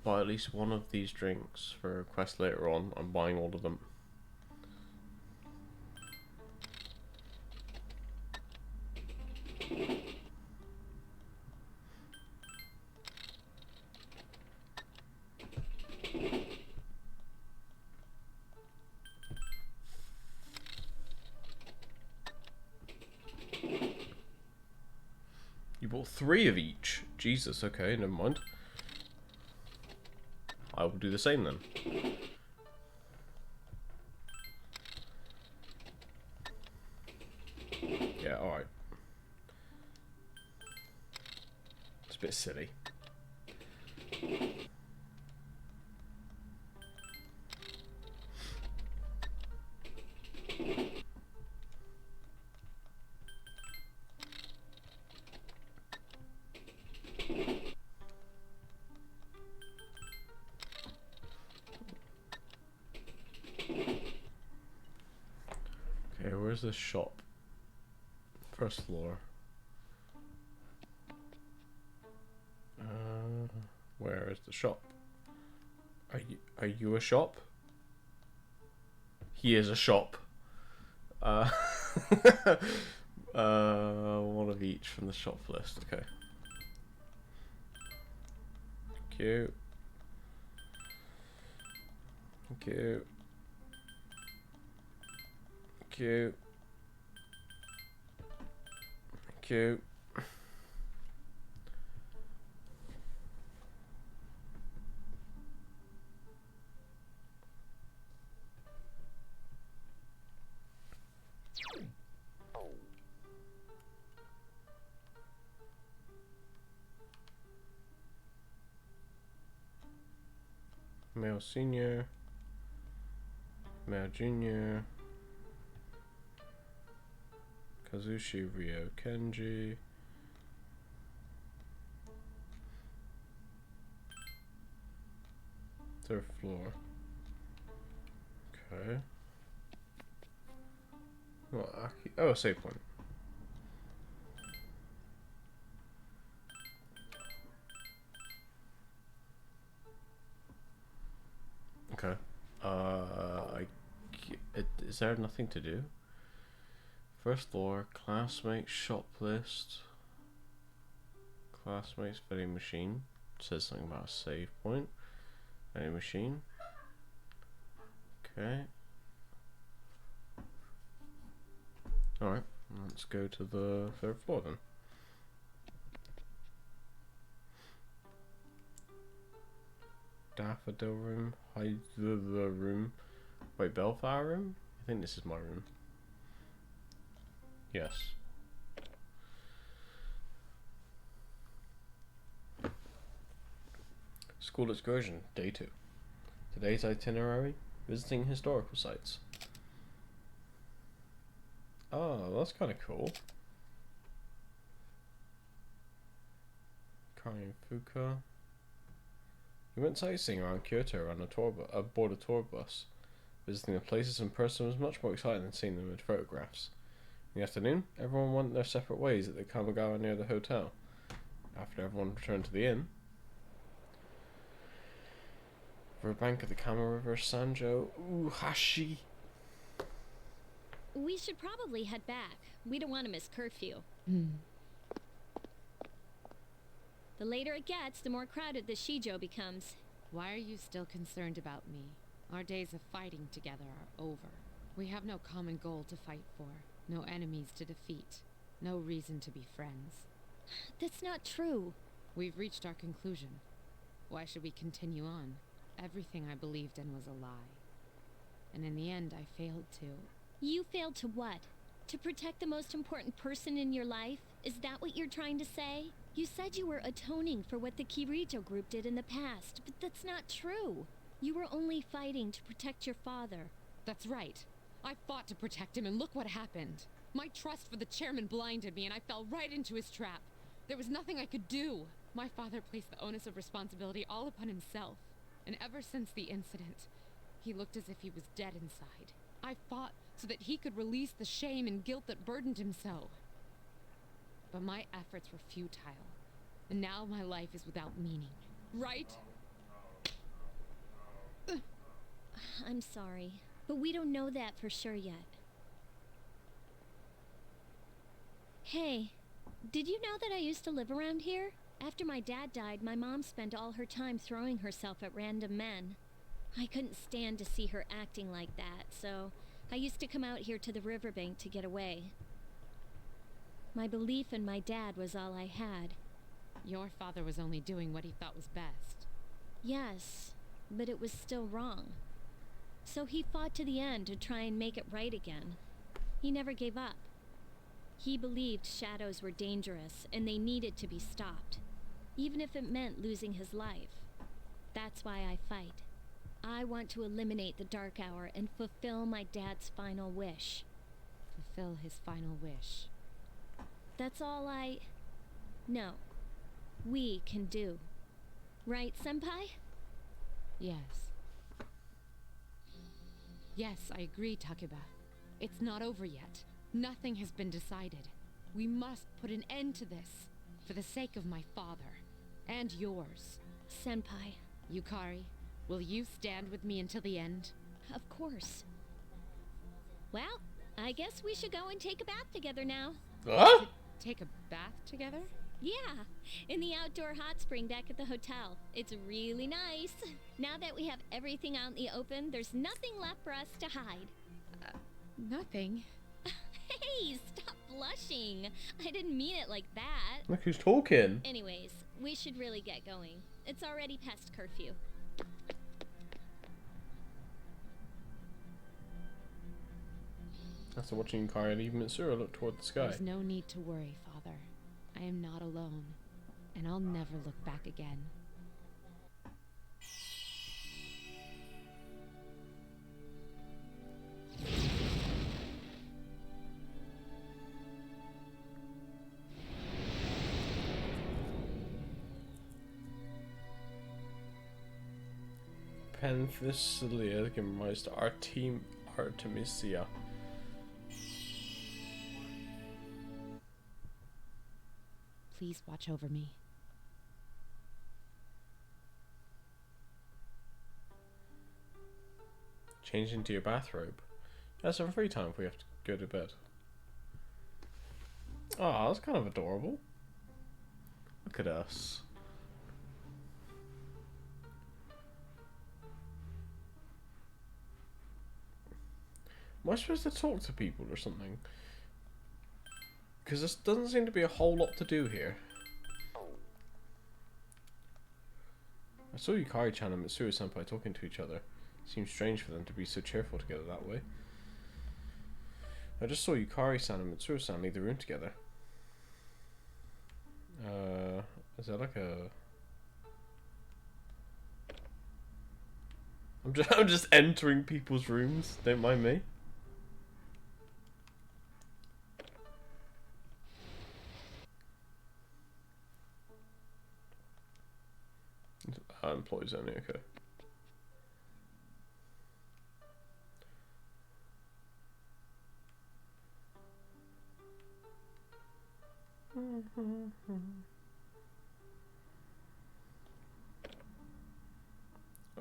Buy at least one of these drinks for a quest later on. I'm buying all of them. You bought 3 of each. Jesus, okay, never mind. I will do the same then. Yeah, alright. It's a bit silly. Okay, where's the shop? First floor. Where is the shop? Are you a shop? He is a shop. One of each from the shop list. Okay. Thank you. Thank you. Thank you. Thank you. Male senior, male junior, Kazushi Ryo Kenji, third floor. Okay. Well, Aki, oh, save point. Okay. Is there nothing to do? First floor, classmates, shop list, classmates, vending machine. It says something about a save point. Vending machine. Okay. Alright, let's go to the third floor then. Daffodil room, hide the room. Wait, Bellflower room? I think this is my room. Yes. School excursion, day 2. Today's itinerary, visiting historical sites. Oh, that's kind of cool. Karin Fuka. We went sightseeing around Kyoto on aboard a tour bus. Visiting the places in person was much more exciting than seeing them in photographs. In the afternoon, everyone went their separate ways at the Kamigawa near the hotel. After everyone returned to the inn, riverbank of the Kama River, Sanjo, Uhashi. We should probably head back. We don't want to miss curfew. The later it gets, the more crowded the Shijo becomes. Why are you still concerned about me? Our days of fighting together are over. We have no common goal to fight for, no enemies to defeat, no reason to be friends. That's not true. We've reached our conclusion. Why should we continue on? Everything I believed in was a lie. And in the end, I failed to. You failed to what? To protect the most important person in your life? Is that what you're trying to say? You said you were atoning for what the Kirijo group did in the past, but that's not true. You were only fighting to protect your father. That's right. I fought to protect him, and look what happened. My trust for the chairman blinded me, and I fell right into his trap. There was nothing I could do. My father placed the onus of responsibility all upon himself. And ever since the incident, he looked as if he was dead inside. I fought so that he could release the shame and guilt that burdened him so. But my efforts were futile, and now my life is without meaning. Right? I'm sorry, but we don't know that for sure yet. Hey, did you know that I used to live around here? After my dad died, my mom spent all her time throwing herself at random men. I couldn't stand to see her acting like that, so I used to come out here to the riverbank to get away. My belief in my dad was all I had. Your father was only doing what he thought was best. Yes, but it was still wrong. So he fought to the end to try and make it right again. He never gave up. He believed shadows were dangerous and they needed to be stopped, even if it meant losing his life. That's why I fight. I want to eliminate the Dark Hour and fulfill my dad's final wish. Fulfill his final wish. That's all No. We can do. Right, Senpai? Yes. Yes, I agree, Takeba. It's not over yet. Nothing has been decided. We must put an end to this. For the sake of my father. And yours. Senpai. Yukari, will you stand with me until the end? Of course. Well, I guess we should go and take a bath together now. Huh? Take a bath together? Yeah, in the outdoor hot spring back at the hotel. It's really nice. Now that we have everything out in the open, there's nothing left for us to hide. Nothing. Hey, stop blushing. I didn't mean it like that. Look who's talking. Anyways, we should really get going. It's already past curfew. After watching Yukari leave Mitsuru look toward the sky. There's no need to worry, Father. I am not alone, and I'll never look back again. Penthesilea given rise to Artemisia. Please watch over me. Change into your bathrobe. That's some free time before you have to go to bed. Oh, that's kind of adorable. Look at us. Am I supposed to talk to people or something? Because there doesn't seem to be a whole lot to do here. I saw Yukari-chan and Mitsuru-senpai talking to each other. Seems strange for them to be so cheerful together that way. I just saw Yukari-san and Mitsuru-san leave the room together. Is that like a... I'm just entering people's rooms, don't mind me. Employees only, okay.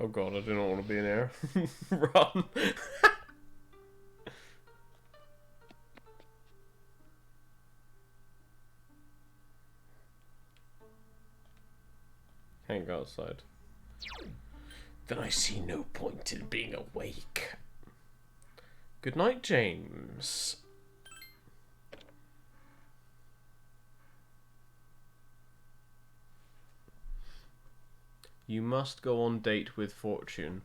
Oh god, I do not want to be in here. Run! Can't go outside. Then I see no point in being awake. Good night, James. You must go on date with Fortune.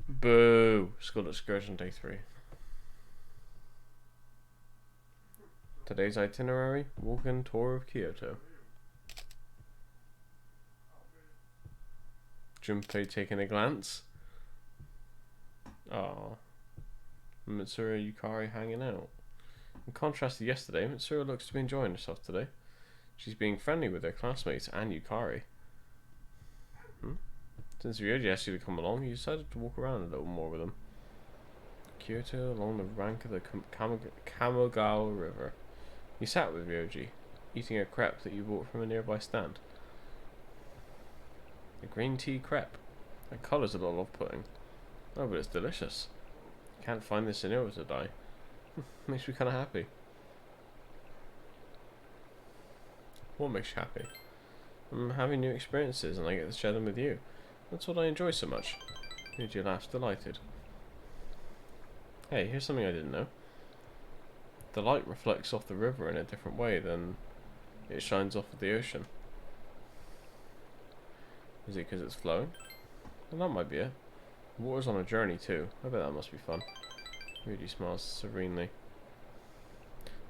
Boo! School excursion day 3. Today's itinerary: walk-in tour of Kyoto. Junpei taking a glance. Oh, Mitsuru and Yukari hanging out. In contrast to yesterday, Mitsuru looks to be enjoying herself today. She's being friendly with her classmates and Yukari. Since Ryoji asked you to come along, you decided to walk around a little more with him. Kyoto, along the bank of the Kamogawa River. You sat with Ryoji, eating a crepe that you bought from a nearby stand. A green tea crepe. The colour's a little off-putting. Oh, but it's delicious. Can't find this in Iwatodai. Makes me kind of happy. What makes you happy? I'm having new experiences and I get to share them with you. That's what I enjoy so much. Ryuji laughs, delighted. Hey, here's something I didn't know. The light reflects off the river in a different way than it shines off of the ocean. Is it because it's flowing? Well, that might be it. The water's on a journey too. I bet that must be fun. Ryuji smiles serenely.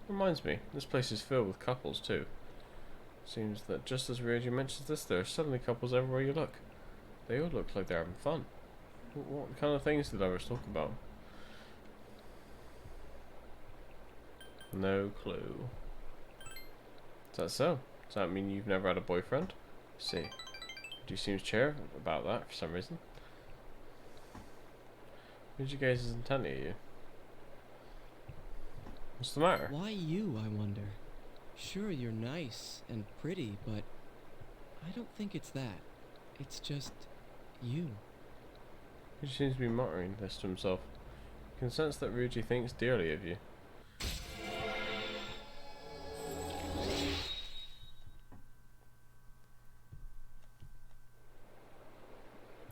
Reminds me, this place is filled with couples too. Seems that just as Ryoji mentions this, there are suddenly couples everywhere you look. They all look like they're having fun. What kind of things did others talk about? No clue. Is that so? Does that mean you've never had a boyfriend? I see. Do seem chair about that for some reason. Ryoji gazes intently at you. What's the matter? Why you, I wonder? Sure, you're nice and pretty, but I don't think it's that. It's just you. He seems to be muttering this to himself. You can sense that Ryoji thinks dearly of you.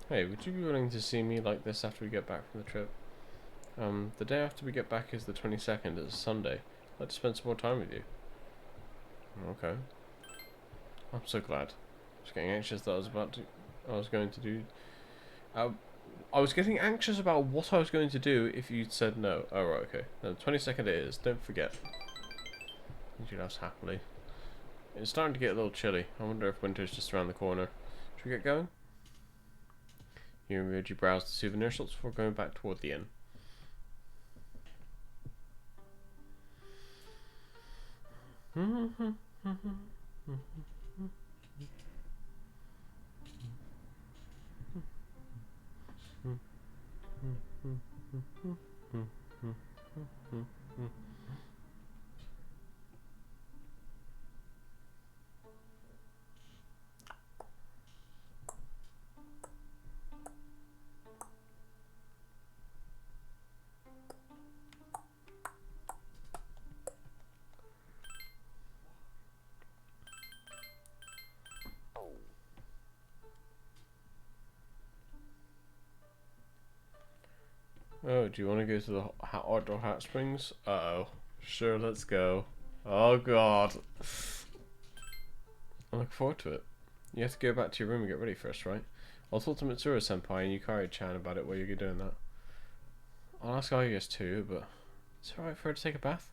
Hey, would you be willing to see me like this after we get back from the trip? The day after we get back is the 22nd. It's a Sunday. I'd like to spend some more time with you. Okay. I'm so glad. I was getting anxious that I was going to do. I was getting anxious about what I was going to do if you'd said no. Oh right, okay. No, the 22nd it is. Don't forget. She laughs happily. It's starting to get a little chilly. I wonder if winter's just around the corner. Should we get going? You and Ryoji browse the souvenir shops before going back toward the inn. Oh, do you want to go to the outdoor hot springs? Uh-oh. Sure, let's go. Oh god. I look forward to it. You have to go back to your room and get ready first, right? I'll talk to Mitsuru-senpai and Yukari-chan about it while you're doing that. I'll ask Ayas too, but is it alright for her to take a bath?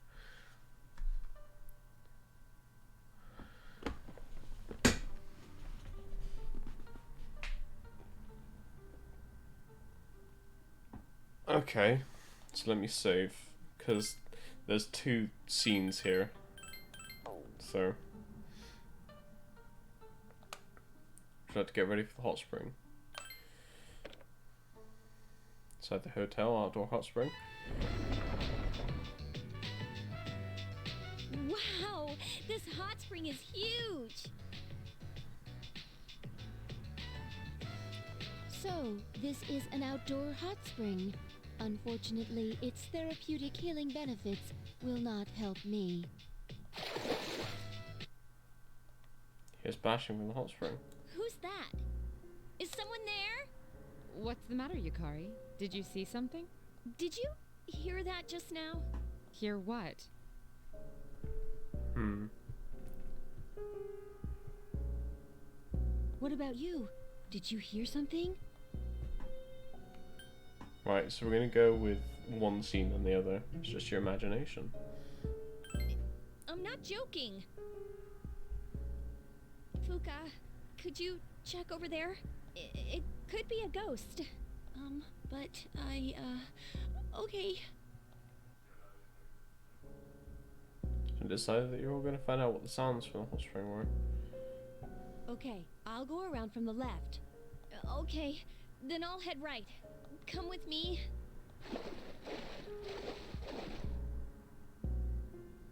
Okay, so let me save, because there's 2 scenes here, so try to get ready for the hot spring. Inside the hotel, outdoor hot spring. Wow, this hot spring is huge! So, this is an outdoor hot spring. Unfortunately, its therapeutic healing benefits will not help me. Here's bashing from the hot spring. Who's that? Is someone there? What's the matter, Yukari? Did you see something? Did you hear that just now? Hear what? What about you? Did you hear something? Right, so we're gonna go with one scene and the other. It's just your imagination. I'm not joking. Fuka, could you check over there? It could be a ghost. But okay. And decided that you're all gonna find out what the sounds from the hot spring were. Okay, I'll go around from the left. Okay, then I'll head right. Come with me.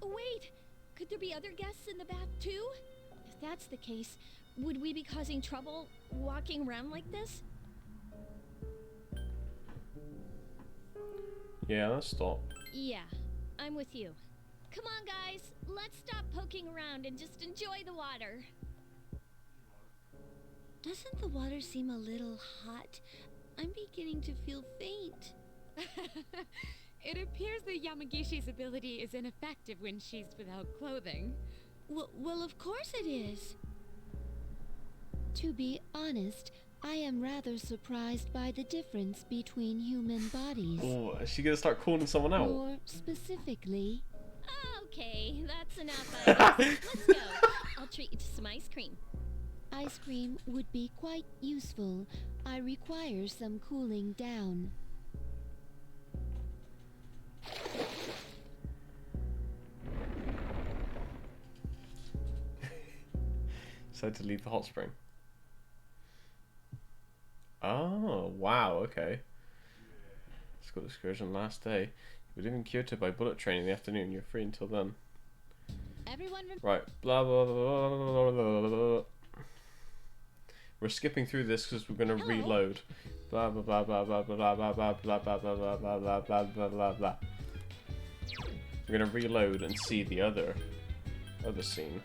Wait! Could there be other guests in the bath too? If that's the case, would we be causing trouble walking around like this? Yeah, let's stop. Yeah, I'm with you. Come on, guys. Let's stop poking around and just enjoy the water. Doesn't the water seem a little hot? I'm beginning to feel faint. It appears that Yamagishi's ability is ineffective when she's without clothing. Well, of course it is. To be honest, I am rather surprised by the difference between human bodies. Oh, is she gonna start calling someone out? More specifically... Oh, Okay, that's enough, I guess. Let's go. I'll treat you to some ice cream. Ice cream would be quite useful. I require some cooling down. Decided to leave the hot spring. Oh, wow, okay. School excursion last day. We're leaving Kyoto by bullet train in the afternoon. You're free until then. Everyone Right. Blah, blah, blah, blah, blah, blah, blah. We're skipping through this because we're going to reload. Blah, blah, blah, blah, blah, blah, blah, blah, blah, blah, blah, blah, blah, blah, blah, blah, blah, blah. We're going to reload and see the other scene.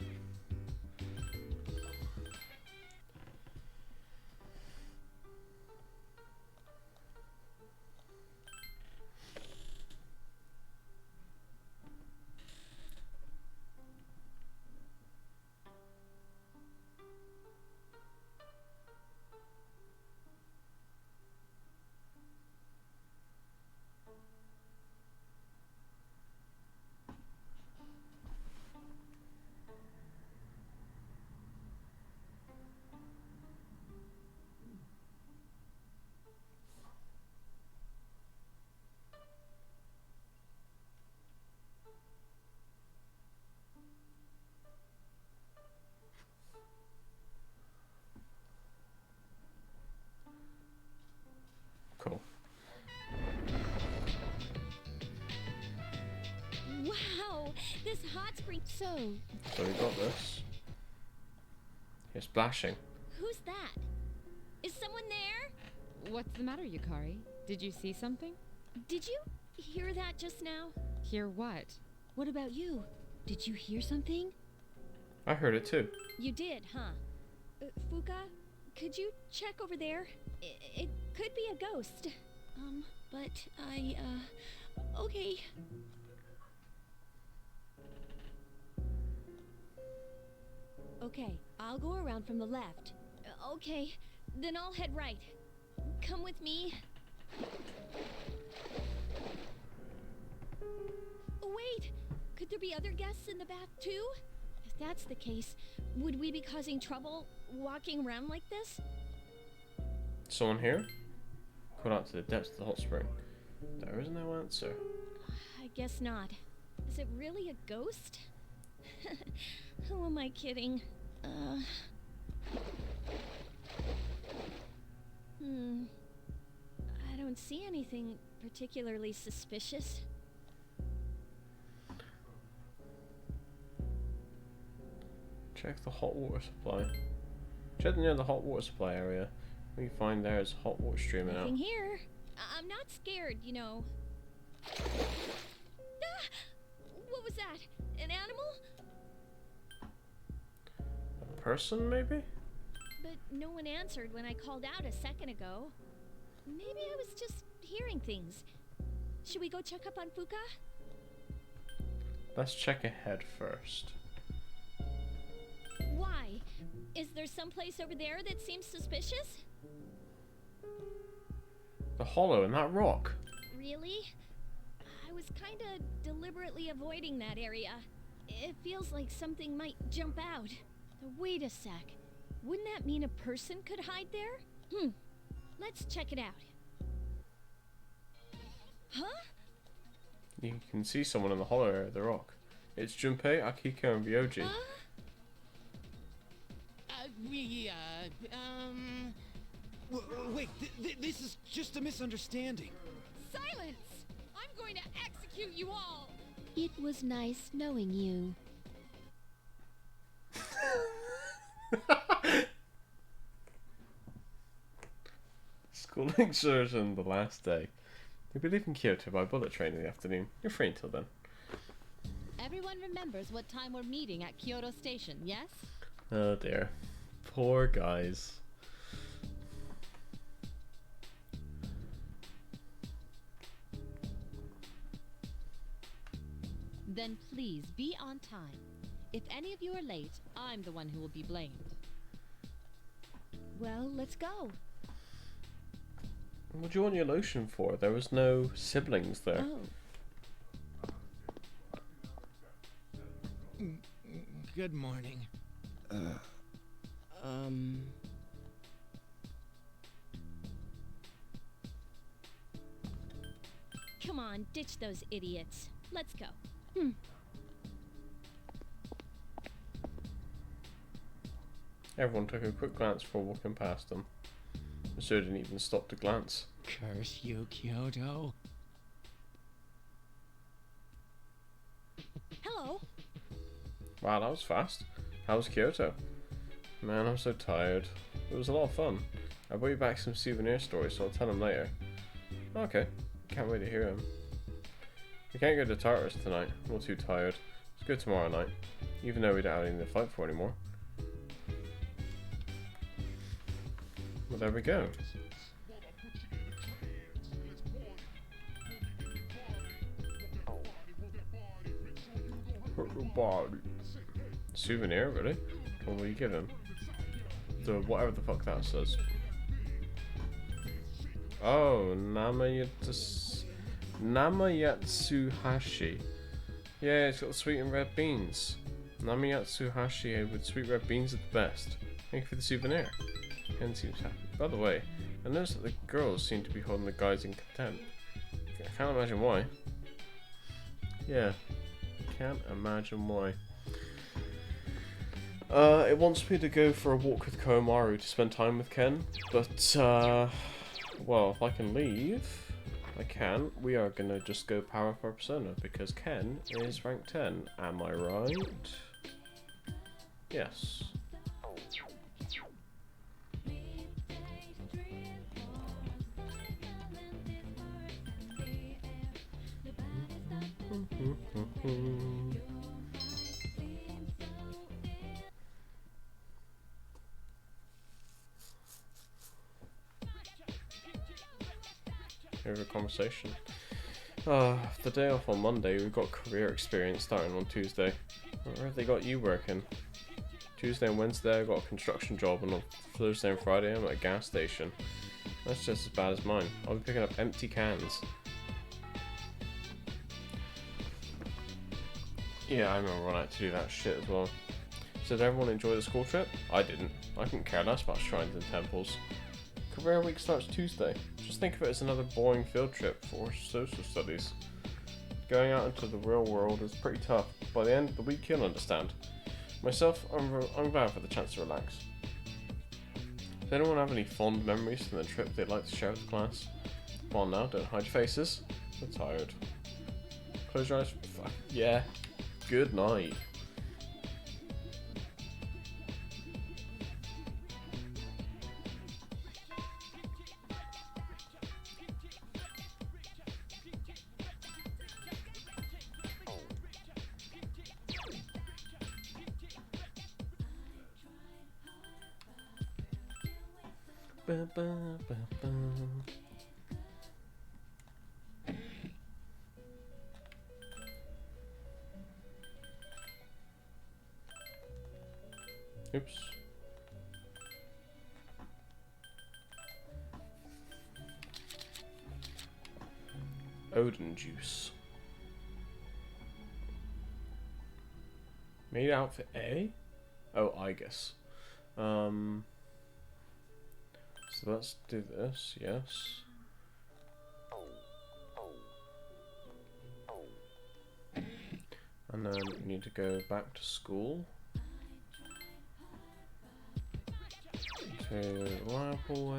Cool. Wow, this hot spring. So we got this. You're splashing. Who's that? Is someone there? What's the matter, Yukari? Did you see something? Did you hear that just now? Hear what? What about you? Did you hear something? I heard it too. You did, huh? Fuka, could you check over there? It could be a ghost. But okay. Okay, I'll go around from the left. Okay, then I'll head right. Come with me. Wait, could there be other guests in the bath too? If that's the case, would we be causing trouble walking around like this? Someone here? Caught out to the depths of the hot spring. There is no answer. I guess not. Is it really a ghost? Who am I kidding? I don't see anything particularly suspicious. Check the hot water supply. Check near the hot water supply area. What you find there is hot water streaming out. Nothing here. I'm not scared, you know. Ah! What was that? An animal? A person, maybe? But no one answered when I called out a second ago. Maybe I was just hearing things. Should we go check up on Fuka? Let's check ahead first. Why? Is there someplace over there that seems suspicious? The hollow in that rock. Really? I was kinda deliberately avoiding that area. It feels like something might jump out. Wait a sec. Wouldn't that mean a person could hide there? Let's check it out. Huh? You can see someone in the hollow area of the rock. It's Junpei, Akiko, and Ryoji. Wait, this is just a misunderstanding. Silence! I'm going to execute you all! It was nice knowing you. School excursion the last day. You'll be leaving Kyoto by bullet train in the afternoon. You're free until then. Everyone remembers what time we're meeting at Kyoto Station, yes? Oh dear. Poor guys. Then please be on time. If any of you are late, I'm the one who will be blamed. Well, let's go. What do you want your lotion for? There was no siblings there. Oh. Good morning. Come on, ditch those idiots. Let's go. Everyone took a quick glance before walking past them. Monsieur didn't even stop to glance. Curse you, Kyoto. Hello. Wow, that was fast. How was Kyoto? Man, I'm so tired. It was a lot of fun. I brought you back some souvenir stories, so I'll tell them later. Okay. Can't wait to hear them. We can't go to Tartarus tonight. I'm all too tired. Let's go tomorrow night. Even though we don't have anything to fight for anymore. Well, there we go. Souvenir, really? What will you give him? The whatever the fuck that says. Oh, Namayatsuhashi. Yeah, it's got the sweet and red beans. Namayatsuhashi with sweet red beans are the best. Thank you for the souvenir. Ken seems happy. By the way, I noticed that the girls seem to be holding the guys in contempt. I can't imagine why. Yeah, can't imagine why. It wants me to go for a walk with Komaru to spend time with Ken, but, well, if I can leave, I can. We are gonna just go power up our persona, because Ken is rank 10. Am I right? Yes. Have a conversation. The day off on Monday, we've got career experience starting on Tuesday. Where have they got you working? Tuesday and Wednesday I got a construction job, and on Thursday and Friday I'm at a gas station. That's just as bad as mine. I'll be picking up empty cans. Yeah, I remember when I had to do that shit as well. So did everyone enjoy the school trip? I didn't. I couldn't care less about shrines and temples. Career week starts Tuesday. Just think of it as another boring field trip for social studies. Going out into the real world is pretty tough. By the end of the week you'll understand. Myself, I'm glad for the chance to relax. Does anyone have any fond memories from the trip they'd like to share with the class? Come on now, don't hide your faces. I'm tired. Close your eyes. Fuck. Yeah. Good night. Ba, ba, ba, ba. Oops. Odin juice. Made outfit A? Oh, I guess. So let's do this, yes. And then we need to go back to school. To Liverpool.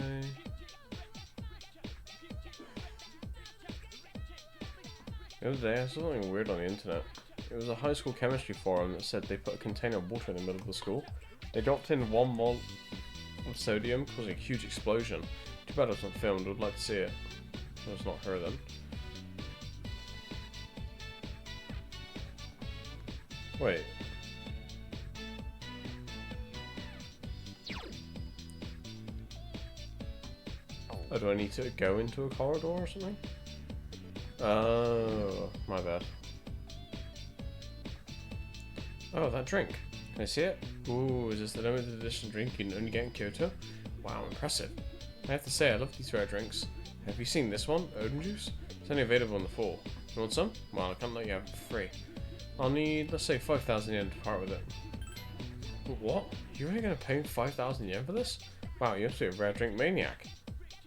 The other day I saw something weird on the internet. It was a high school chemistry forum that said they put a container of water in the middle of the school. They dropped in 1 mol of sodium, causing a huge explosion. Too bad it was not filmed, would like to see it. Well, it's not her then. Wait. Oh, do I need to go into a corridor or something? Oh, my bad. Oh, that drink. Can I see it? Ooh, is this the limited edition drink you can only get in Kyoto? Wow, impressive. I have to say, I love these rare drinks. Have you seen this one? Odin juice? It's only available in the fall. You want some? Well, I can't let you have it for free. I'll need, let's say, 5,000 yen to part with it. What? You're only going to pay 5,000 yen for this? Wow, you must be a rare drink maniac.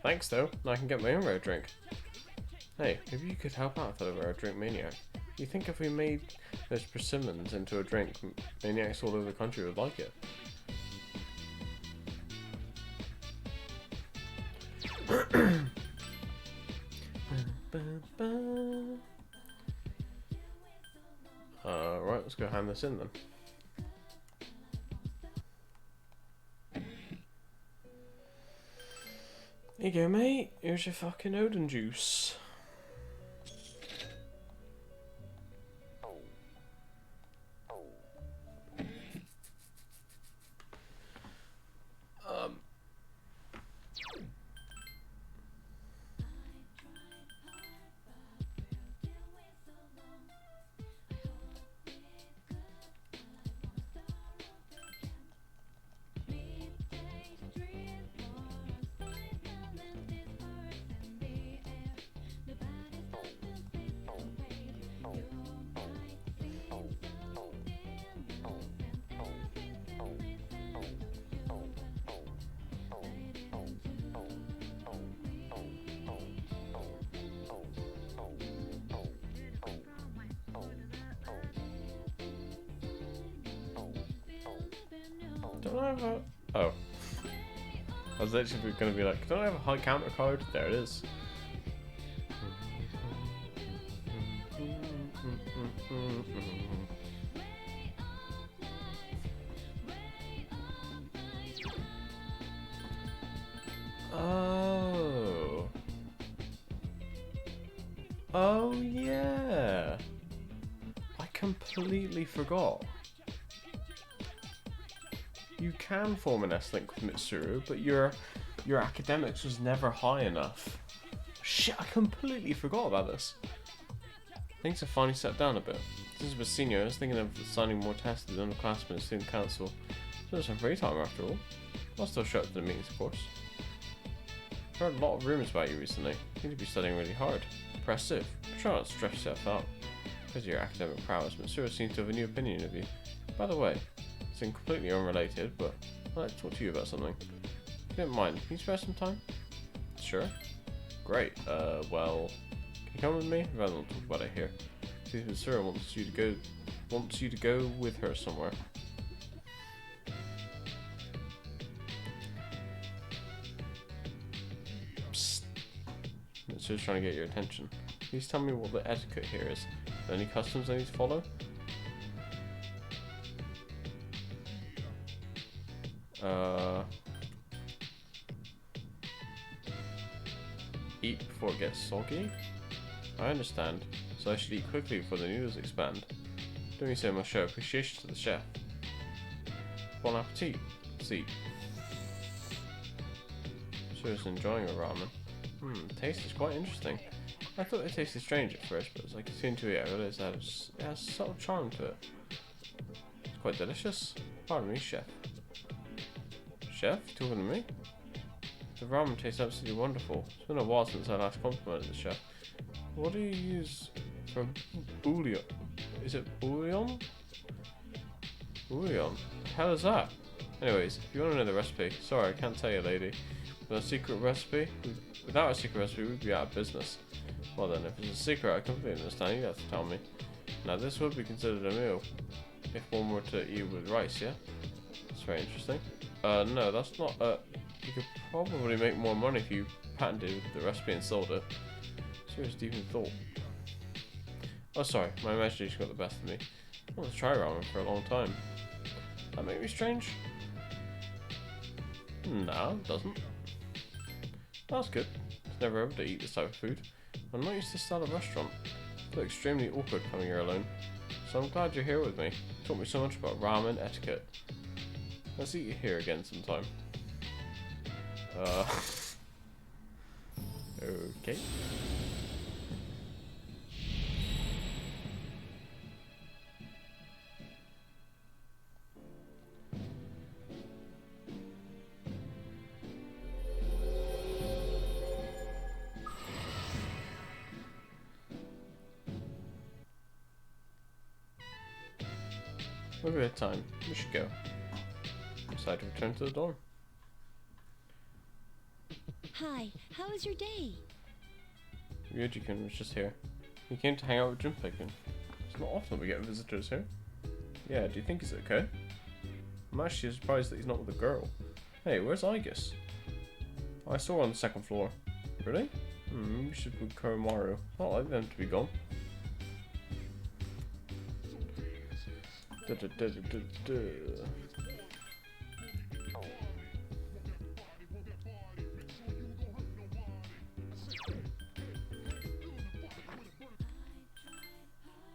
Thanks though, now I can get my own rare drink. Hey, maybe you could help out with a rare drink maniac. You think if we made those persimmons into a drink, maniacs all over the country would like it? Right, let's go hand this in then. Here you go, mate. Here's your fucking Odin juice. Don't I have a... Oh. I was literally going to be like, don't I have a high counter card? There it is. Oh. Oh yeah. I completely forgot. You can form an S-Link with Mitsuru, but your academics was never high enough. Shit, I completely forgot about this. Things have finally set down a bit. Since I was senior, I was thinking of assigning more tests to the underclassmen and student council. So there's some free time after all. I'll still show up to the meetings, of course. I've heard a lot of rumours about you recently. You seem to be studying really hard. Impressive. Try not to stress yourself out. Because of your academic prowess, Mitsuru seems to have a new opinion of you. By the way, it's completely unrelated, but I'd like to talk to you about something. If you don't mind, can you spare some time? Sure. Great. Well, can you come with me? Rather than talk about it here. See, Mitsuru wants you to go with her somewhere. Psst. Mitsuru's trying to get your attention. Please tell me what the etiquette here is. Are there any customs I need to follow? Eat before it gets soggy? I understand, so I should eat quickly before the noodles expand. Doing so must show appreciation to the chef. Bon appetit. See. Sure is enjoying a ramen. Taste is quite interesting. I thought it tasted strange at first, but as I continued to eat, I realised that it has a subtle charm to it. It's quite delicious. Pardon me, chef. Chef? You talking to me? The ramen tastes absolutely wonderful. It's been a while since I last complimented the chef. What do you use for bouillon? Is it bouillon? Bouillon? The hell is that? Anyways, if you want to know the recipe, sorry, I can't tell you, lady. Without a secret recipe, we'd be out of business. Well then, if it's a secret, I completely understand. You have to tell me. Now, this would be considered a meal if one were to eat with rice, yeah? That's very interesting. No, that's not. You could probably make more money if you patented the recipe and sold it. Serious deep in thought. Oh, sorry, my imagination got the best of me. I wanted to try ramen for a long time. That make me strange? No, it doesn't. That's good. It's never able to eat this type of food. I'm not used to this style of restaurant. I feel extremely awkward coming here alone. So I'm glad you're here with me. You taught me so much about ramen etiquette. Let's eat here again sometime. Okay. Look at the time. We should go. Decide to return to the dorm. Hi, how was your day? Ryuji-kun was just here. He came to hang out with Junpei-kun. It's not often we get visitors here. Yeah, do you think he's okay? I'm actually surprised that he's not with a girl. Hey, where's Aigis? Oh, I saw her on the second floor. Really? We should with Koromaru. Not like them to be gone.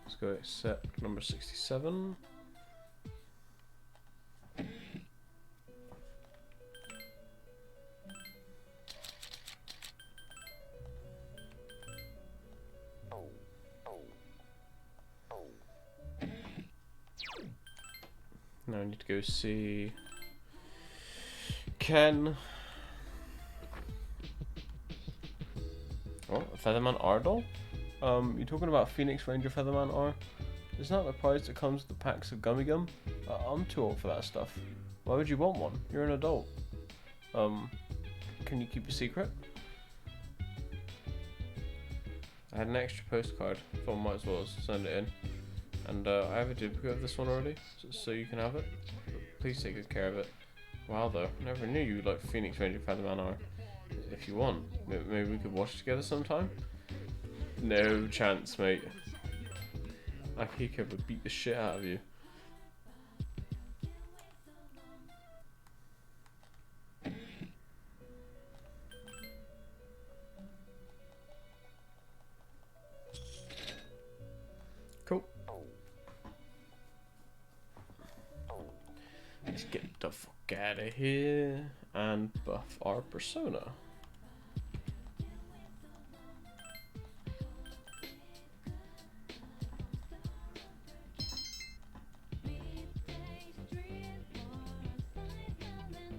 Let's go accept number 67. Now I need to go see Ken. Oh, a Featherman R doll? You talking about Phoenix Ranger Featherman R? Isn't that the prize that comes with the packs of Gummy Gum? I'm too old for that stuff. Why would you want one? You're an adult. Can you keep a secret? I had an extra postcard, so I might as well send it in. And I have a duplicate of this one already, so you can have it. But please take good care of it. Wow though, I never knew you liked Phoenix Ranger Featherman R. If you want, maybe we could watch together sometime? No chance, mate. Akihiko would beat the shit out of you. Cool. Let's get the fuck out of here and buff our persona.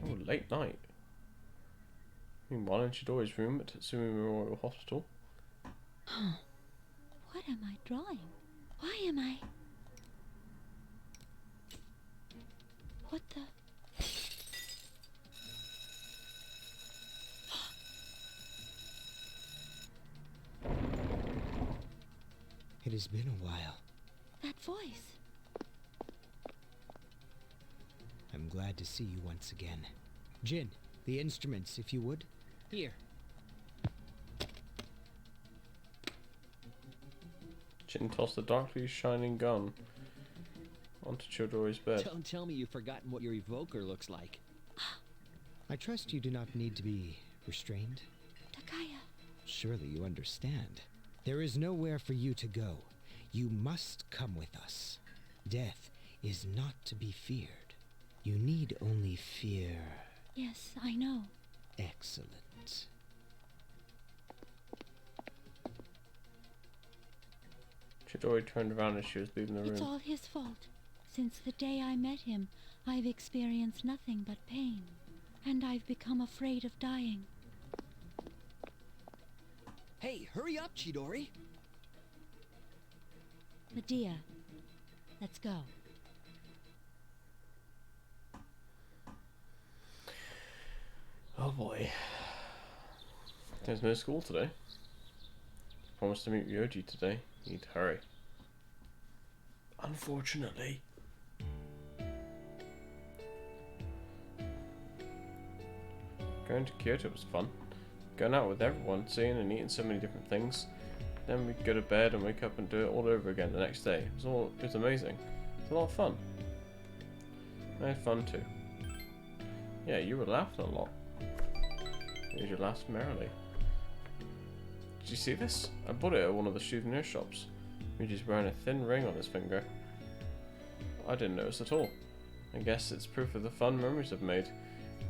Oh, late night. Meanwhile, in Chidori's room at Tatsumi Memorial Hospital. What am I drawing? Why am I... What the... It has been a while. That voice. I'm glad to see you once again. Jin, the instruments, if you would. Here. Jin tossed the darkly shining gun onto Chidori's bed. Don't tell me you've forgotten what your evoker looks like. I trust you do not need to be restrained. Takaya. Surely you understand. There is nowhere for you to go. You must come with us. Death is not to be feared. You need only fear. Yes, I know. Excellent. Chidori turned around as she was leaving the room. It's all his fault. Since the day I met him, I've experienced nothing but pain. And I've become afraid of dying. Hey, hurry up, Chidori! Medea, let's go. Oh boy. There's no school today. Promised to meet Ryoji today. Need to hurry. Unfortunately. Going to Kyoto was fun. Going out with everyone, seeing and eating so many different things. Then we'd go to bed and wake up and do it all over again the next day. It was amazing. It was a lot of fun. I had fun too. Yeah, you were laughing a lot. You laughed merrily. Did you see this? I bought it at one of the souvenir shops. Ryuji's wearing a thin ring on his finger. I didn't notice at all. I guess it's proof of the fun memories I've made.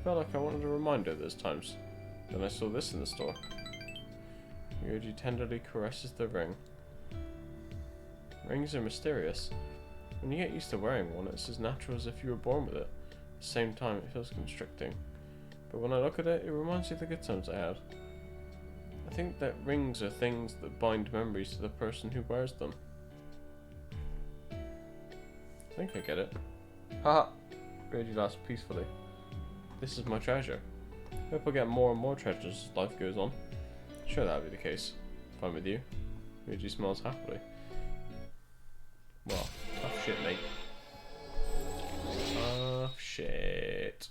Felt like I wanted a reminder of those times. Then I saw this in the store. Ryoji tenderly caresses the ring. Rings are mysterious. When you get used to wearing one, it's as natural as if you were born with it. At the same time, it feels constricting. But when I look at it, it reminds me of the good times I had. I think that rings are things that bind memories to the person who wears them. I think I get it. Haha! Read you last peacefully. This is my treasure. Hope I get more and more treasures as life goes on. Sure, that'll be the case. Fine with you. Ryuji smiles happily. Well, tough shit, mate. Tough shit.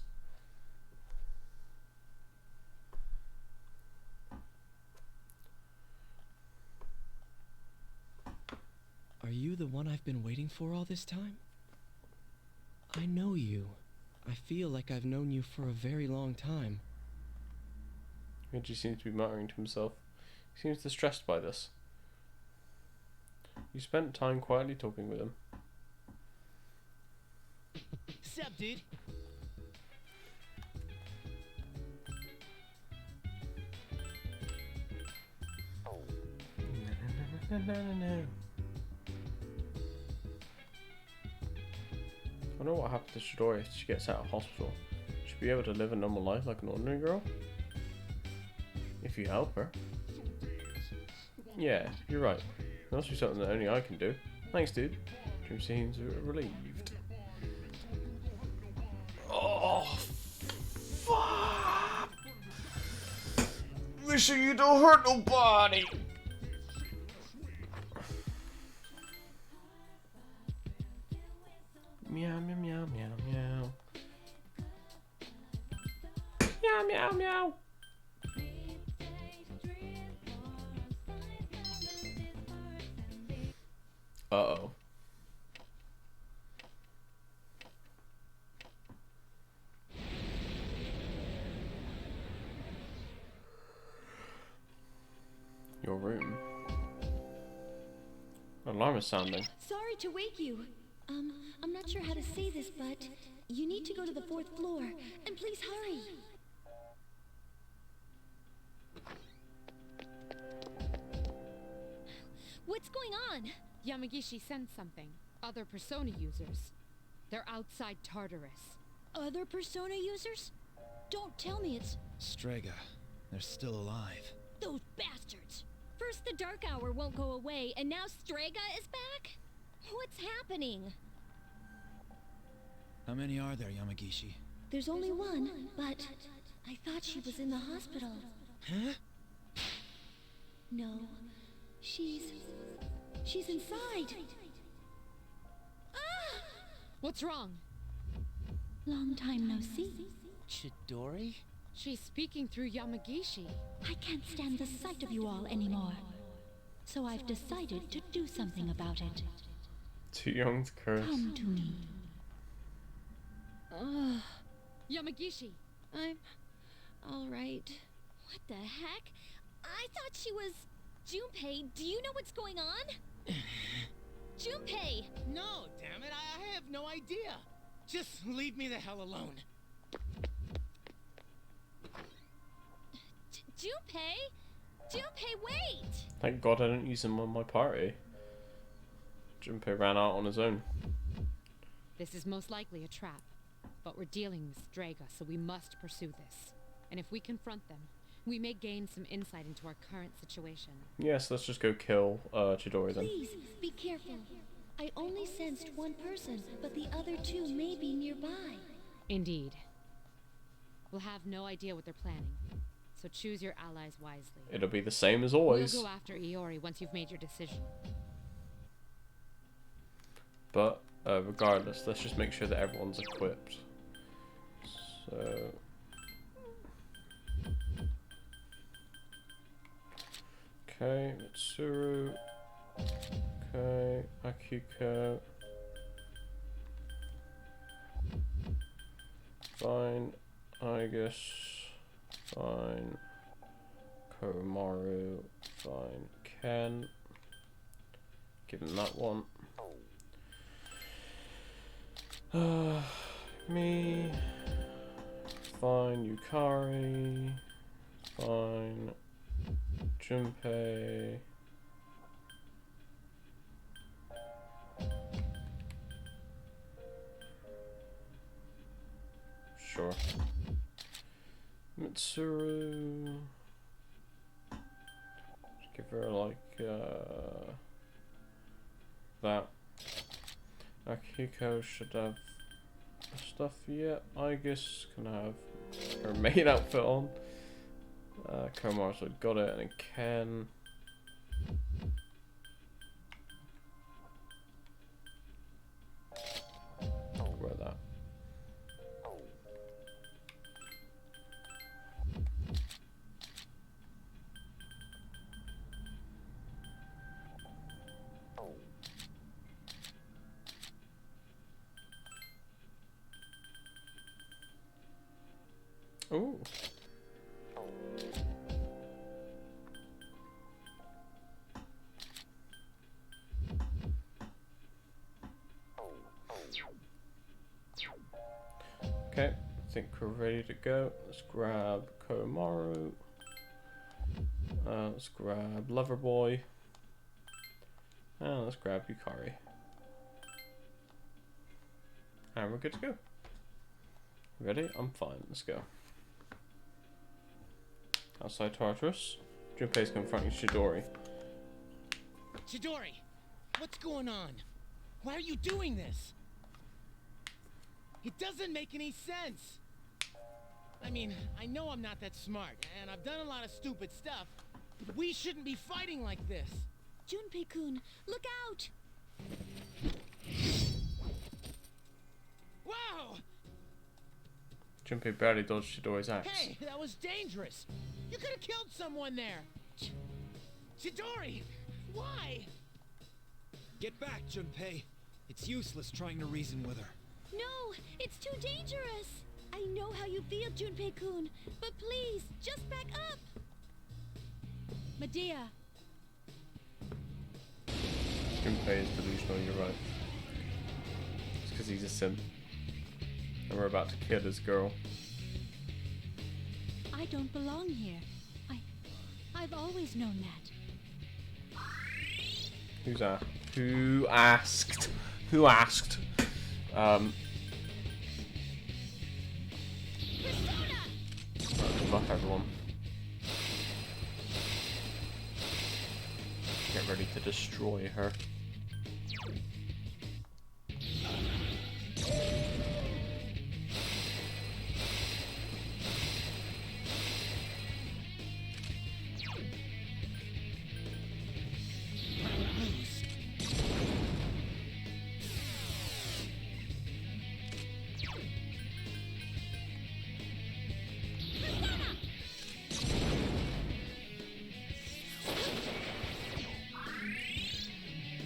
Are you the one I've been waiting for all this time? I know you. I feel like I've known you for a very long time. Ryuji seems to be muttering to himself. He seems distressed by this. You spent time quietly talking with him. Sup, dude? I wonder what happened to Chidori if she gets out of hospital. She'll be able to live a normal life like an ordinary girl? If you help her. Yeah, you're right. There must be something that only I can do. Thanks, dude. Dream seems relieved. Oh, fuck! Make sure you don't hurt nobody! Meow, meow, meow, meow, meow. Meow, meow, meow. Uh-oh. Your room. Alarm is sounding. Sorry to wake you. I'm not sure how to say this, but you need to go to the 4th floor, and please hurry. What's going on? Yamagishi sent something. Other Persona users. They're outside Tartarus. Other Persona users? Don't tell me it's... Strega. They're still alive. Those bastards! First the Dark Hour won't go away, and now Strega is back? What's happening? How many are there, Yamagishi? There's only one, but I thought she was in the hospital. Huh? No, she's inside. Ah! What's wrong? Long time no see. Chidori? She's speaking through Yamagishi. I can't stand the sight of you all anymore. So I've decided to do something about it. Too young to curse. Come to me. Yamagishi! I'm all right. What the heck? I thought she was... Junpei, do you know what's going on? Junpei! No, damn it, I have no idea. Just leave me the hell alone. Junpei? Junpei, wait! Thank God I didn't use him on my party. Junpei ran out on his own. This is most likely a trap. But we're dealing with Strega, so we must pursue this. And if we confront them, we may gain some insight into our current situation. Yes, let's just go kill Chidori then. Please, be careful. I only sensed one person, but the other two may be nearby. Indeed. We'll have no idea what they're planning. So choose your allies wisely. It'll be the same as always. We'll go after Iori once you've made your decision. But regardless, let's just make sure that everyone's equipped. So... Okay, Mitsuru. Okay, Akiko. Fine, Aigis. Fine. Koromaru. Fine. Ken. Give him that one. Me. Fine. Yukari. Fine. Junpei. Sure. Mitsuru. Just give her like that. Akihiko should have stuff yet. Aigis can have her main outfit on. Komaru's got it, and then Ken. Wear that. Ooh. Okay, I think we're ready to go. Let's grab Komaru. Let's grab Loverboy. And let's grab Yukari. And we're good to go. Ready? I'm fine. Let's go. Outside Tartarus. Junpei's confronting Chidori. Chidori, what's going on? Why are you doing this? It doesn't make any sense. I mean, I know I'm not that smart, and I've done a lot of stupid stuff, but we shouldn't be fighting like this. Junpei-kun, look out! Wow! Junpei barely dodged Chidori's axe. Hey, that was dangerous. You could have killed someone there. Chidori, why? Get back, Junpei. It's useless trying to reason with her. No, it's too dangerous. I know how you feel, Junpei-kun, but please, just back up. Medea. Junpei is delusional, you're right. It's because he's a simp. And we're about to kill his girl. I don't belong here. I've always known that. Who's asked? Who asked? Who asked? Good luck, everyone. Get ready to destroy her.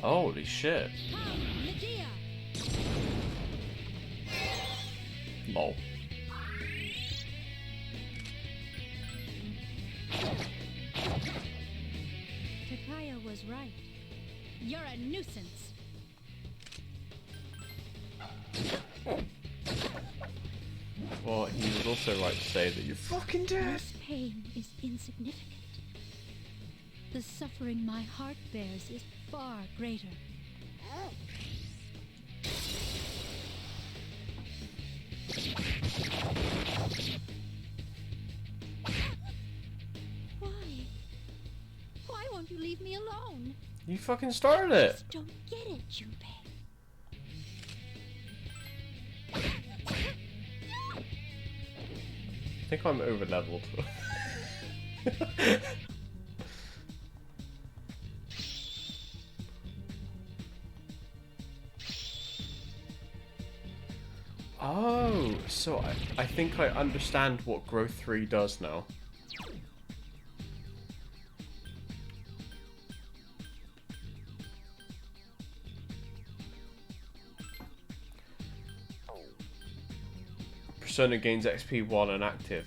Holy shit. Medea. Lol. Takaya was right. You're a nuisance. Well, he was also right to say that you're fucking dead. This pain is insignificant. The suffering my heart bears is far greater. Why? Why won't you leave me alone? You fucking started it. Just don't get it, Junpei. I think I'm over leveled. Oh, so I think I understand what Growth 3 does now. Persona gains XP while inactive.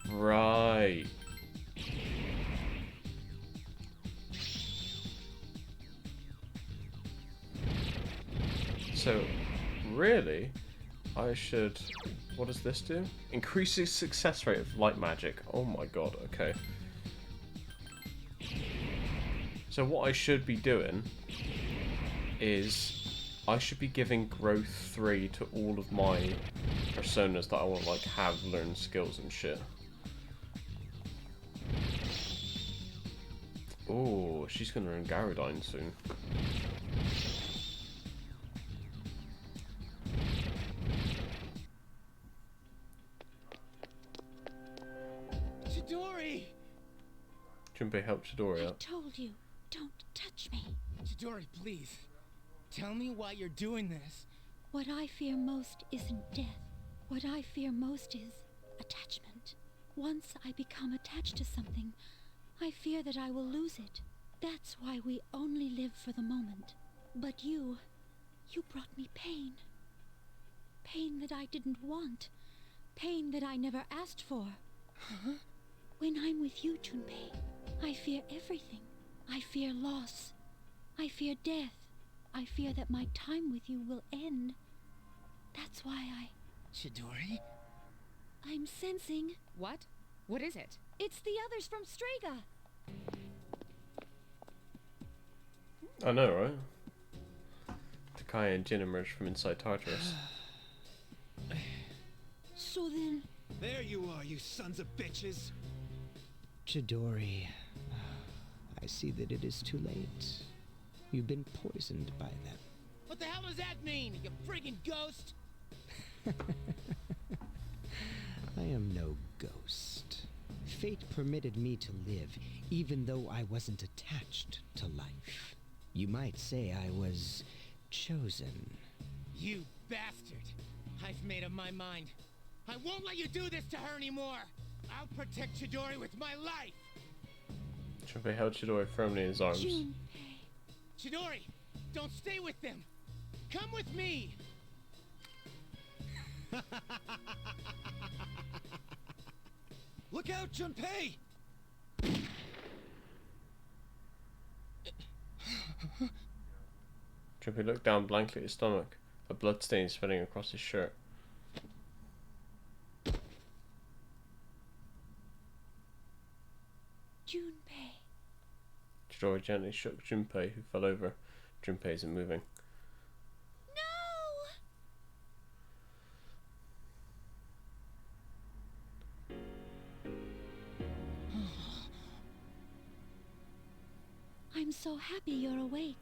Right. So, really, I should... What does this do? Increases success rate of light magic. Oh my god, okay. So what I should be doing is... I should be giving Growth 3 to all of my personas that I want to, like, have learn skills and shit. Oh, she's gonna learn Garudine soon. Chidori! Junpei helped Chidori I up. told you, don't touch me. Chidori, please. Tell me why you're doing this. What I fear most isn't death. What I fear most is attachment. Once I become attached to something, I fear that I will lose it. That's why we only live for the moment. But you brought me pain. Pain that I didn't want. Pain that I never asked for. Huh? When I'm with you, Junpei, I fear everything. I fear loss. I fear death. I fear that my time with you will end. That's why Chidori? I'm sensing... What? What is it? It's the others from Strega! I know, right? Takai and Jin emerged from inside Tartarus. So then... There you are, you sons of bitches! Chidori, I see that it is too late. You've been poisoned by them. What the hell does that mean, you friggin' ghost? I am no ghost. Fate permitted me to live, even though I wasn't attached to life. You might say I was chosen. You bastard! I've made up my mind. I won't let you do this to her anymore! I'll protect Chidori with my life! Junpei held Chidori firmly in his arms. Chidori, don't stay with them! Come with me! Look out, Junpei! Junpei looked down blankly at his stomach, a blood stain spreading across his shirt. Junpei. Chidori gently shook Junpei, who fell over. Junpei isn't moving. I'm so happy you're awake.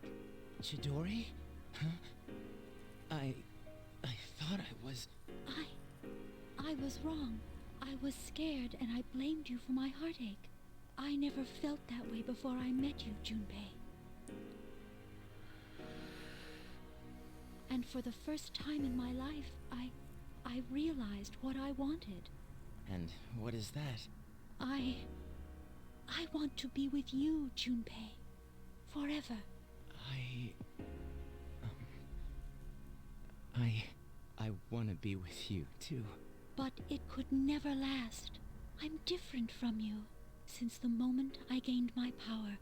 Chidori? Huh? I thought I was... I was wrong. I was scared and I blamed you for my heartache. I never felt that way before I met you, Junpei. And for the first time in my life, I realized what I wanted. And what is that? I want to be with you, Junpei. Forever. I want to be with you, too. But it could never last. I'm different from you. Since the moment I gained my power,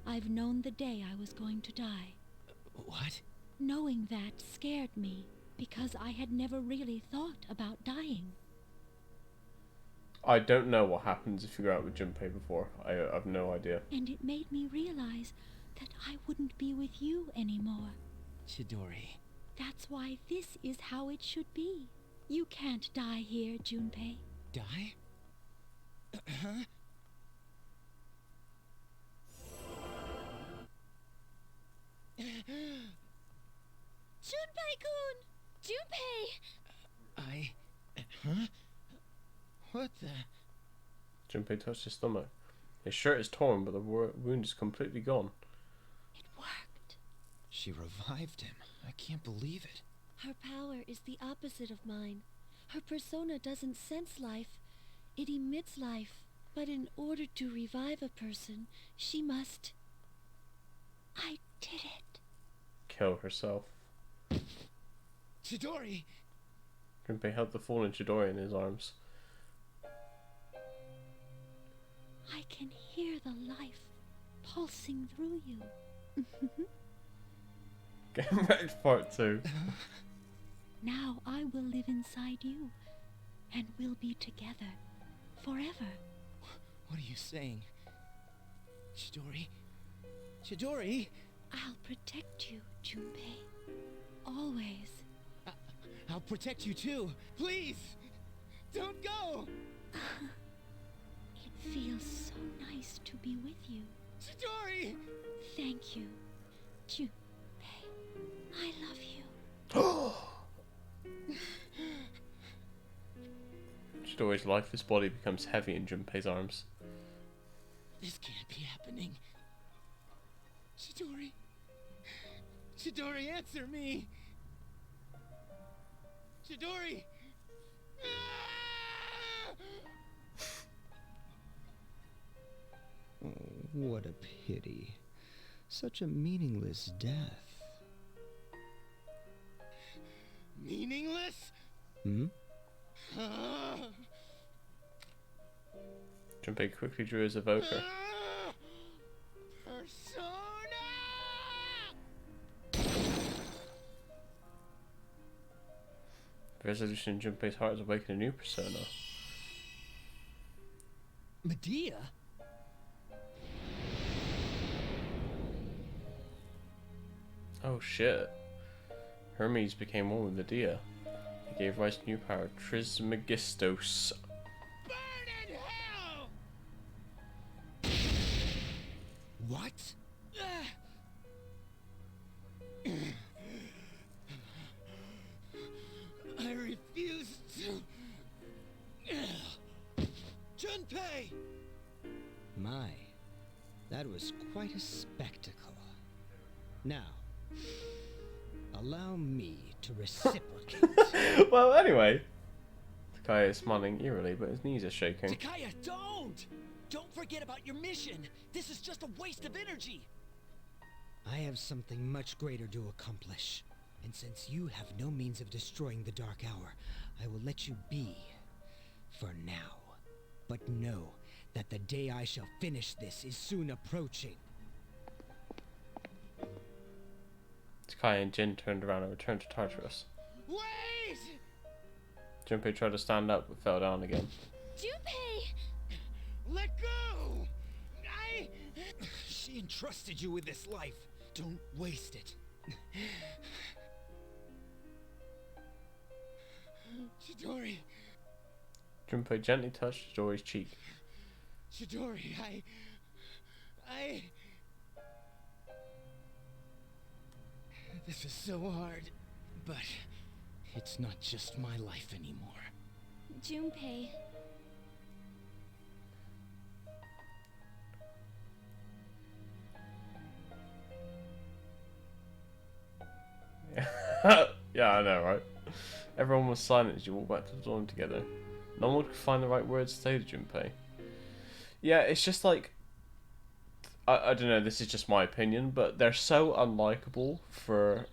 I've known the day I was going to die. What? Knowing that scared me, because I had never really thought about dying. I don't know what happens if you go out with Junpei before. I've no idea. And it made me realize that I wouldn't be with you anymore. Chidori. That's why this is how it should be. You can't die here, Junpei. Die? Huh? Junpei-kun! Junpei! Huh? What the... Junpei touched his stomach. His shirt is torn, but the wound is completely gone. It worked. She revived him. I can't believe it. Her power is the opposite of mine. Her persona doesn't sense life. It emits life. But in order to revive a person, she must... I did it. Kill herself. Chidori! Junpei held the fallen Chidori in his arms. I can hear the life pulsing through you. Game Wrecked Part 2. Now I will live inside you, and we'll be together forever. What are you saying? Chidori? Chidori? I'll protect you, Junpei. Always. I'll protect you too. Please! Don't go! It feels so nice to be with you. Chidori! Thank you, Junpei. I love you. Chidori's lifeless body becomes heavy in Junpei's arms. Chidori, answer me! Chidori! Oh, what a pity. Such a meaningless death. Meaningless? Hmm? Junpei quickly drew his evoker. Persona! The resolution in Junpei's heart is awakening a new persona. Medea? Oh shit. Hermes became one with Medea. He gave rise to new power, Trismegistos. Burn in hell! What? I refuse to. Junpei! My, that was quite a spectacle. Now, allow me to reciprocate. Well, anyway. Takaya is smiling eerily, but his knees are shaking. Takaya, don't! Don't forget about your mission! This is just a waste of energy! I have something much greater to accomplish. And since you have no means of destroying the Dark Hour, I will let you be. For now. But know that the day I shall finish this is soon approaching. Takaya and Jin turned around and returned to Tartarus. Wait! Junpei tried to stand up but fell down again. Junpei! Let go! She entrusted you with this life. Don't waste it. Chidori! Junpei gently touched Chidori's cheek. Chidori, I... This is so hard, but... It's not just my life anymore. Junpei. Yeah, I know, right? Everyone was silent as you walked back to the dorm together. No one could find the right words to say to Junpei. Yeah, it's just like... I don't know, this is just my opinion, but they're so unlikable for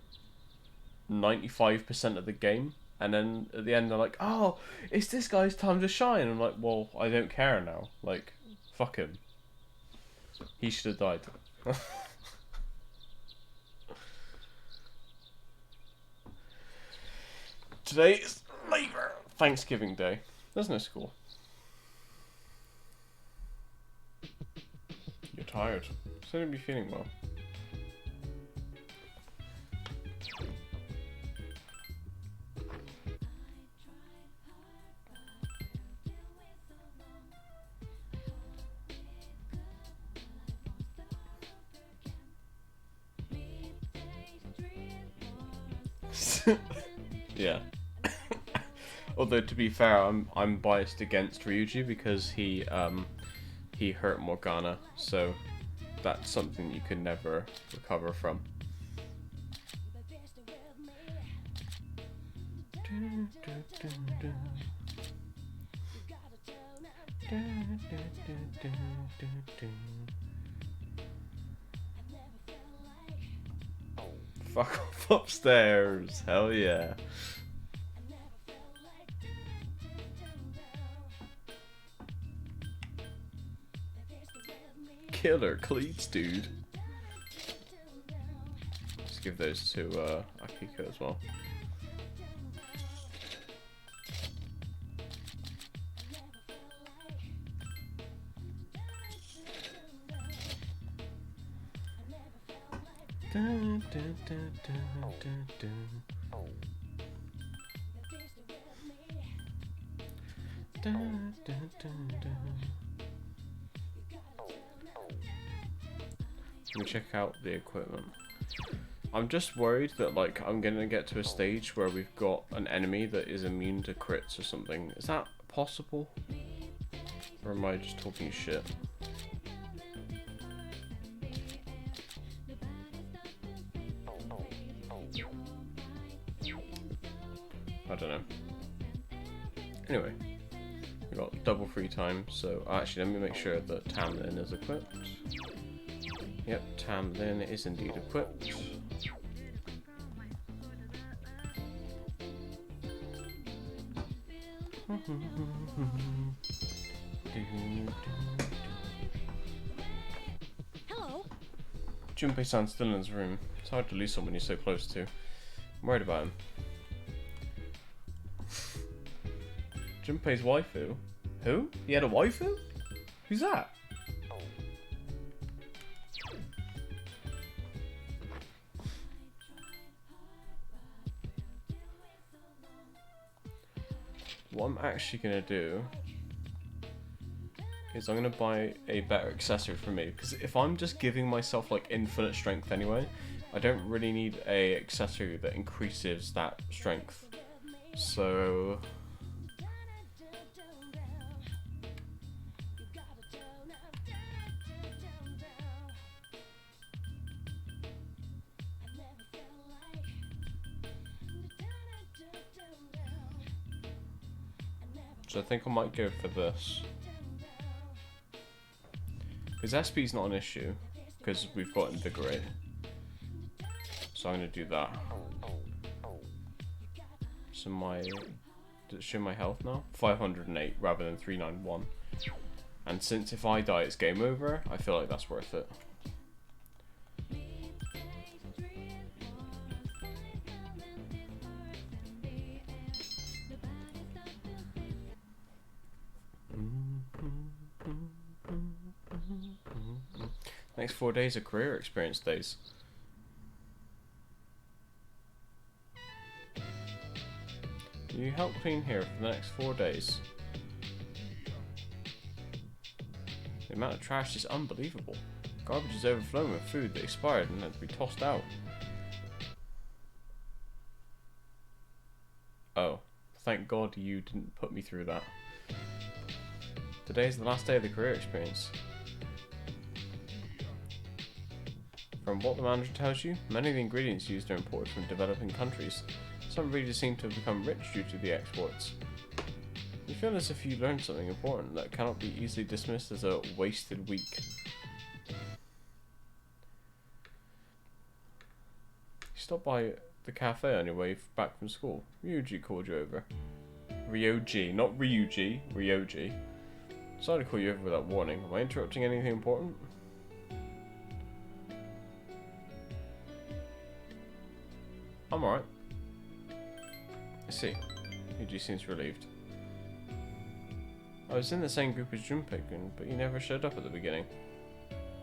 95% of the game. And then at the end they're like, oh, it's this guy's time to shine. I'm like, well, I don't care now. Like, fuck him. He should have died. Today is Thanksgiving Day. That's no school. You're tired. Shouldn't be feeling well. Yeah. Although to be fair, I'm biased against Ryuji because he hurt Morgana, so that's something you can never recover from. Fuck off upstairs, hell yeah. Killer cleats, dude. Let's give those to Akiko as well. Dun, dun, dun, dun, dun, dun. Dun, dun, dun, dun. Let me check out the equipment. I'm just worried that like I'm gonna get to a stage where we've got an enemy that is immune to crits or something. Is that possible? Or am I just talking shit? I don't know. Anyway, we got double free time, so actually let me make sure that Tamlin is equipped. Yep, Tamlin is indeed equipped. Hello. Junpei-san's still in his room. It's hard to lose someone you're so close to. I'm worried about him. Junpei's waifu? Who? He had a waifu? Who's that? What I'm actually gonna do is I'm gonna buy a better accessory for me, because if I'm just giving myself like infinite strength anyway, I don't really need a accessory that increases that strength. So I think I might go for this. Because SP's not an issue, because we've got Invigorate. So I'm going to do that. So does it show my health now? 508 rather than 391. And since if I die it's game over, I feel like that's worth it. Next 4 days are career experience days. You help clean here for the next 4 days. The amount of trash is unbelievable. Garbage is overflowing with food that expired and had to be tossed out. Oh, thank God you didn't put me through that. Today is the last day of the career experience. From what the manager tells you, many of the ingredients used are imported from developing countries. Some really seem to have become rich due to the exports. You feel as if you learned something important that cannot be easily dismissed as a wasted week. You stopped by the cafe on your way back from school. Ryuji called you over. Ryoji, not Ryuji, Ryoji. Sorry to call you over without warning. Am I interrupting anything important? I'm alright. I see. Ryuji seems relieved. I was in the same group as Junpei-kun, but he never showed up at the beginning.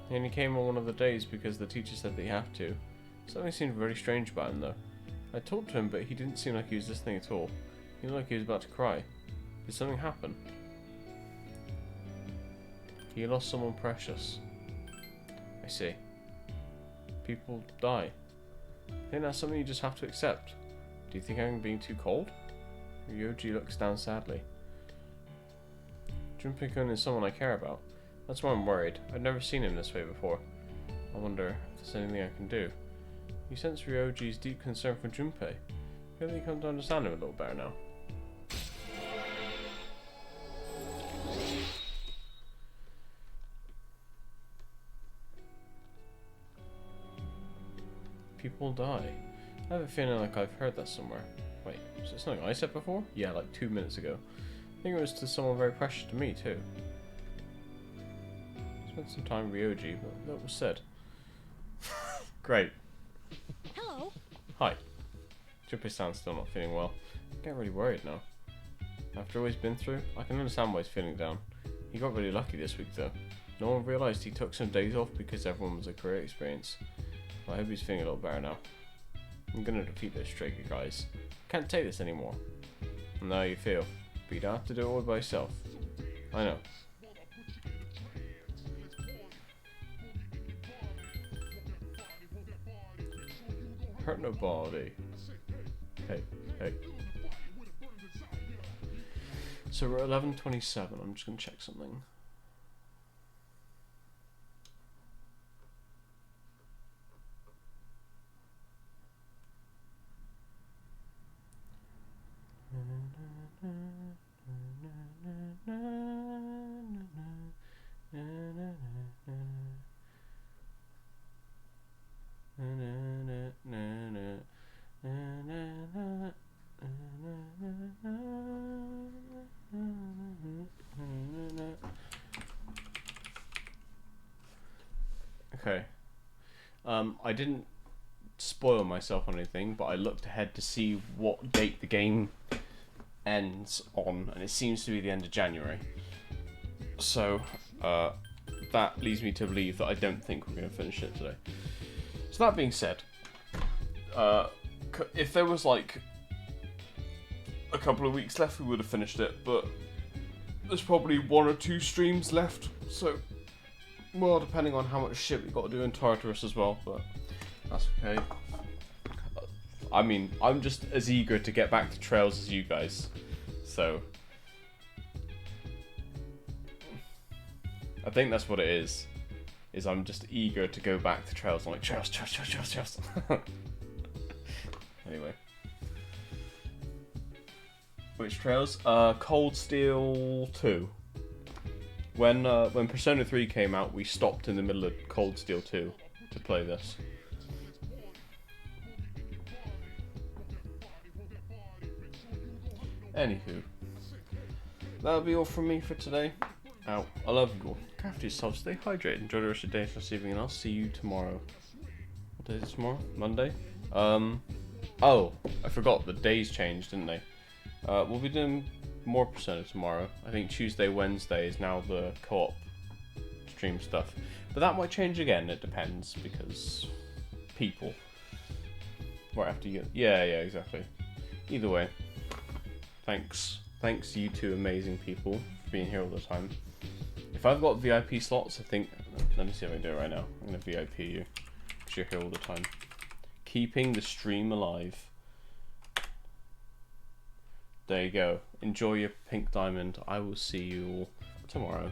He only came on one of the days because the teacher said that he had to. Something seemed very strange about him though. I talked to him, but he didn't seem like he was listening at all. He looked like he was about to cry. Did something happen? He lost someone precious. I see. People die. I think that's something you just have to accept. Do you think I'm being too cold? Ryoji looks down sadly. Junpei-kun is someone I care about. That's why I'm worried. I've never seen him this way before. I wonder if there's anything I can do. You sense Ryoji's deep concern for Junpei. I feel like you come to understand him a little better now. People die. I have a feeling like I've heard that somewhere. Wait, is it something I said before? Yeah, like 2 minutes ago. I think it was to someone very precious to me too. Spent some time with Ryoji, but that was said. Great. Hello. Hi. Junpei-san's still not feeling well. I get really worried now. After all he's been through, I can understand why he's feeling down. He got really lucky this week though. No one realised he took some days off because everyone was a career experience. I hope he's feeling a little better now. I'm gonna defeat those trigger guys. Can't take this anymore. I know how you feel, but you don't have to do it all by yourself. I know. Hurt nobody. Hey, hey. So we're at 11:27. I'm just gonna check something. Okay. I didn't spoil myself on anything, but I looked ahead to see what date the game ends on, and it seems to be the end of January. So, that leads me to believe that I don't think we're going to finish it today. So that being said, if there was like a couple of weeks left, we would have finished it, but there's probably 1 or 2 streams left, so, well, depending on how much shit we've got to do in Tartarus as well, but that's okay. I mean, I'm just as eager to get back to Trails as you guys, so I think that's what it is I'm just eager to go back to Trails. I'm like, Trails. Anyway. Which Trails? Cold Steel 2. When Persona 3 came out, we stopped in the middle of Cold Steel 2 to play this. Anywho, that'll be all from me for today. Out. I love you all. Look after yourself, stay hydrated, enjoy the rest of your day, this evening, and I'll see you tomorrow. What day is it tomorrow? Monday? Oh, I forgot, the days changed, didn't they? We'll be doing more Persona tomorrow. I think Tuesday, Wednesday is now the co-op stream stuff. But that might change again, it depends, because people. Right after you... Yeah, exactly. Either way. Thanks you two amazing people for being here all the time. If I've got VIP slots, I think... Let me see if I can do it right now. I'm going to VIP you, because you're here all the time. Keeping the stream alive. There you go. Enjoy your pink diamond. I will see you all tomorrow.